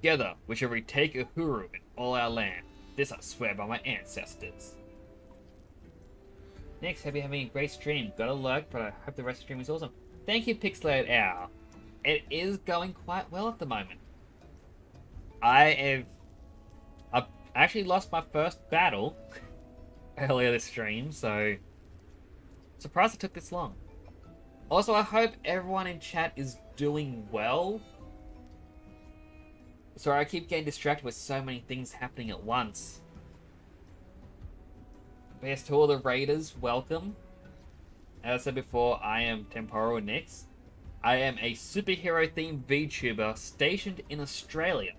Together, we shall retake Uhuru and all our land. This I swear by my ancestors. Next, hope you're having a great stream. Got a lurk, but I hope the rest of the stream is awesome. Thank you, Pixelated Owl. It is going quite well at the moment. I've actually lost my first battle earlier this stream, so surprised it took this long. Also, I hope everyone in chat is doing well. Sorry, I keep getting distracted with so many things happening at once. But yes, to all the raiders, welcome. As I said before, I am Temporal Nix. I am a superhero-themed VTuber stationed in Australia.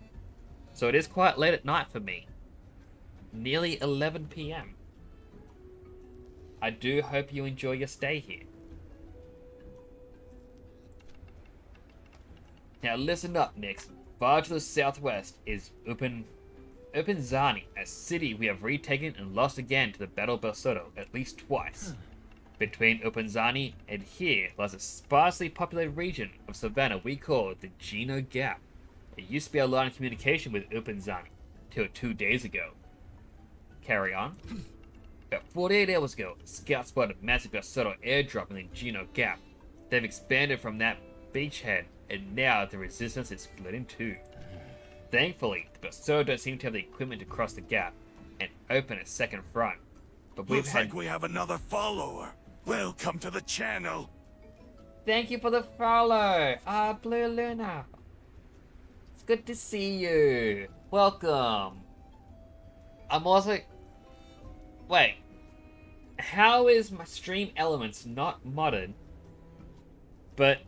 So it is quite late at night for me. Nearly 11 PM. I do hope you enjoy your stay here. Now listen up, Nix. Far to the southwest is Upinzani, a city we have retaken and lost again to the Battle of Bersoto at least twice. Between Upinzani and here lies a sparsely populated region of savannah we call the Geno Gap. It used to be a line of communication with Upinzani, till 2 days ago. Carry on. About 48 hours ago, scouts spotted a massive Bersoto airdrop in the Geno Gap. They've expanded from that beachhead, and now the resistance is split in two. Thankfully, the Bersoto don't seem to have the equipment to cross the gap and open a second front. But Looks like we have another follower. Welcome to the channel. Thank you for the follow, Blue Luna. It's good to see you. Welcome. I'm also... Wait. How is my stream elements not modded, but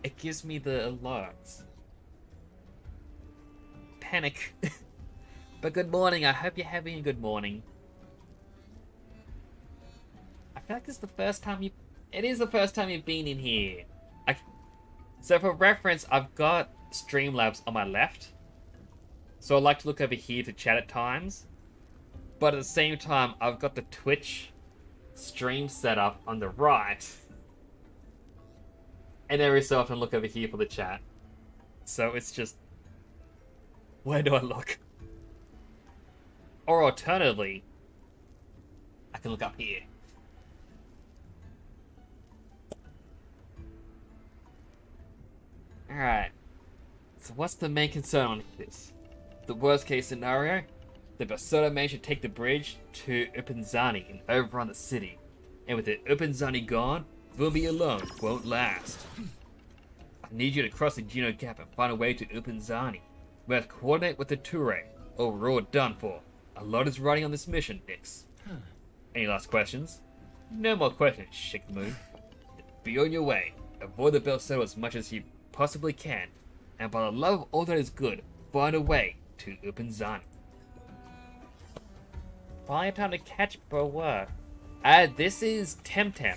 it gives me the alerts? Panic. But good morning. I hope you're having a good morning. I feel like this is the first time you... It is the first time you've been in here. So for reference, I've got Streamlabs on my left. So I like to look over here to chat at times. But at the same time, I've got the Twitch stream setup on the right. And every so often look over here for the chat. So it's just... Where do I look? Or alternatively, I can look up here. Alright. So what's the main concern on this? The worst case scenario? The Bersoto man should take the bridge to Upinzani and overrun the city. And with the Upinzani gone, we'll be alone, won't last. I need you to cross the Geno Gap and find a way to Upinzani. We have to coordinate with the Toure, or we're all done for. A lot is riding on this mission, Nix. Any last questions? No more questions, Shikmu. Be on your way. Avoid the Bersoto as much as you possibly can. And by the love of all that is good, find a way to Upinzani. Finally time to catch for work. This is Temtem,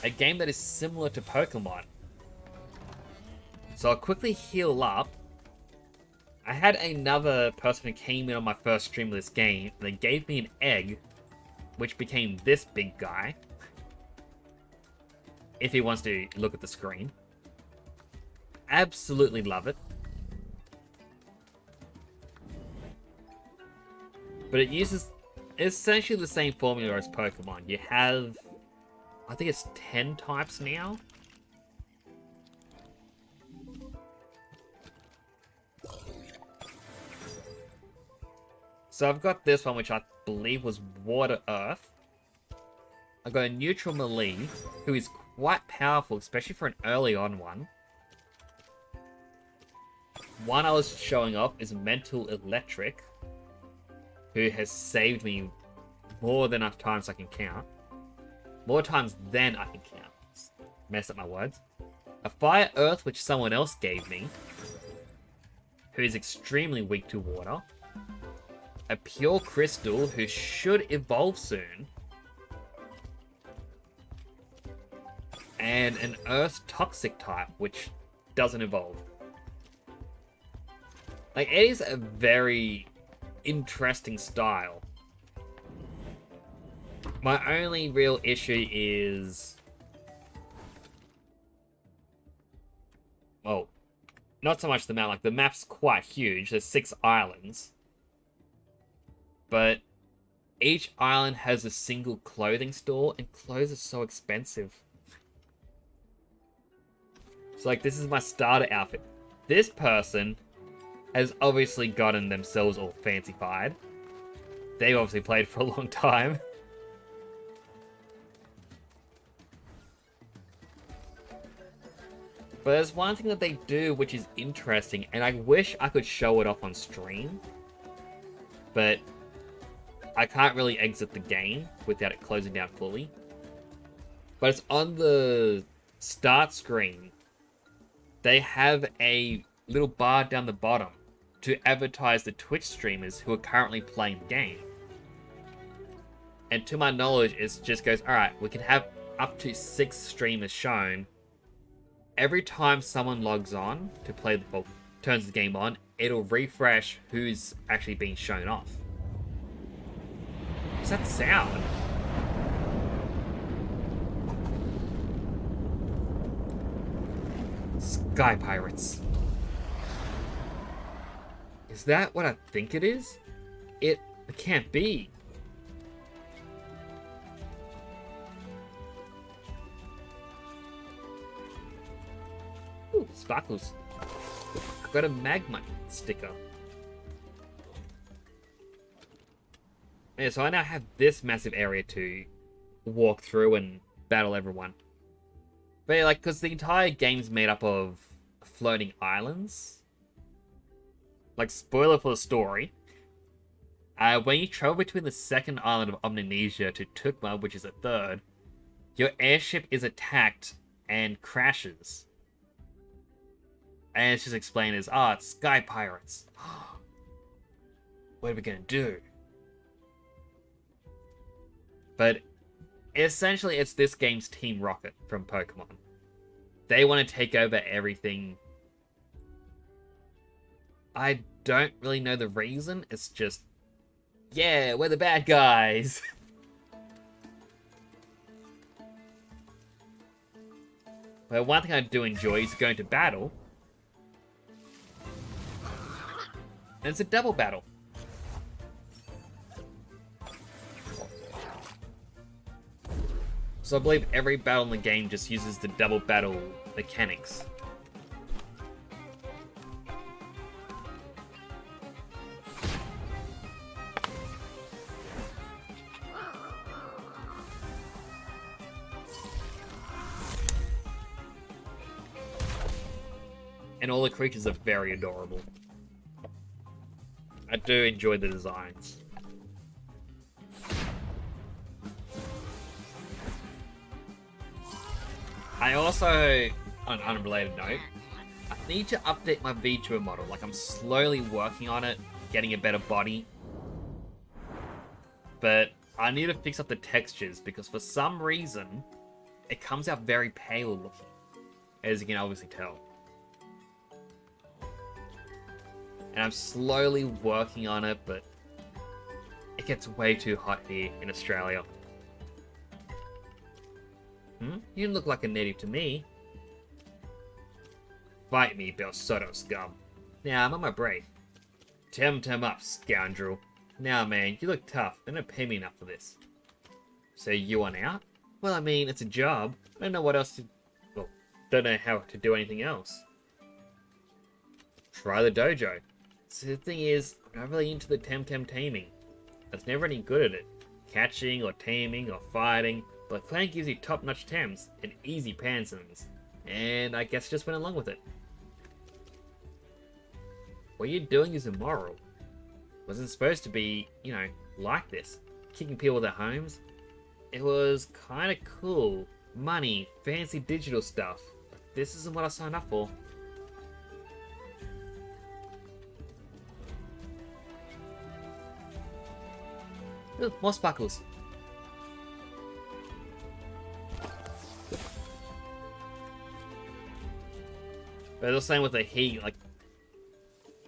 a game that is similar to Pokemon. So I'll quickly heal up. I had another person who came in on my first stream of this game, and they gave me an egg, which became this big guy. If he wants to look at the screen. Absolutely love it. But it uses essentially the same formula as Pokemon. You have, I think it's 10 types now. So I've got this one, which I believe was Water Earth. I've got a neutral melee, who is quite powerful, especially for an early on one. One I was showing off is Mental Electric, who has saved me more than enough times I can count. More times than I can count. Mess up my words. A Fire Earth, which someone else gave me, who is extremely weak to water. A Pure Crystal, who should evolve soon. And an Earth Toxic type, which doesn't evolve. Like, it is a very interesting style. My only real issue is... well, not so much the map. Like, the map's quite huge. There's 6 islands. But each island has a single clothing store, and clothes are so expensive. So, like, this is my starter outfit. This person has obviously gotten themselves all fancy-fied. They've obviously played for a long time. But there's one thing that they do which is interesting, and I wish I could show it off on stream. But I can't really exit the game without it closing down fully. But it's on the start screen, they have a little bar down the bottom to advertise the Twitch streamers who are currently playing the game. And to my knowledge, it just goes, alright, we can have up to 6 streamers shown. Every time someone logs on to play, or turns the game on, it'll refresh who's actually being shown off. What's that sound? Sky pirates. Is that what I think it is? It can't be. Ooh, sparkles. I've got a magma sticker. Yeah, so I now have this massive area to walk through and battle everyone. But yeah, like, because the entire game's made up of floating islands. Like, spoiler for the story. When you travel between the second island of Omninesia to Tukma, which is the third, your airship is attacked and crashes. And it's just explained as, it's sky pirates. What are we gonna do? But essentially, it's this game's Team Rocket from Pokemon. They want to take over everything. I don't really know the reason. It's just, yeah, we're the bad guys. Well, one thing I do enjoy is going to battle. And it's a double battle. So I believe every battle in the game just uses the double battle mechanics. And all the creatures are very adorable. I do enjoy the designs. I also, on an unrelated note, I need to update my VTuber model. Like, I'm slowly working on it, getting a better body. But I need to fix up the textures because for some reason, it comes out very pale looking, as you can obviously tell. And I'm slowly working on it, but it gets way too hot here in Australia. You look like a native to me. Fight me, Belsoto scum. Now, I'm on my break. Temtem up, scoundrel. Now, man, you look tough. They don't pay me enough for this. So you want out? Well, I mean, it's a job. I don't know what else to... Well, don't know how to do anything else. Try the dojo. So the thing is, I'm not really into the Temtem-taming. I was never any good at it. Catching, or taming, or fighting. But clan gives you top-notch Tems and easy Pansons. And I guess I just went along with it. What you're doing is immoral. Wasn't supposed to be, you know, like this. Kicking people their homes. It was kind of cool. Money, fancy digital stuff. But this isn't what I signed up for. Ooh, more sparkles. But the same with the heat, like,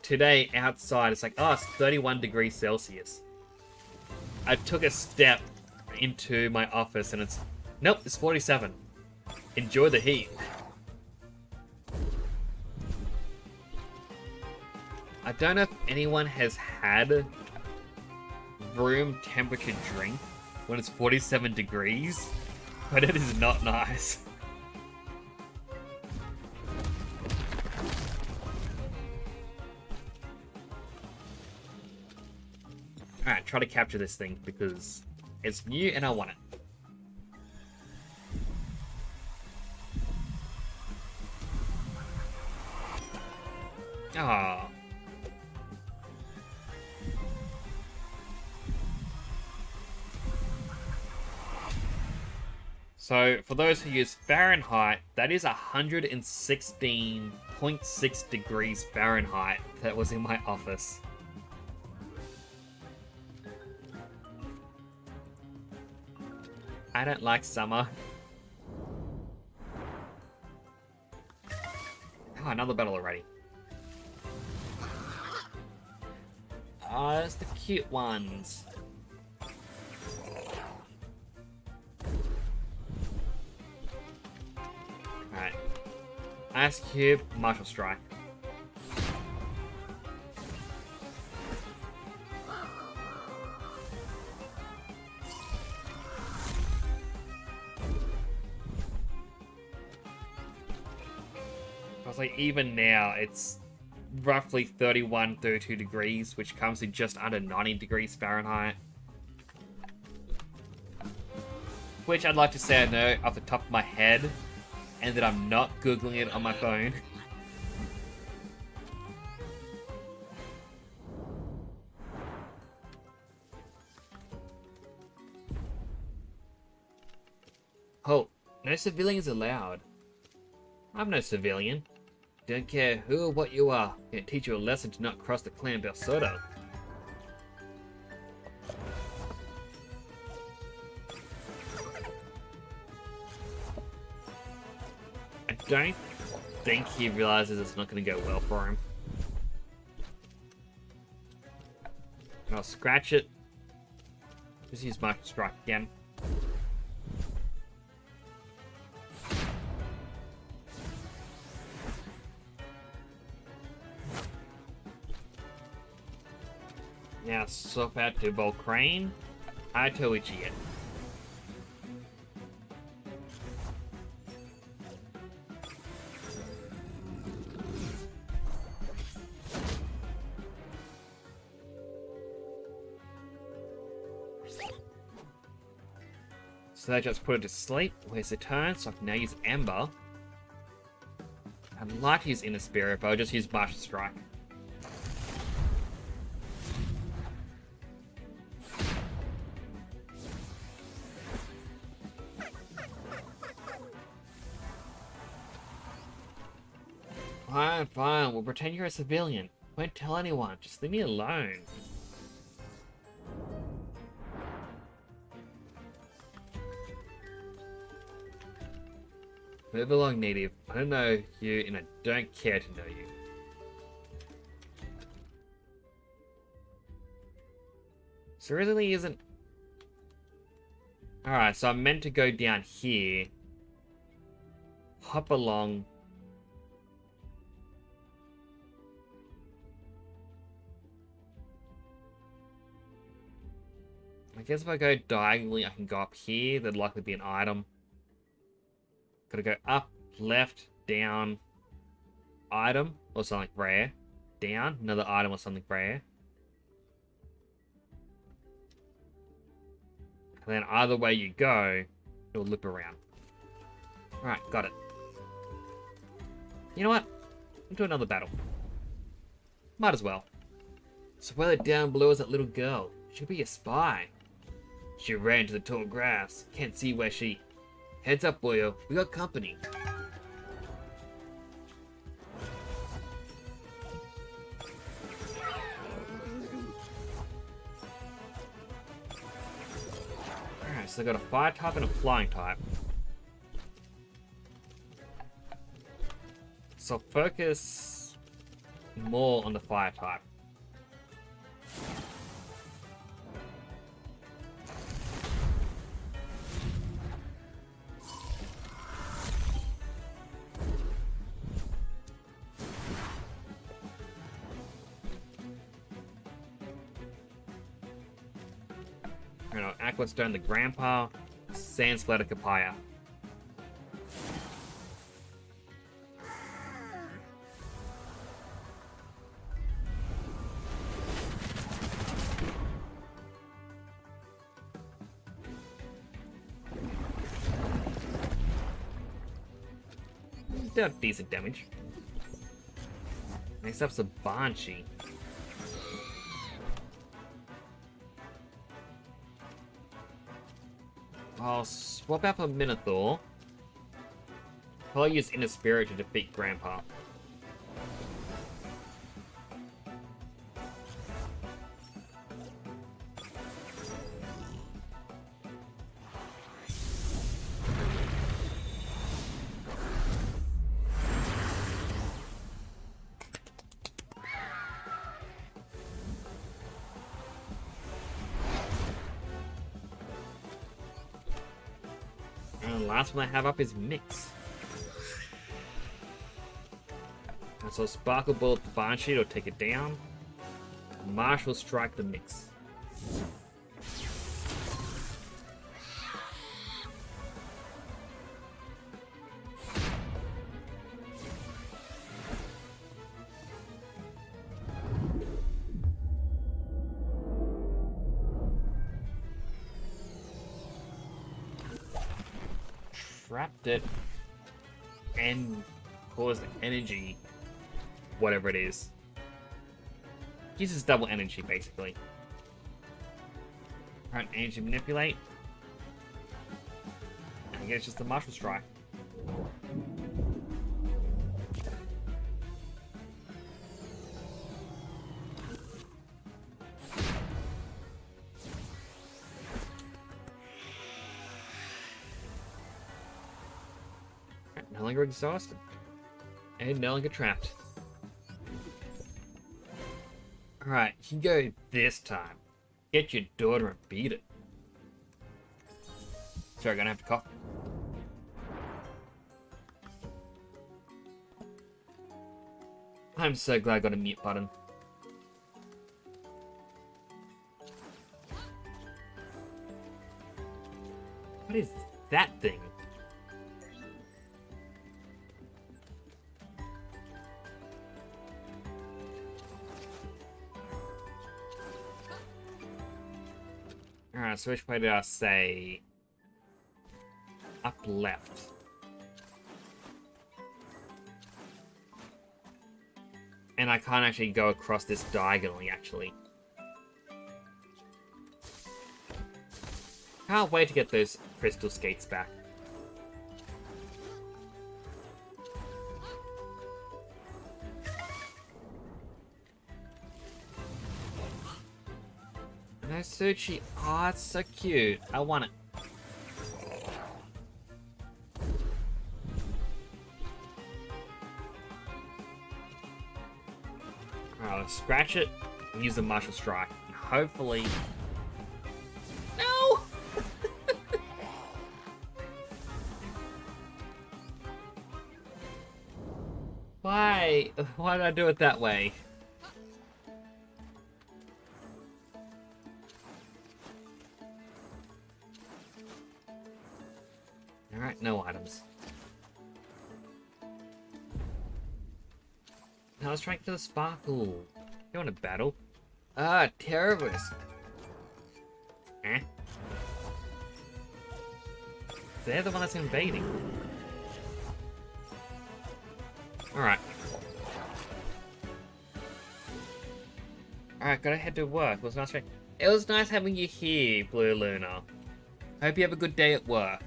today outside, it's like, oh, it's 31 degrees Celsius. I took a step into my office and it's, nope, it's 47. Enjoy the heat. I don't know if anyone has had room temperature drink when it's 47 degrees, but it is not nice. Alright, try to capture this thing because it's new and I want it. Ah. So, for those who use Fahrenheit, that is 116.6 degrees Fahrenheit that was in my office. I don't like summer. Oh, another battle already. Oh, it's the cute ones. Alright. Ice Cube, Martial Strike. I was like, even now, it's roughly 31, 32 degrees, which comes to just under 90 degrees Fahrenheit. Which I'd like to say I know off the top of my head, and that I'm not Googling it on my phone. Oh, no civilians allowed. I'm no civilian. Don't care who or what you are. Gonna teach you a lesson to not cross the clan Belsoto. I don't think he realizes it's not gonna go well for him. I'll scratch it. Just use Martial Strike again. Now swap out to Volcrane. I Toichi it. So that just put it to sleep. Where's the turn? So I can now use Ember. I'd like to use Inner Spirit, but I'll just use Martial Strike. Fine, fine. We'll pretend you're a civilian. Won't tell anyone. Just leave me alone. Move along, native. I don't know you, and I don't care to know you. So it really isn't... Alright, so I'm meant to go down here. Hop along. I guess if I go diagonally, I can go up here. There'd likely be an item. Gotta go up, left, down, item, or something rare. Down, another item or something rare. And then either way you go, it'll loop around. Alright, got it. You know what? Into another battle. Might as well. So where down below is that little girl? She'll be a spy. She ran to the tall grass. Can't see where she... Heads up, boyo. We got company. Alright, so they got a fire type and a flying type. So focus more on the fire type. Aquastone the Grandpa, Sand Splatter Kapaya. Dealt decent damage. Next up's a Banshee. I'll swap out for Minotaur. I'll use Inner Spirit to defeat Grandpa. And the last one I have up is Mix. And so Sparkle Bullet Fire Sheet will take it down. Marshall Strike the Mix. Trapped it and caused energy, whatever it is. Uses double energy basically. Alright, energy manipulate. And I guess it's just the Marshall Strike. No longer exhausted. And no longer trapped. Alright, you can go this time. Get your daughter and beat it. Sorry, gonna have to cough. I'm so glad I got a mute button. What is that thing? Alright, so which way did I say? Up left. And I can't actually go across this diagonally, actually. Can't wait to get those crystal skates back. No sushi. Oh, it's so cute. I want it. Alright, let's scratch it and use the Marshall Strike. And hopefully... No! Why? Why did I do it that way? Alright, no items. Now let's try to kill the Sparkle. You want to battle? Ah, terrorist. Eh? They're the one that's invading. Alright. Alright, gotta head to work. It was nice having you here, Blue Luna. Hope you have a good day at work.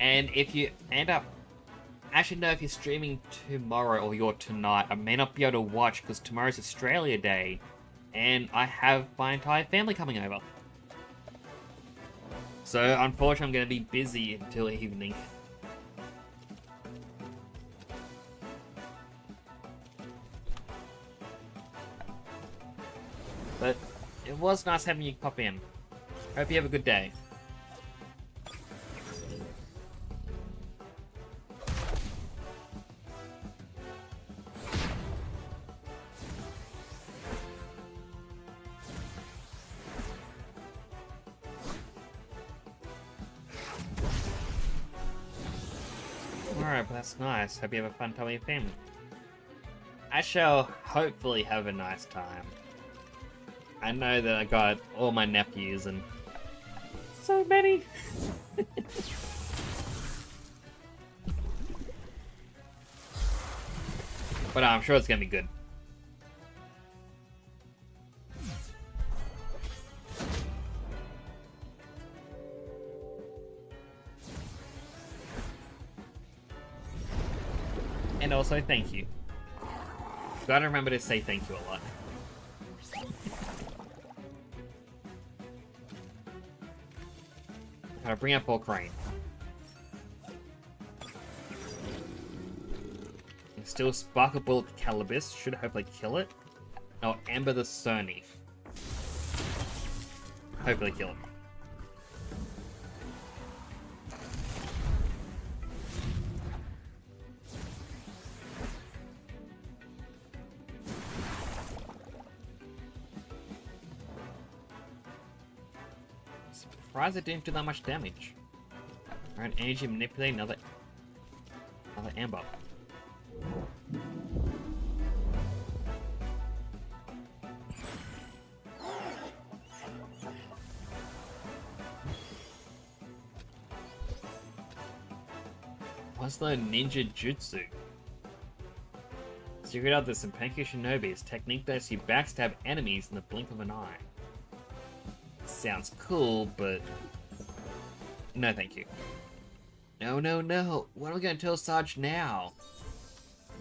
And if you end up... Actually, no, if you're streaming tomorrow or you're tonight, I may not be able to watch because tomorrow's Australia Day. And I have my entire family coming over. So, unfortunately, I'm going to be busy until evening. But it was nice having you pop in. Hope you have a good day. Alright, but that's nice. Hope you have a fun time with your family. I shall hopefully have a nice time. I know that I got all my nephews and so many. But I'm sure it's gonna be good. And also, thank you. Gotta remember to say thank you a lot. Gotta bring up Ball Crane. Still Sparkle Bullet Calibus. Should hopefully kill it. Oh, Amber the Cerny. Hopefully kill it. Surprised it didn't do that much damage. Alright, energy manipulate another Amber. What's the ninja jutsu? Secret out the Senpaku Shinobi's technique lets you backstab enemies in the blink of an eye. Sounds cool, but no thank you. No, no, no. What am I going to tell Sarge now?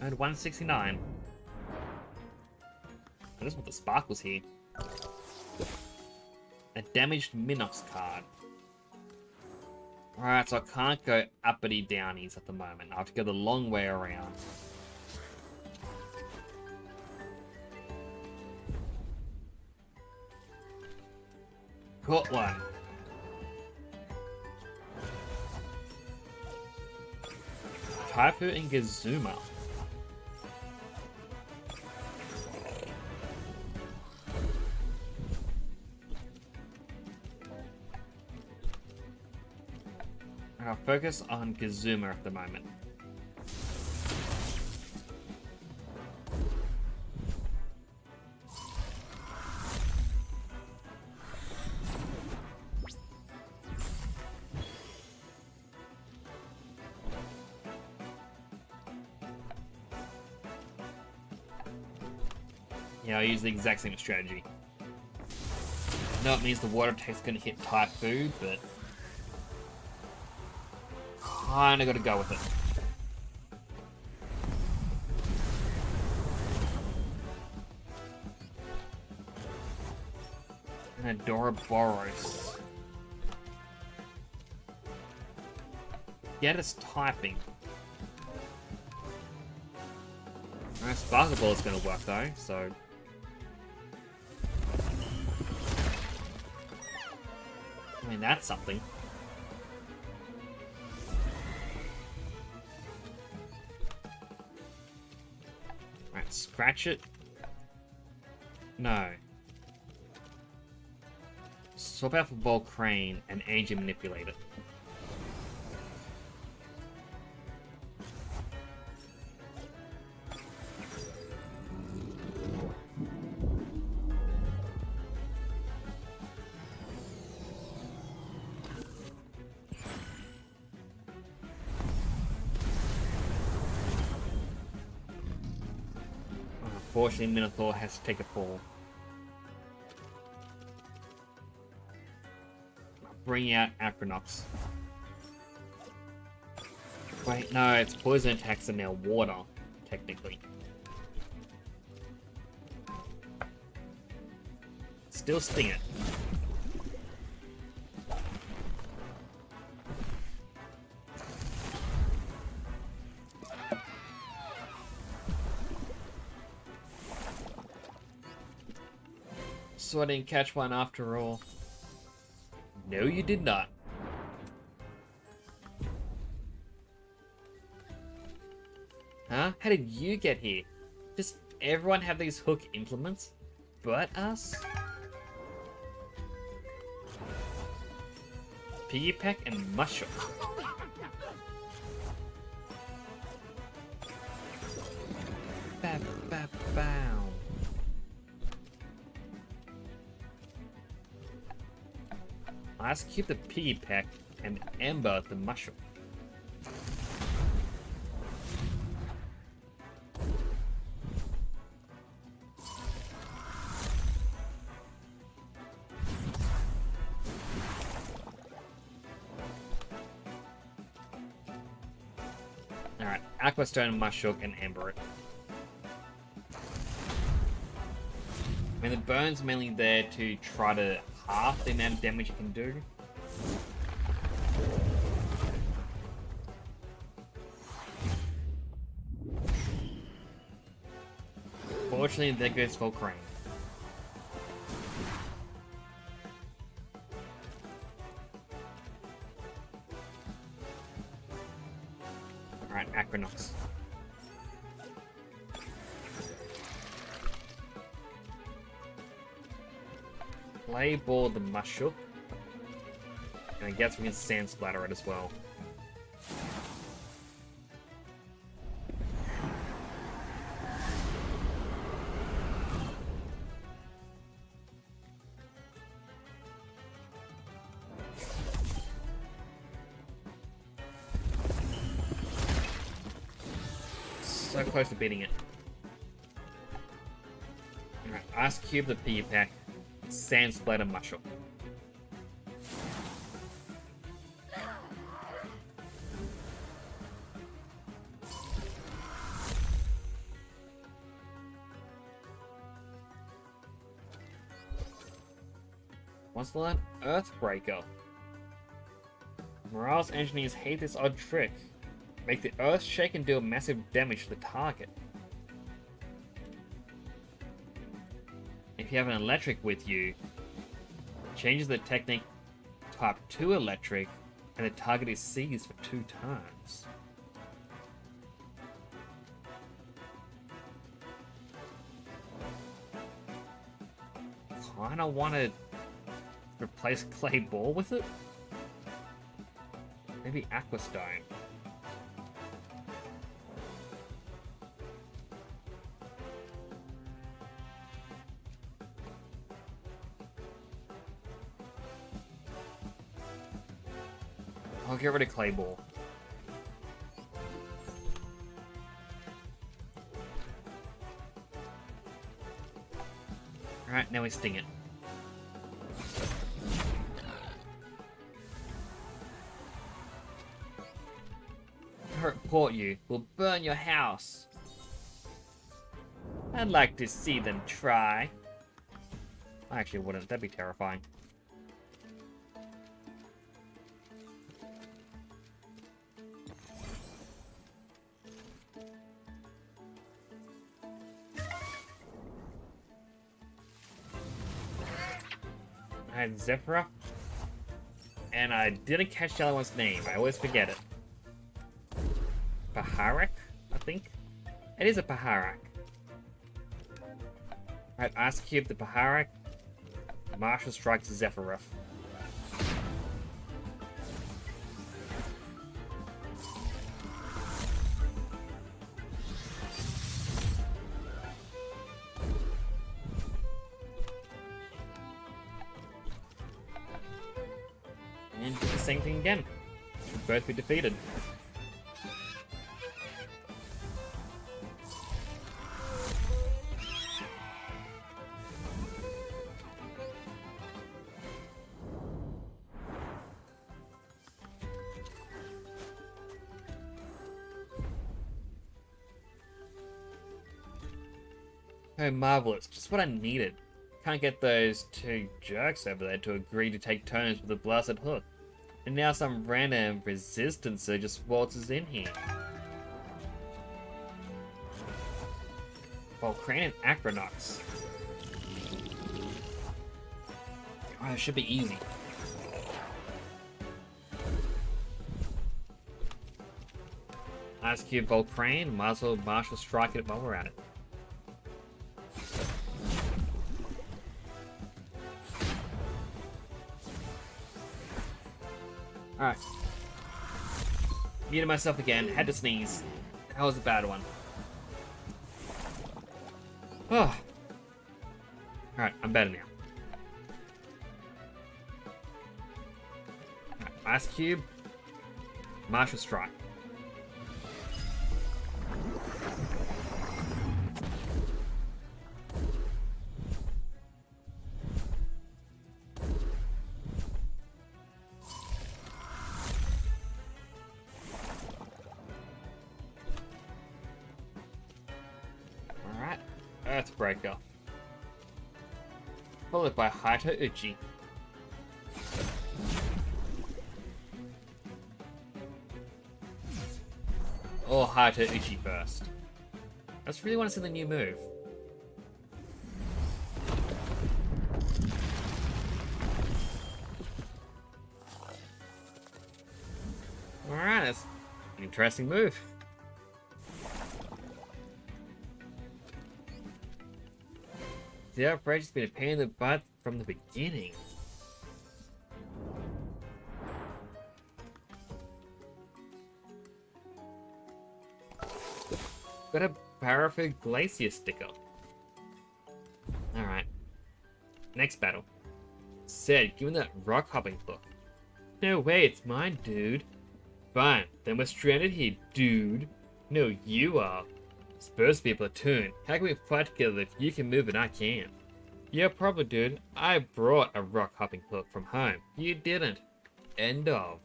I had 169. I just want the sparkles here. A damaged Minox card. Alright, so I can't go uppity downies at the moment. I have to go the long way around. Caught one. Taifu and Gazuma. I'll focus on Gazuma at the moment. Yeah, I'll use the exact same strategy. No, it means the water attack's gonna hit Taifu, but kinda gotta go with it. And Adoroboros. Get us typing. Alright, Sparkle Ball is gonna work though, so. I mean, that's something. Alright, scratch it. No. Swap out for Ball Crane and Energy Manipulate it. Unfortunately, Minotaur has to take a fall. Bring out Acronox. Wait, no, its poison attacks are now water, technically. Still sting it. So I didn't catch one after all. No, you did not. Huh? How did you get here? Does everyone have these hook implements? But us? Piggy Peck and Mushroom. Ba ba bow. Let's keep the Piggy Peck and Ember the Mushroom. Aquastone, Mushrook, and Amber it. I mean, the burn's mainly there to try to half the amount of damage it can do. Fortunately, there goes Volcrane. Alright, Aquanox. Play Ball the Mushrook. And I guess we can Sand Splatter it as well. So close to beating it. Alright, Ice Cube the Piggy Pack. Sand Splatter Mushrook. Wants to learn Earthbreaker. Morale's engineers hate this odd trick. Make the earth shake and deal massive damage to the target. If you have an electric with you, changes the technique type 2 electric, and the target is seized for 2 turns. Kinda wanna replace Clay Ball with it? Maybe Aquastone. I'll get rid of Clay Ball. Alright, now we sting it. I report you. We'll burn your house. I'd like to see them try. I actually wouldn't. That'd be terrifying. I had Zephyra, and I didn't catch the other one's name. I always forget it. Paharak, I think? It is a Paharak. Alright, Ice Cube the Paharak. Martial Strikes Zephyra. And do the same thing again. Should both be defeated. Oh, marvelous. Just what I needed. Can't get those 2 jerks over there to agree to take turns with the blasted hook. And now some random resistancer just waltzes in here. Volcrane and Aquanox. Oh, it should be easy. Ice Cube Volcrane, might as well Martial Strike it while we're at it. Alright. Muted myself again, had to sneeze. That was a bad one. Oh. Alright, I'm better now. Right, Ice Cube. Martial Strike. Earthbreaker. Followed by Haito Uchi. Or Haito Uchi first. I just really want to see the new move. Alright, that's an interesting move. The outrage has been a pain in the butt from the beginning. Got a Paraffin Glacier sticker. Alright. Next battle. Said, given that rock hopping book. No way, it's mine, dude. Fine, then we're stranded here, dude. No, you are. Supposed to be a platoon. How can we fight together if you can move and I can't? Yeah, probably, dude. I brought a rock hopping hook from home. You didn't. End of.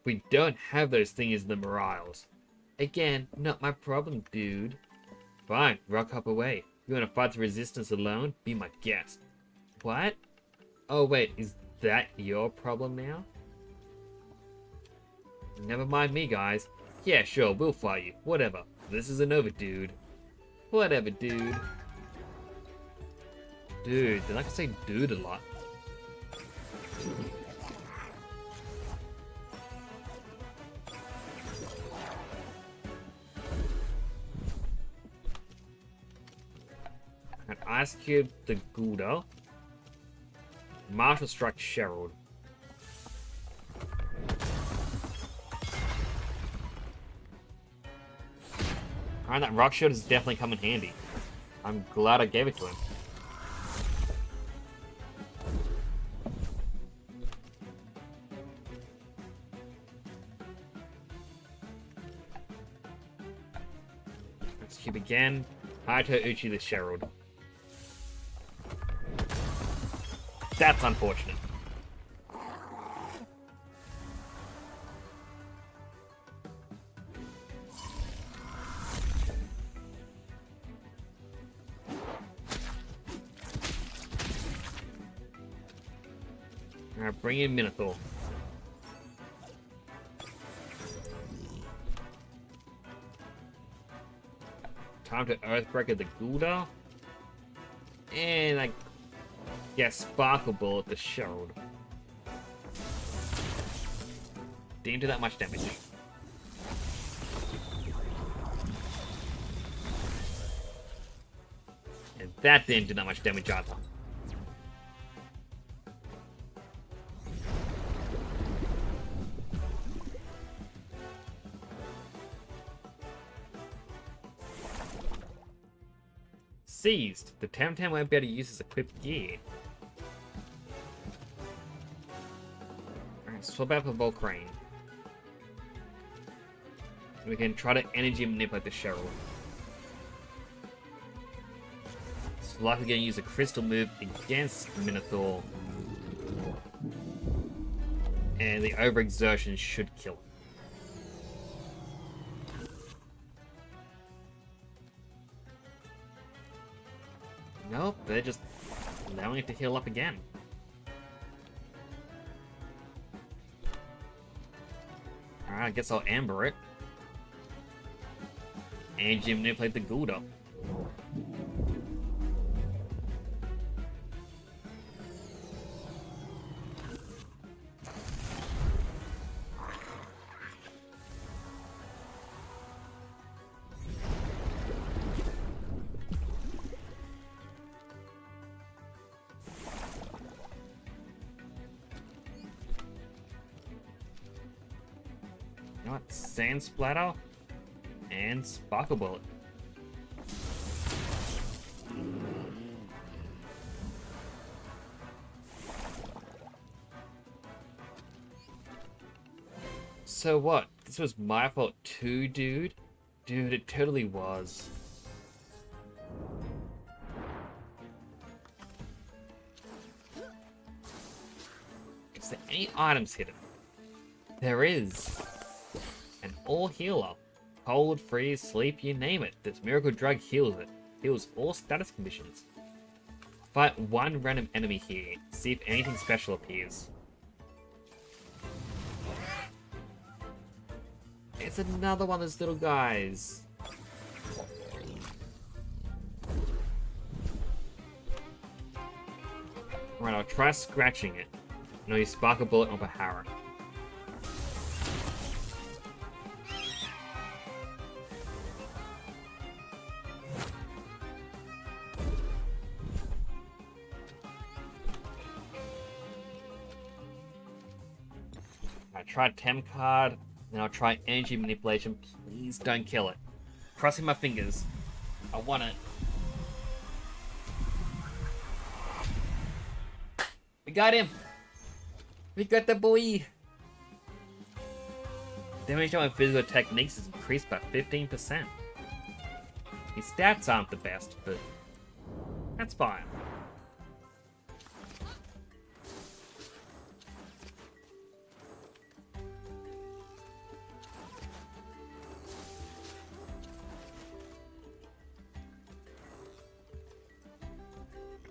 We don't have those things in the Morales. Again, not my problem, dude. Fine, rock hop away. You wanna fight the resistance alone? Be my guest. What? Oh wait, is that your problem now? Never mind me, guys. Yeah, sure, we'll fight you. Whatever. This isn't over, dude. Whatever, dude. Dude, they like to say dude a lot. An Ice Cube the Gouda. Martial Strike Sherald. Alright, that rock shield has definitely come in handy. I'm glad I gave it to him. Let's cube again. Haito Uchi the Sherald. That's unfortunate. Alright, bring in Minotaur. Time to Earthbreaker the Gouda. And I guess Sparkle Bullet the Sherald. Didn't do that much damage. And that didn't do that much damage either. Seized. The Temtem won't be able to use his equipped gear. Alright, swap out for Volcrane. We can try to energy manipulate the Cheryl. It's likely going to use a crystal move against Minotaur. And the overexertion should kill him. Nope, they're just allowing it to heal up again. Alright, I guess I'll Amber it. And Jim manipulate the Gouda. You know what? Sand Splatter and Sparkle Bullet. So what? This was my fault too, dude? Dude, it totally was. Is there any items hidden? There is. An all healer. Cold, freeze, sleep, you name it. This miracle drug heals it. Heals all status conditions. Fight one random enemy here. See if anything special appears. It's another one of those little guys. Alright, I'll try scratching it. No, you spark a bullet on Bahara. I tried Tem card, then I'll try energy manipulation. Please don't kill it. Crossing my fingers. I want it. We got him! We got the boy! Damage on physical techniques is increased by 15%. His stats aren't the best, but that's fine.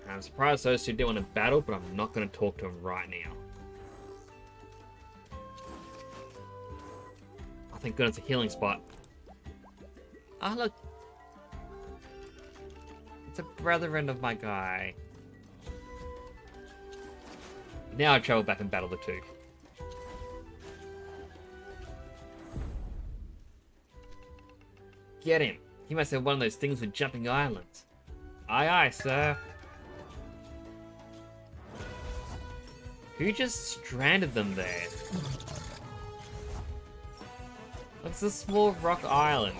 I'm surprised those two didn't want to battle, but I'm not going to talk to them right now. Oh, thank goodness, a healing spot. Oh, look. It's a brethren of my guy. Now I travel back and battle the two. Get him. He must have one of those things with jumping islands. Aye, aye, sir. Who just stranded them there? It's a small rock island.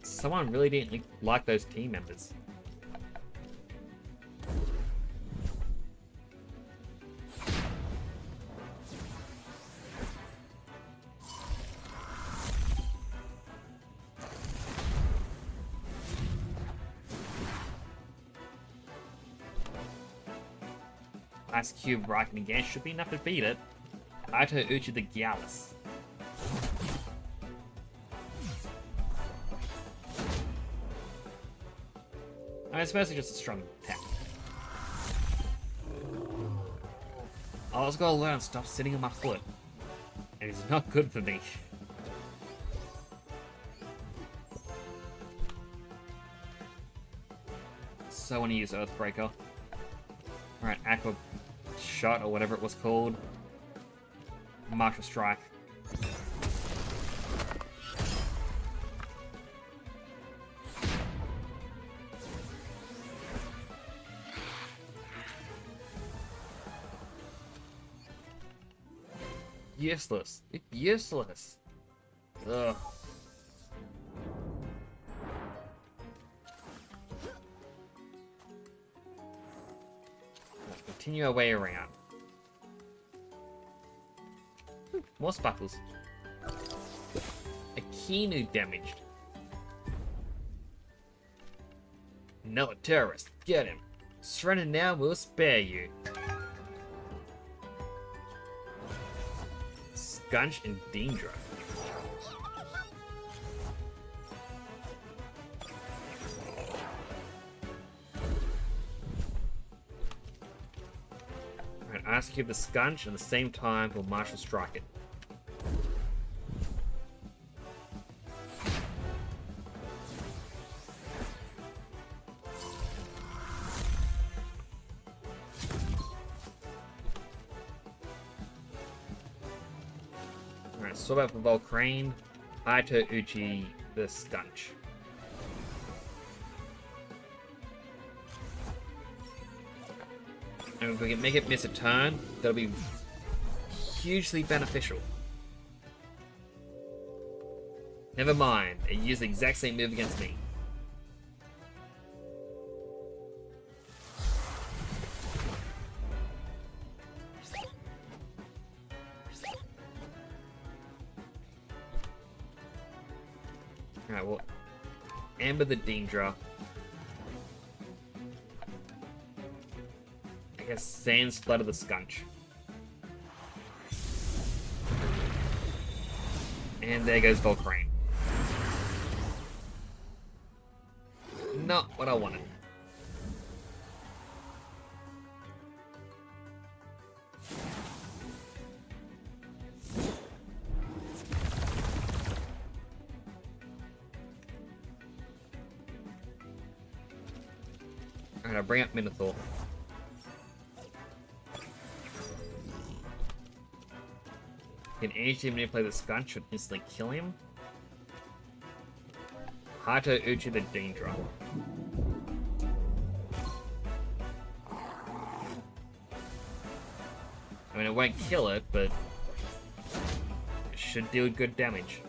Someone really didn't like those team members. Ice Cube Riken again should be enough to beat it. Aito Uchi the Gallus. I mean, it's mostly just a strong attack. I was gonna learn stop sitting on my foot. And it's not good for me. So I want to use Earthbreaker. Alright, Aqua Shot or whatever it was called. Martial Strike. Useless. It's useless. Ugh. Continue our way around. More sparkles. Akinu damaged. Another terrorist. Get him. Surrender now, we'll spare you. Skunch and Deendra. Alright, Ice Cube the Skunch, and at the same time we'll Martial Strike it. Alright, swap out for Volcrane, Aito Uchi the Skunch. And if we can make it miss a turn, that'll be hugely beneficial. Never mind, it used the exact same move against me. Alright, well, Amber the Deendra. I guess Sand Splatter the Skunch. And there goes Volcrane. not what I wanted. Alright, I'll bring up Minotaur. Can easily manipulate the gun should instantly kill him. Hato Uchi the Danger. I mean, it won't kill it, but it should deal good damage.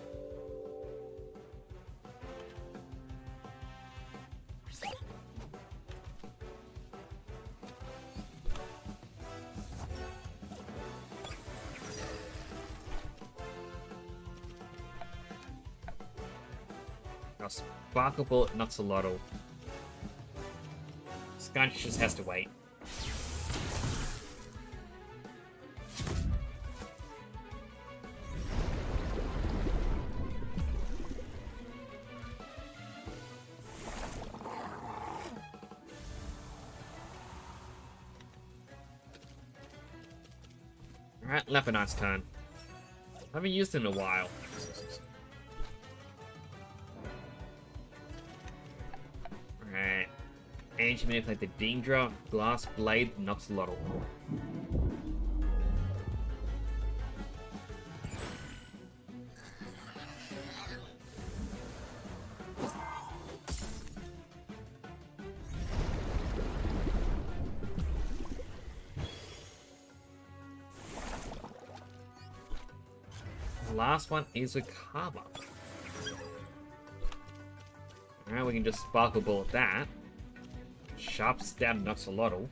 Now, Sparkle Bullet knocks a lotto. Skunch just has to wait. Alright, Leopard's turn. I haven't used it in a while. Alright. Ancient manipulate the Dingdra. Glass Blade knocks a lot of. Last one is a Karma. Alright, we can just Sparkle Bullet that. Sharp Stab knocks a lotto.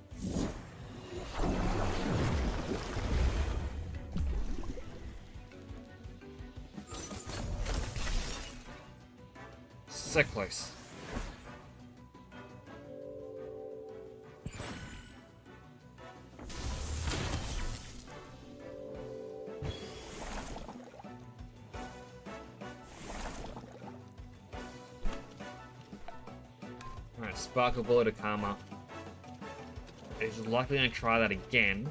So close. Alright, Sparkle Bullet to Karma. He's likely going to try that again.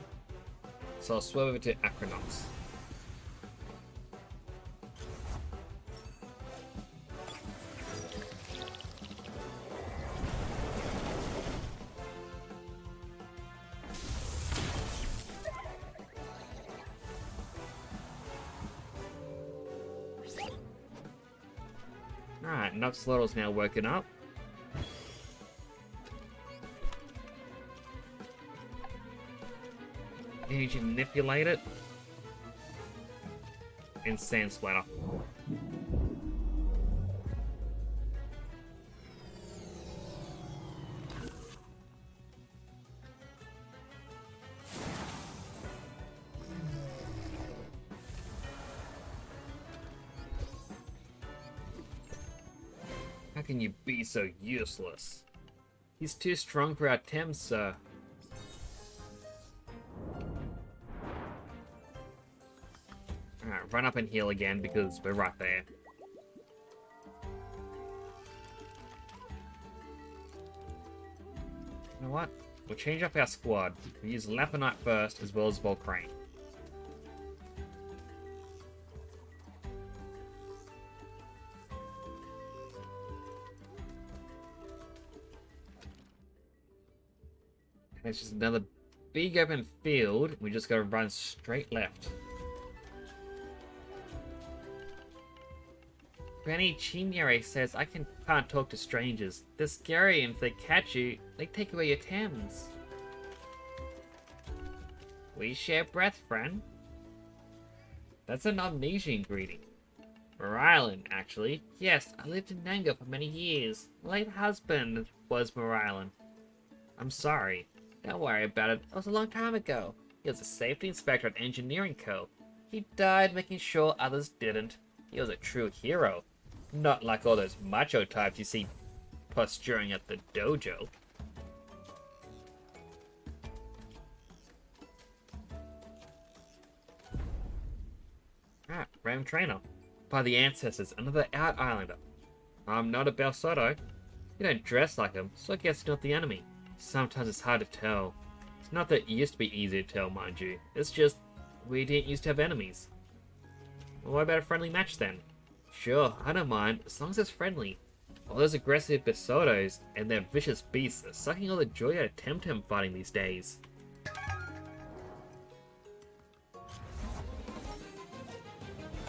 So I'll swerve over to Acronox. Alright, Noxlottl's now woken up. Energy Manipulate it. And Sand Splatter. How can you be so useless? He's too strong for our Tem, sir. Alright, run up and heal again because we're right there. You know what? We'll change up our squad. We'll use Laponite first as well as Volcrane. And it's just another big open field. We just gotta run straight left. Granny Chinyere says I can't talk to strangers. They're scary, and if they catch you, they take away your Tems. We share breath, friend. That's an Amnesian greeting. Morailan, actually. Yes, I lived in Nanga for many years. My late husband was Morailan. I'm sorry. Don't worry about it. It was a long time ago. He was a safety inspector at Engineering Co. He died making sure others didn't. He was a true hero. Not like all those macho types you see posturing at the dojo. Ah, random trainer. By the ancestors, another out islander. I'm not a Belsoto. You don't dress like them, so I guess you're not the enemy. Sometimes it's hard to tell. It's not that it used to be easy to tell, mind you. It's just, we didn't used to have enemies. Well, what about a friendly match then? Sure, I don't mind, as long as it's friendly. All those aggressive Besotos and their vicious beasts are sucking all the joy out of Temtem fighting these days.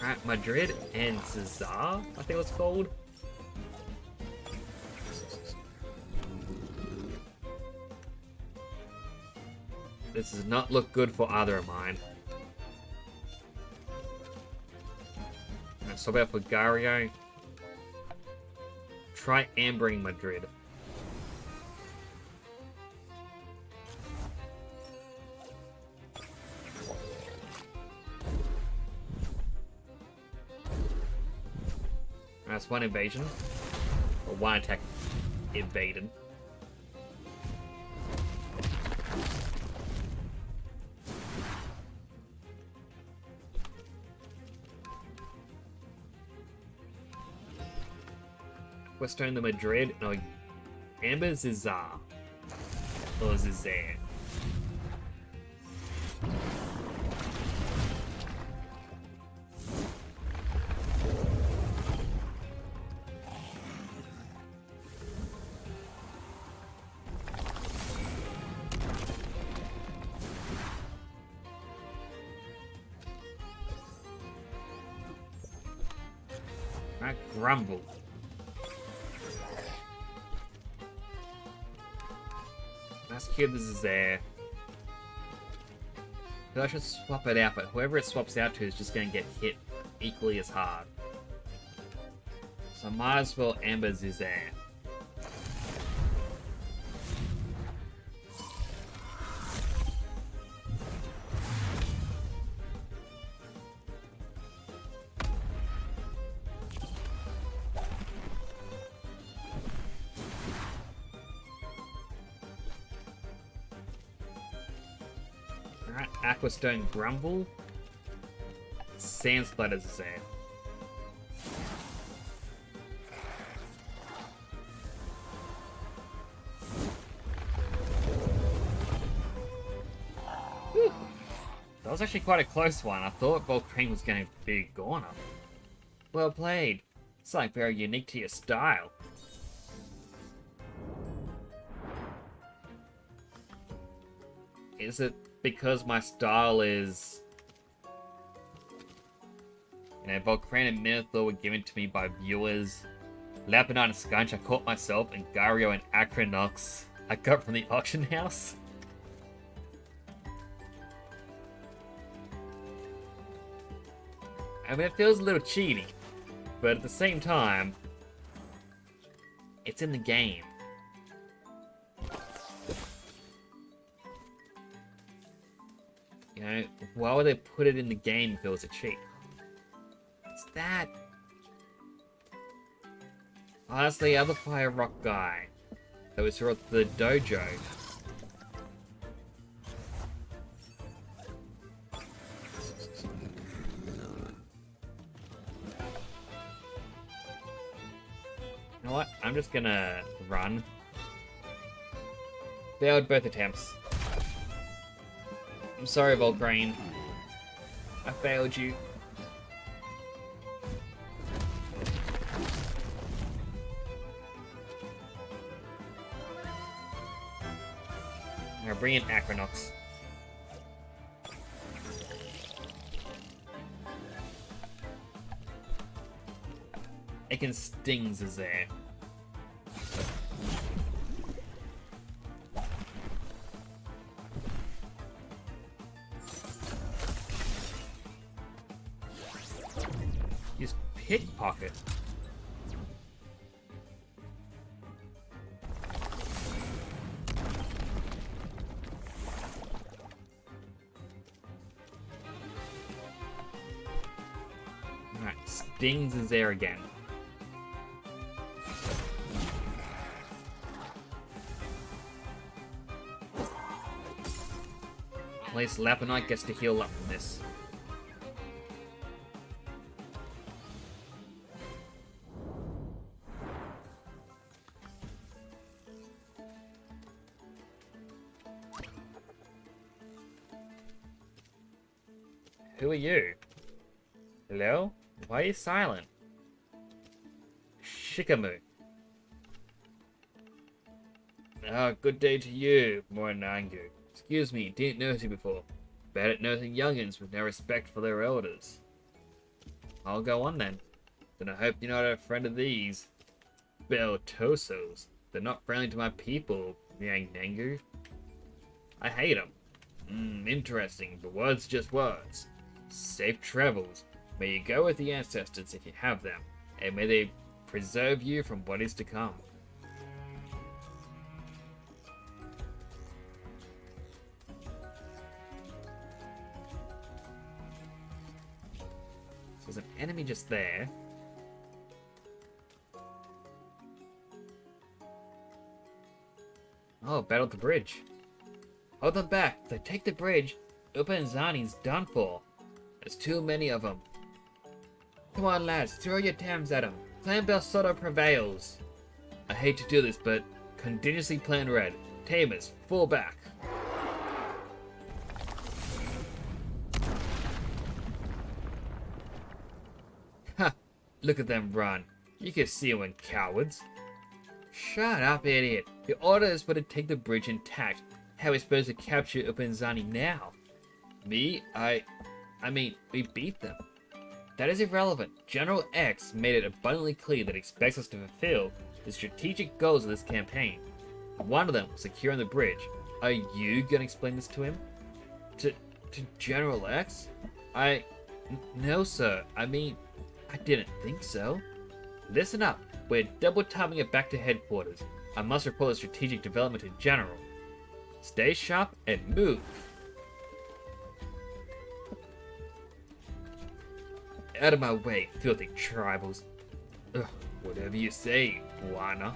Alright, Madrid and Cesar, I think it was called. This does not look good for either of mine. Alright, so about for Gario. Try ambering Madrid. That's one invasion. Or one attack invaded. Western the Madrid. No, Amber Zizar. Or Zizar. Right, Grumble. Let's keep this is there. I should swap it out, but whoever it swaps out to is just going to get hit equally as hard. So I might as well Amber Zizar. Alright, Aquastone Grumble. Sand Splatter Zizar. Whew. That was actually quite a close one. I thought Volcrane was going to be gone up. Well played. It's like very unique to your style. Is it because my style is... You know, Volcrane and Minotaur were given to me by viewers. Lapinite and Skunch I caught myself, and Gario and Acronox I got from the auction house. I mean, it feels a little cheaty, but at the same time, it's in the game. You know, why would they put it in the game if it was a cheat? What's that? Oh, that's the other Fire Rock guy that was here at the dojo. You know what? I'm just gonna run. Failed both attempts. I'm sorry, Volcrane. I failed you. Now bring in Acronox. It can sting Zizar. Use Pickpocket. Alright, stings is there again. At least Lapinite gets to heal up from this. Who are you? Hello? Why are you silent? Shikamu. Ah, good day to you, Morinangu. Excuse me, didn't notice you before. Bad at noticing youngins with no respect for their elders. I'll go on then. Then I hope you're not a friend of these Beltosos. They're not friendly to my people, Miangnangu. I hate them. Interesting, but words just words. Safe travels. May you go with the ancestors if you have them, and may they preserve you from what is to come. So there's an enemy just there. Oh, battle the bridge. Hold them back. If they take the bridge, Upenzani's done for. There's too many of them. Come on, lads, throw your tams at them. Clan Belsoto prevails. I hate to do this, but contingency plan red. Tamers, fall back. Ha! Look at them run. You can see when cowards. Shut up, idiot. The order is for to take the bridge intact. How are we supposed to capture Upenzani now? Me? I mean, we beat them. That is irrelevant. General X made it abundantly clear that he expects us to fulfill the strategic goals of this campaign. One of them was securing the bridge. Are you gonna explain this to him? To General X? No, sir. I mean, I didn't think so. Listen up. We're double timing it back to headquarters. I must report the strategic development to General. Stay sharp and move. Out of my way, filthy tribals. Ugh, whatever you say, Wana.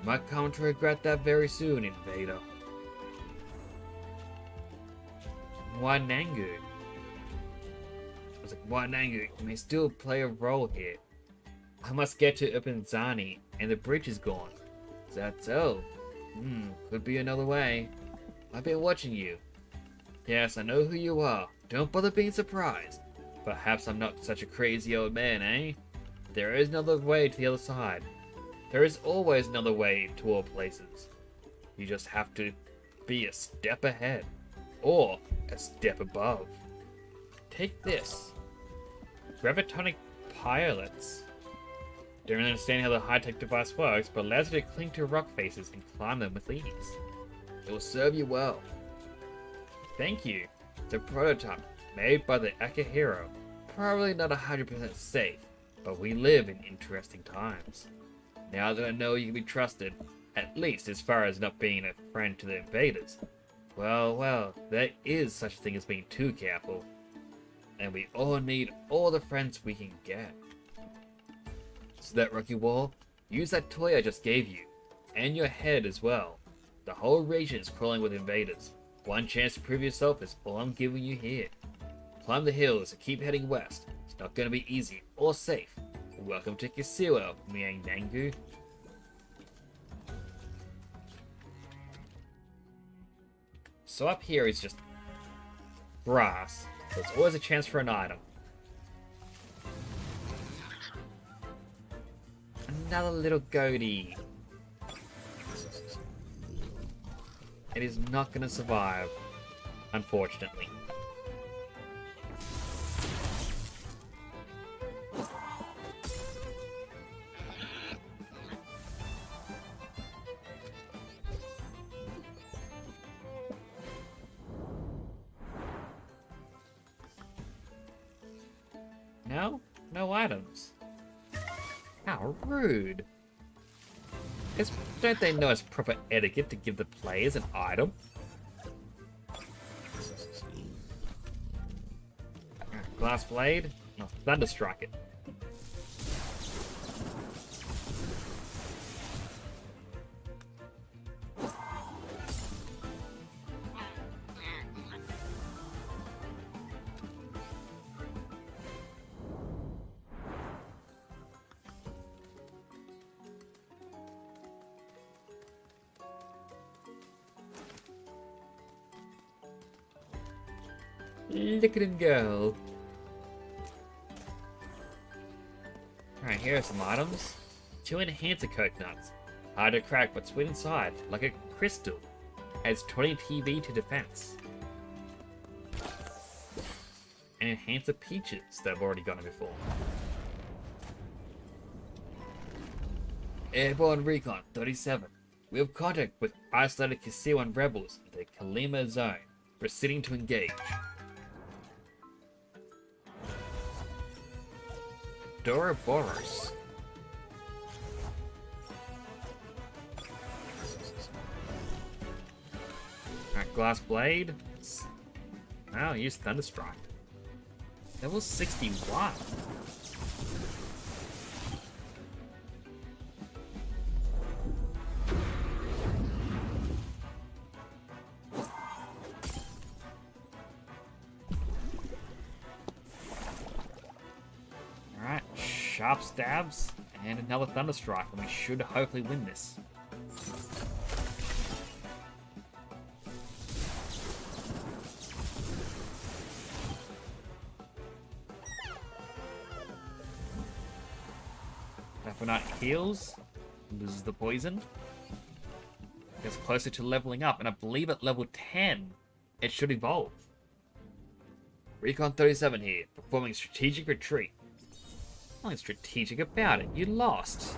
Might come to regret that very soon, invader. Wanangu. I was like, Wanangu may still play a role here. I must get to Upenzani, and the bridge is gone. Is that so? Could be another way. I've been watching you. Yes, I know who you are. Don't bother being surprised. Perhaps I'm not such a crazy old man, eh? There is another way to the other side. There is always another way to all places. You just have to be a step ahead. Or a step above. Take this. Gravitonic pilots. Don't really understand how the high-tech device works, but allows you to cling to rock faces and climb them with ease. It will serve you well. Thank you. It's a prototype made by the Akihiro. Probably not 100% safe, but we live in interesting times. Now that I know you can be trusted, at least as far as not being a friend to the invaders, well, there is such a thing as being too careful. And we all need all the friends we can get. So that Rocky Wall, use that toy I just gave you, and your head as well. The whole region is crawling with invaders. One chance to prove yourself is all I'm giving you here. Climb the hills and keep heading west. It's not going to be easy or safe. Welcome to Kisiwa, Miangnangu. So up here is just brass, so it's always a chance for an item. Another little goatee. It is not going to survive, unfortunately. No items. How rude. Don't they know it's proper etiquette to give the players an item? Glass blade? No, thunderstrike it. Look at him go. Alright, here are some items. 2 enhancer coconuts. Hard to crack, but sweet inside, like a crystal. Adds 20 PV to defense. And enhancer peaches that I've already gotten before. Airborne Recon 37. We have contact with isolated Kisiwan rebels in the Kalima zone. Proceeding to engage. Doroboros. Alright, Glass Blade. I'll use Thunderstrike. Level 61. Alright, sharp stabs and another Thunderstrike, and we should hopefully win this. Knight heals, loses the poison, gets closer to leveling up, and I believe at level 10 it should evolve. Recon 37 here, performing strategic retreat. Nothing strategic about it, you lost.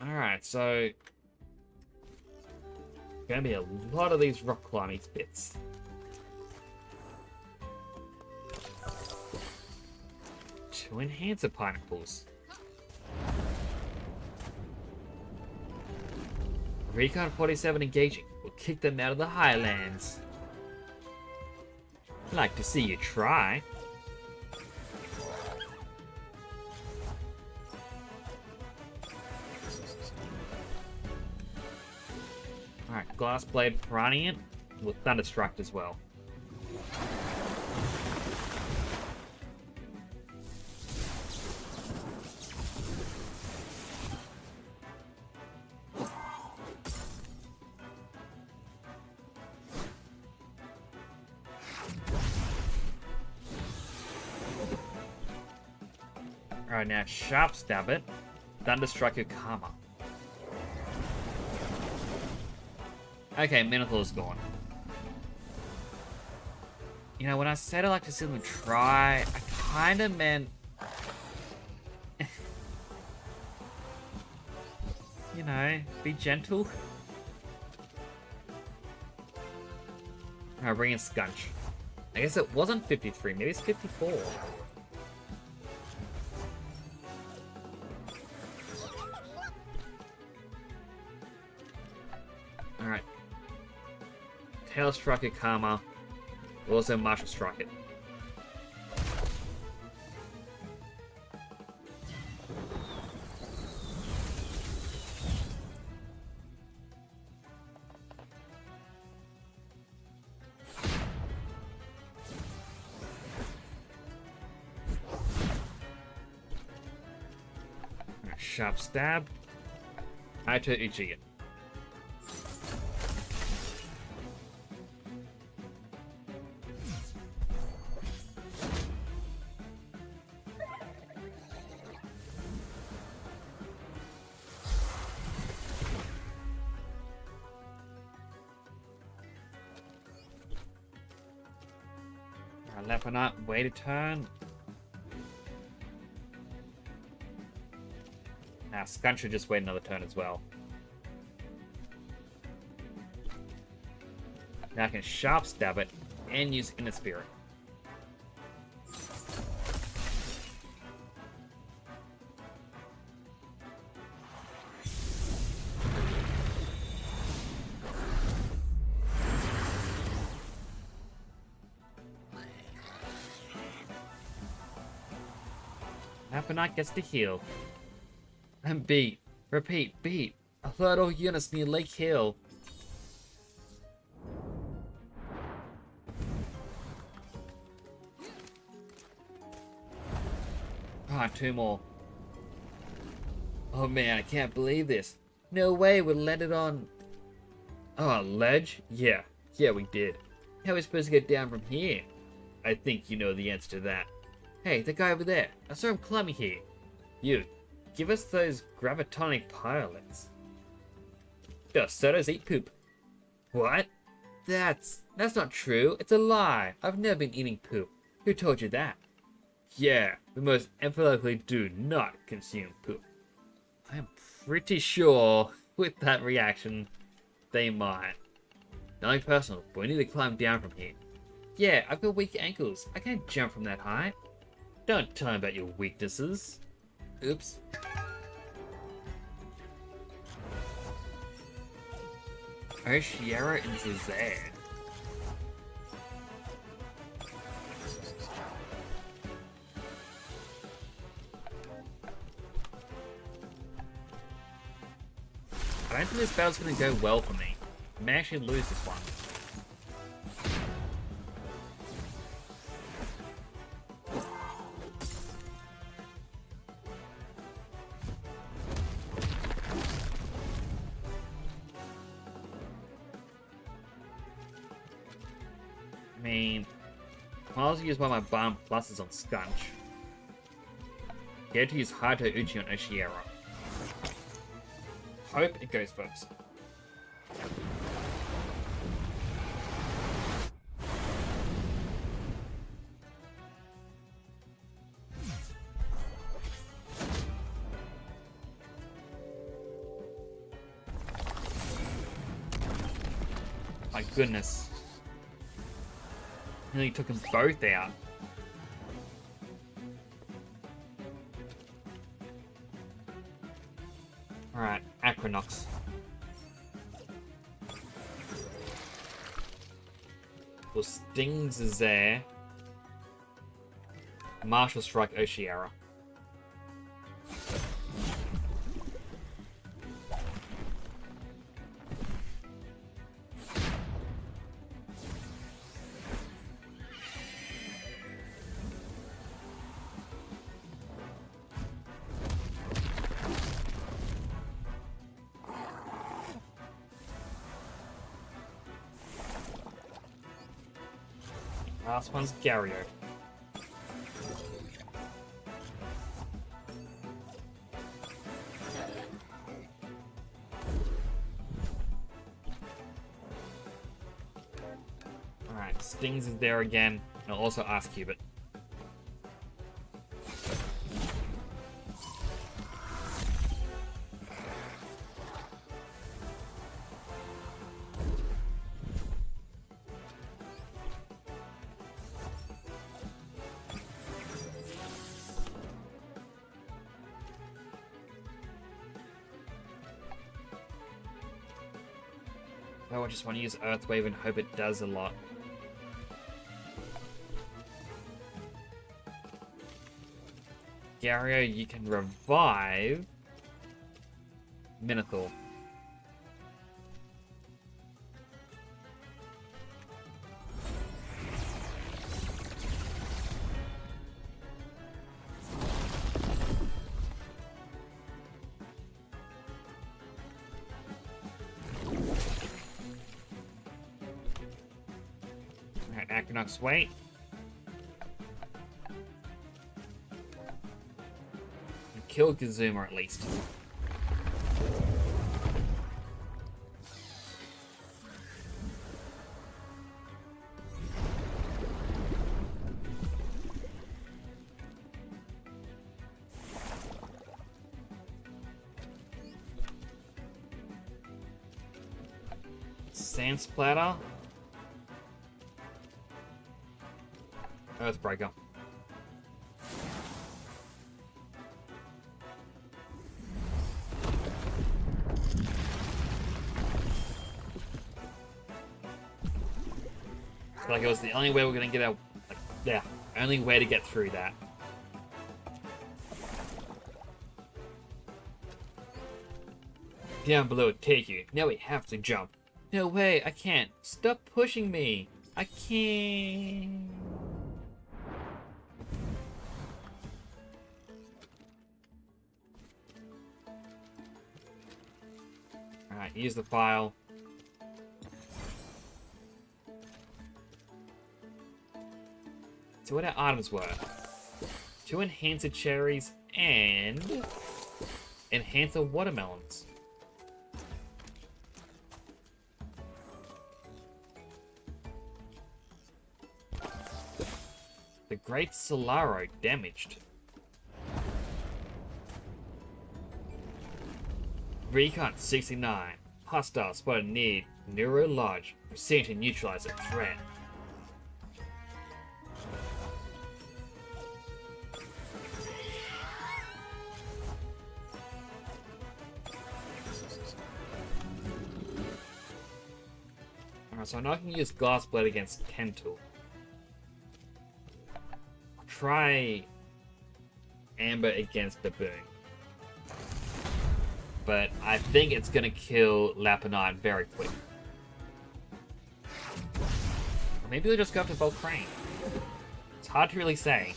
Alright, so gonna be a lot of these rock climbing bits. Two enhancer pineapples. Recon 47 engaging. We'll kick them out of the highlands. Like to see you try. Alright, Glass Blade Piranha with Thunderstruck as well. Alright, now Sharp Stab it. Thunderstruck your Karma. Okay, Minotaur's gone. You know, when I said I like to see them try, I kinda meant... you know, be gentle. Alright, bring in Scunch. I guess it wasn't 53, maybe it's 54. Alright. Tail Strike your Karma. Also Martial Strike it. Alright, Sharp Stab. Aito Uchiga. Leopard, wait a turn. Now, Scunch should just wait another turn as well. Now I can Sharp Stab it and use Inner Spirit. Knight gets to heal. And beat. Repeat, beat. Alert all units near Lake Hill. Alright, 2 more. Oh man, I can't believe this. No way, we landed on... Oh, a ledge? Yeah, we did. How are we supposed to get down from here? I think you know the answer to that. Hey, the guy over there. I saw him climbing here. You, give us those gravitonic pilots. Sodas eat poop. What? That's not true. It's a lie. I've never been eating poop. Who told you that? Yeah, we most emphatically do not consume poop. I'm pretty sure with that reaction, they might. Nothing personal, but we need to climb down from here. Yeah, I've got weak ankles. I can't jump from that height. Don't tell me about your weaknesses. Oops. Oceara and Zazad. I don't think this battle's gonna go well for me. I may actually lose this one. I mean, I'll also use one of my bomb pluses on Skunch. Get to use Hato Uchi on Oshiera. Hope it goes first. My goodness. Nearly took them both out. Alright, Aquinox. Well, Stings is there. Martial Strike Oshiera. Last one's Gario. Alright, Stings is there again, and I'll also Ice Cube it. Oh, I just want to use Earthwave and hope it does a lot. Gario, you can revive Minotaur. Aquinox, wait. And kill Kazuma at least. Sand Splatter. Earthbreaker. Like it was the only way we're gonna get out. Like, yeah, only way to get through that. Down below would take you. Now we have to jump. No way, I can't. Stop pushing me. I can't. Alright, use the file. So what our items were. 2 enhancer cherries and enhancer watermelons. The Great Solaro damaged. Recon 69. Hostile spotted near Neuro Lodge. Proceeding to neutralize the threat. Alright, so now I can use Glass Blade against Kentul. Try Amber against Baboon. But I think it's gonna kill Lapanite very quick. Or maybe we'll just go up to Volcrane. It's hard to really say.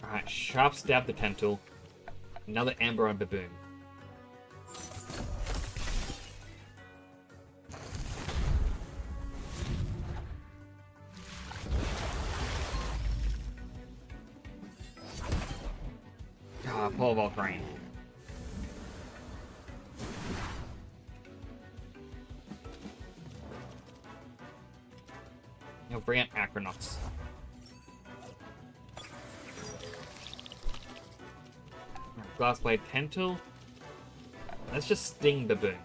Alright, Sharp Stab the Kentul. Another Amber on Baboon. Poor Volcrane. You'll bring out Acronox. Glassblade Kentul. Let's just sting Baboon.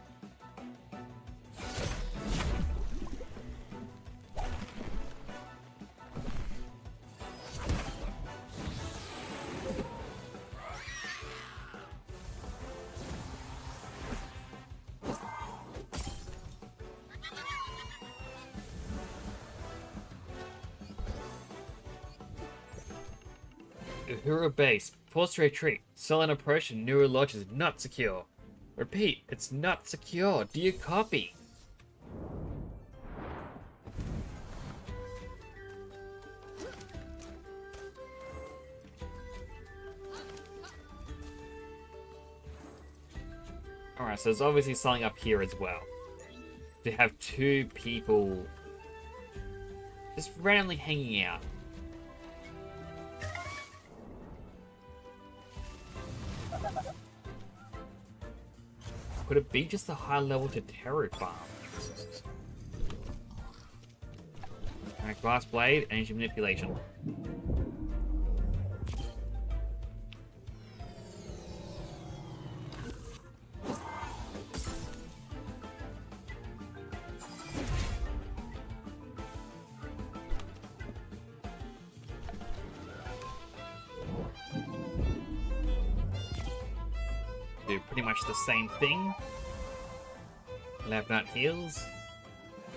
Uhura Base. Forced retreat. Sullen approach and Neuro Lodge is not secure. Repeat, it's not secure. Do you copy? Alright, so there's obviously something up here as well. To have 2 people just randomly hanging out. Could it be just a high level to Terror Farm? Alright, Glass Blade, Energy Manipulation. Do pretty much the same thing. Labnut heals,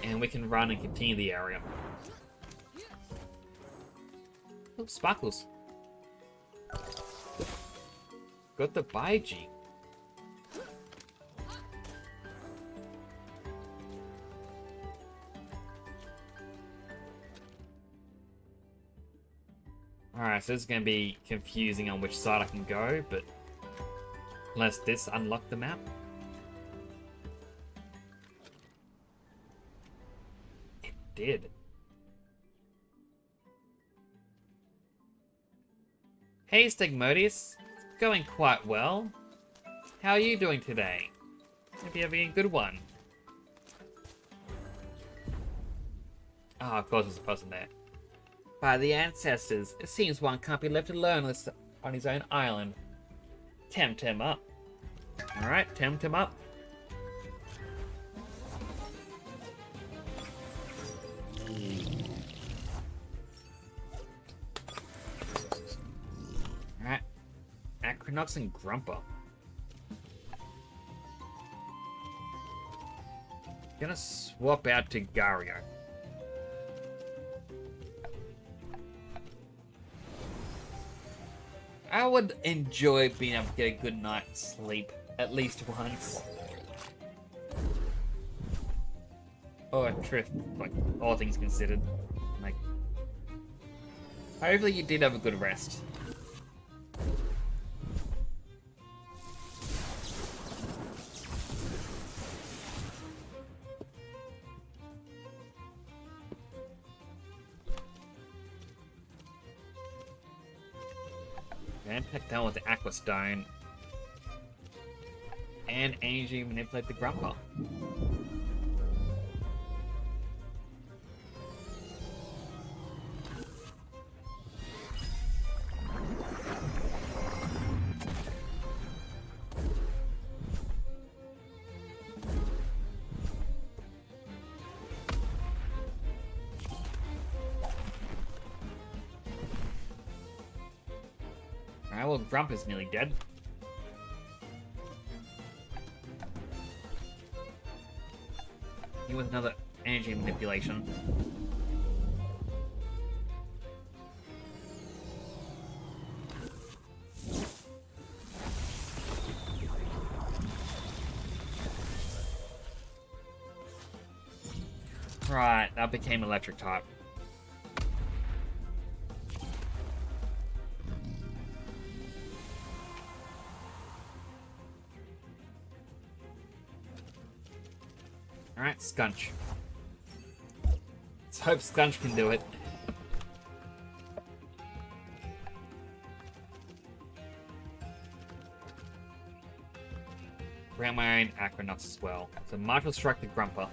and we can run and continue the area. Oh, Sparkles. Got the Baiji. Alright, so this is going to be confusing on which side I can go, but unless this unlocked the map. It did. Hey Stigmodius, going quite well. How are you doing today? Hope you're having a good one. Ah, of course there's a person there. By the ancestors, it seems one can't be left alone on his own island. Tempt him up. Alright, tempt him up. Alright. Acronox and Grumper. Gonna swap out to Gario. I would enjoy being able to get a good night's sleep at least once. Or a trip, like, all things considered. Like, Hopefully you did have a good rest. And pick down with the Aqua Stone. And energy manipulate the Grumper. Alright, well, Grumper's nearly dead. With another energy manipulation. Right, that became electric type. Alright, Scunch. Let's hope Scunch can do it. Bring out my own Aquanauts as well. So March will strike the Grumper.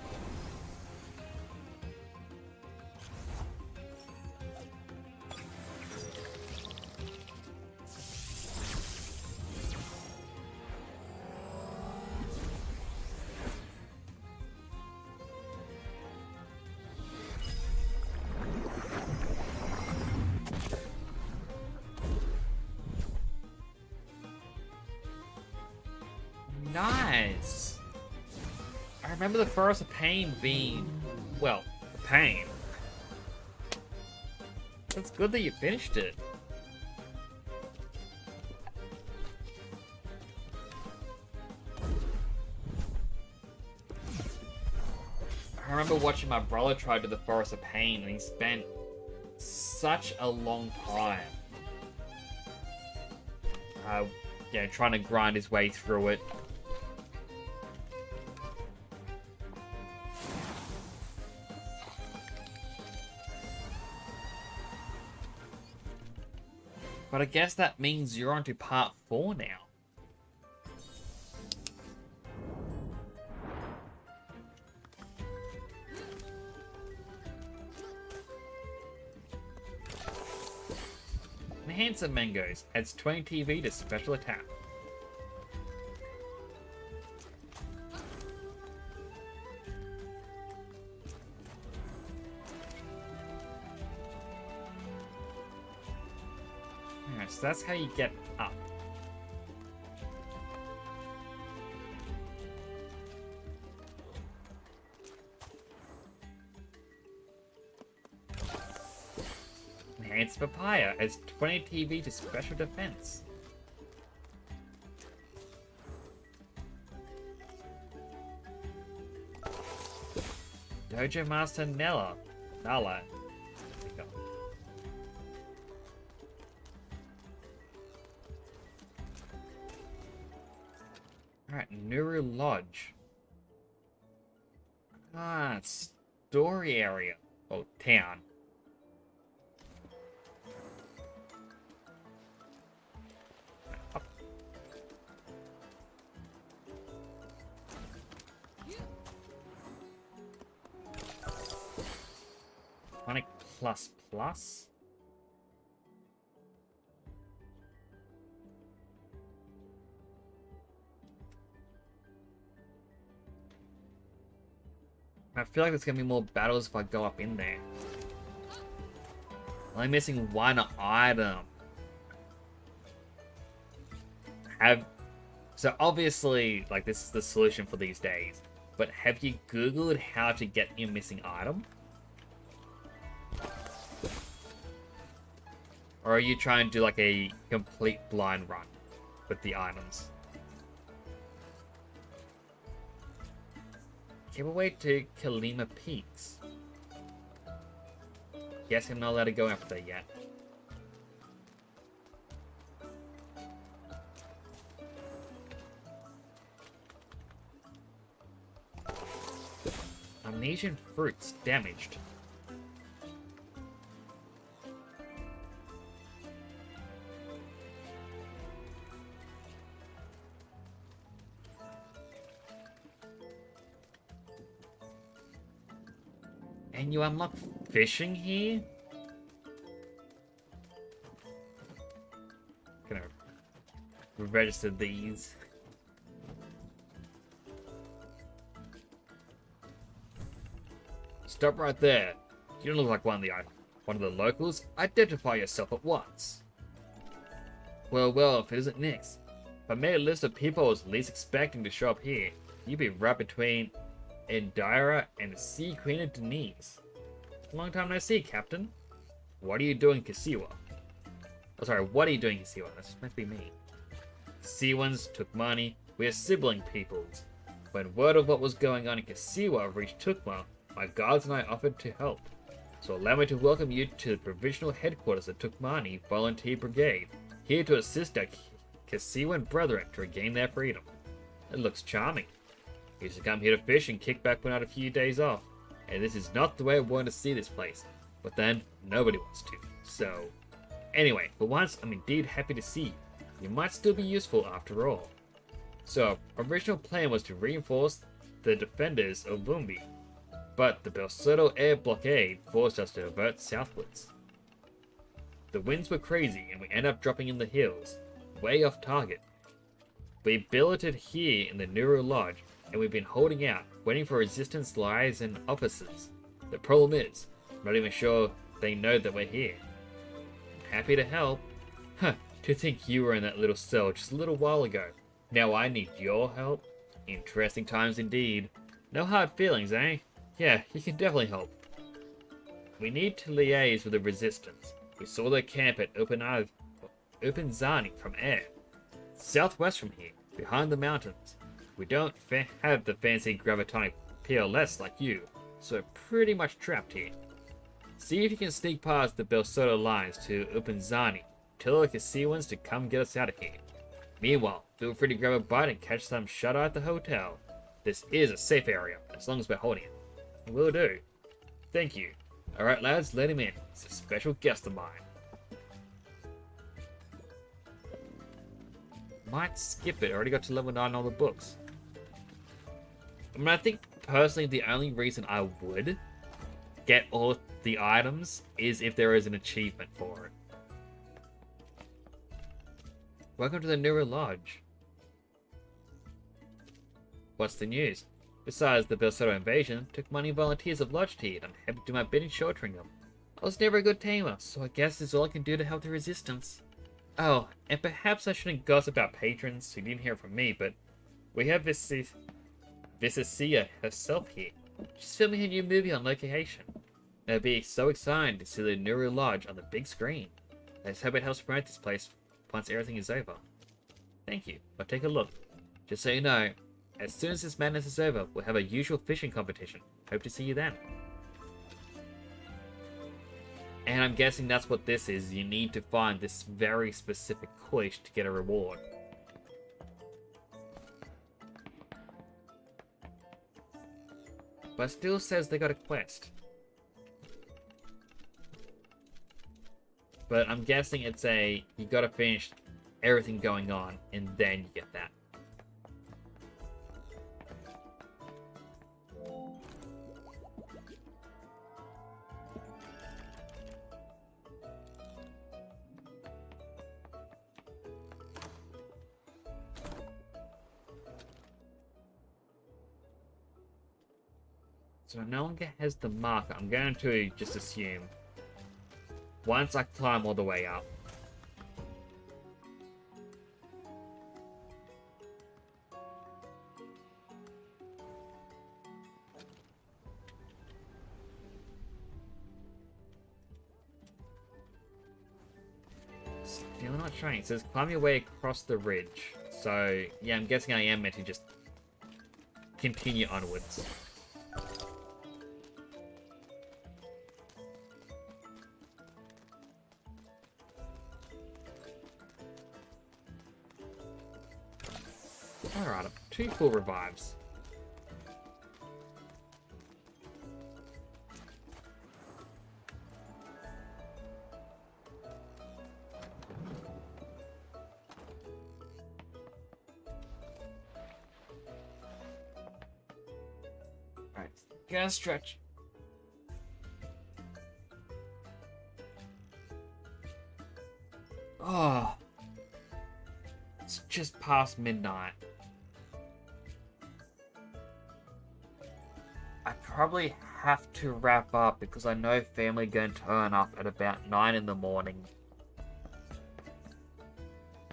Nice! I remember the Forest of Pain being, well, a pain. It's good that you finished it. I remember watching my brother try to do the Forest of Pain and he spent such a long time. Yeah, trying to grind his way through it. But I guess that means you're on to part 4 now. Handsome Mangoes adds 20 TV to special attack. Alright, so that's how you get up. Enhanced Papaya adds 20 TV to special defense. Dojo Master Nala. Alright, Nuru Lodge. Ah, story area. Oh, town. Sonic Plus Plus? I feel like there's gonna be more battles if I go up in there. I'm missing one item. So obviously, like, this is the solution for these days. But have you Googled how to get your missing item? Or are you trying to do like a complete blind run with the items? Giveaway to Kalima Peaks. Guess I'm not allowed to go after that yet. Amnesian fruits damaged. And you unlock fishing here? Gonna register these. Stop right there. You don't look like one of the locals. Identify yourself at once. Well, if it isn't Nyx. If I made a list of people I was least expecting to show up here, you'd be right between Indira and the Sea Queen of Denise. Long time no see, Captain. What are you doing in Kasiwa? Oh, sorry, what are you doing in Kasiwa? That's meant to be me. Kasiwans took money. We are sibling peoples. When word of what was going on in Kasiwa reached Tukma, my guards and I offered to help. So allow me to welcome you to the provisional headquarters of Tukmani Volunteer Brigade, here to assist our Kasiwan brethren to regain their freedom. It looks charming. We used to come here to fish and kick back when I had a few days off. And this is not the way I wanted to see this place. But then, nobody wants to. So, anyway, for once, I'm indeed happy to see you. You might still be useful after all. So, our original plan was to reinforce the defenders of Lumbi. But the Belsoto air blockade forced us to divert southwards. The winds were crazy and we ended up dropping in the hills, way off target. We billeted here in the Nuru Lodge and we've been holding out, waiting for resistance liaison officers. The problem is, I'm not even sure they know that we're here. Happy to help. Huh, to think you were in that little cell just a little while ago. Now I need your help? Interesting times indeed. No hard feelings, eh? Yeah, you can definitely help. We need to liaise with the resistance. We saw their camp at Zani from air. Southwest from here, behind the mountains. We don't have the fancy gravitonic PLS like you, so we're pretty much trapped here. See if you can sneak past the Belsoto lines to Zani. Tell the Kasiwans to come get us out of here. Meanwhile, feel free to grab a bite and catch some shut-eye at the hotel. This is a safe area, as long as we're holding it. Will do. Thank you. Alright lads, let him in. He's a special guest of mine. Might skip it, I already got to level 9 on all the books. I mean, I think personally the only reason I would get all the items is if there is an achievement for it. Welcome to the Nuru Lodge. What's the news? Besides the Belsoto invasion, took money volunteers have lodged here, and I'm happy to do my bidding sheltering them. I was never a good tamer, so I guess this is all I can do to help the resistance. Oh, and perhaps I shouldn't gossip about patrons who didn't hear from me, but we have Visisia herself here. She's filming her new movie on location. It'll be so exciting to see the Nuru Lodge on the big screen. Let's hope it helps promote this place once everything is over. Thank you. I'll take a look. Just so you know, as soon as this madness is over, we'll have a usual fishing competition. Hope to see you then. And I'm guessing that's what this is. You need to find this very specific quiche to get a reward. But it still says they got a quest. But I'm guessing it's a, you gotta finish everything going on, and then you get that. So no longer has the marker. I'm going to just assume once I climb all the way up. Still not showing. It says climb your way across the ridge. So yeah, I'm guessing I am meant to just continue onwards. Alright, 2 full revives. Get a stretch. Oh, it's just past midnight. I probably have to wrap up because I know family going to turn up at about 9 in the morning.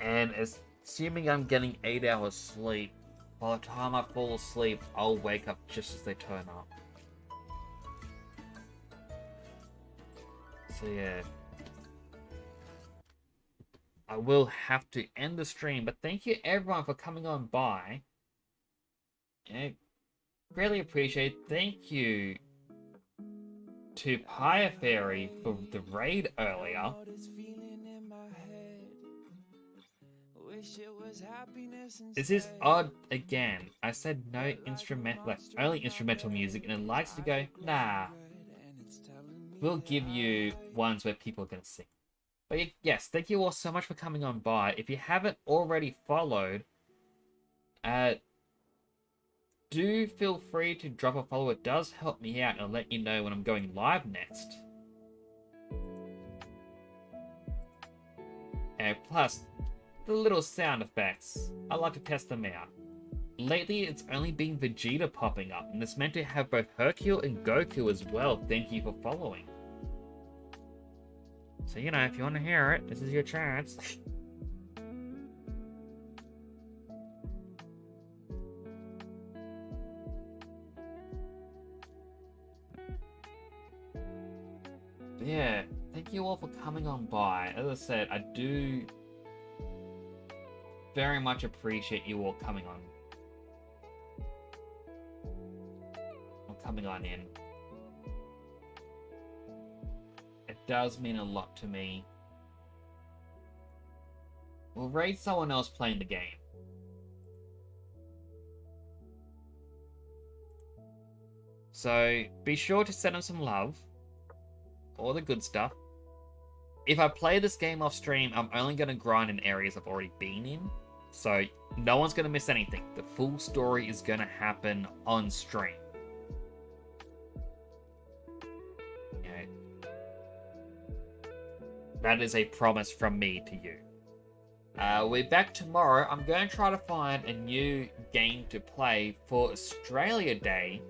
And assuming I'm getting 8 hours sleep, by the time I fall asleep, I'll wake up just as they turn up. So yeah. I will have to end the stream, but thank you everyone for coming on by. I really appreciate it. Thank you to Pyre Fairy for the raid earlier. This is odd again. I said no instrumental, like only instrumental music, and it likes to go, nah. We'll give you ones where people are gonna sing. But yes, thank you all so much for coming on by. If you haven't already followed, do feel free to drop a follow. It does help me out and let you know when I'm going live next. And plus, the little sound effects. I like to test them out. Lately, it's only been Vegeta popping up, and it's meant to have both Hercule and Goku as well. Thank you for following. So, you know, if you want to hear it, this is your chance. Yeah, thank you all for coming on by. As I said, I do very much appreciate you all coming on. Or coming on in. It does mean a lot to me. We'll raid someone else playing the game. So, be sure to send them some love. All the good stuff. If I play this game off stream, I'm only going to grind in areas I've already been in. So, no one's going to miss anything. The full story is going to happen on stream. You know, that is a promise from me to you. We're back tomorrow. I'm going to try to find a new game to play for Australia Day.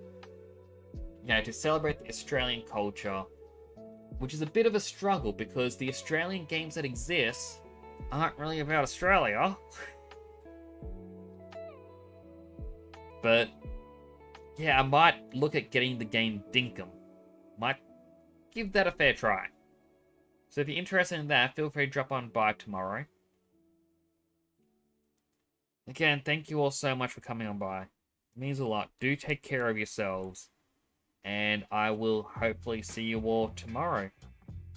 You know, to celebrate the Australian culture. Which is a bit of a struggle because the Australian games that exist aren't really about Australia. But yeah, I might look at getting the game Dinkum. Might give that a fair try. So if you're interested in that, feel free to drop on by tomorrow. Again, thank you all so much for coming on by. It means a lot. Do take care of yourselves. And I will hopefully see you all tomorrow.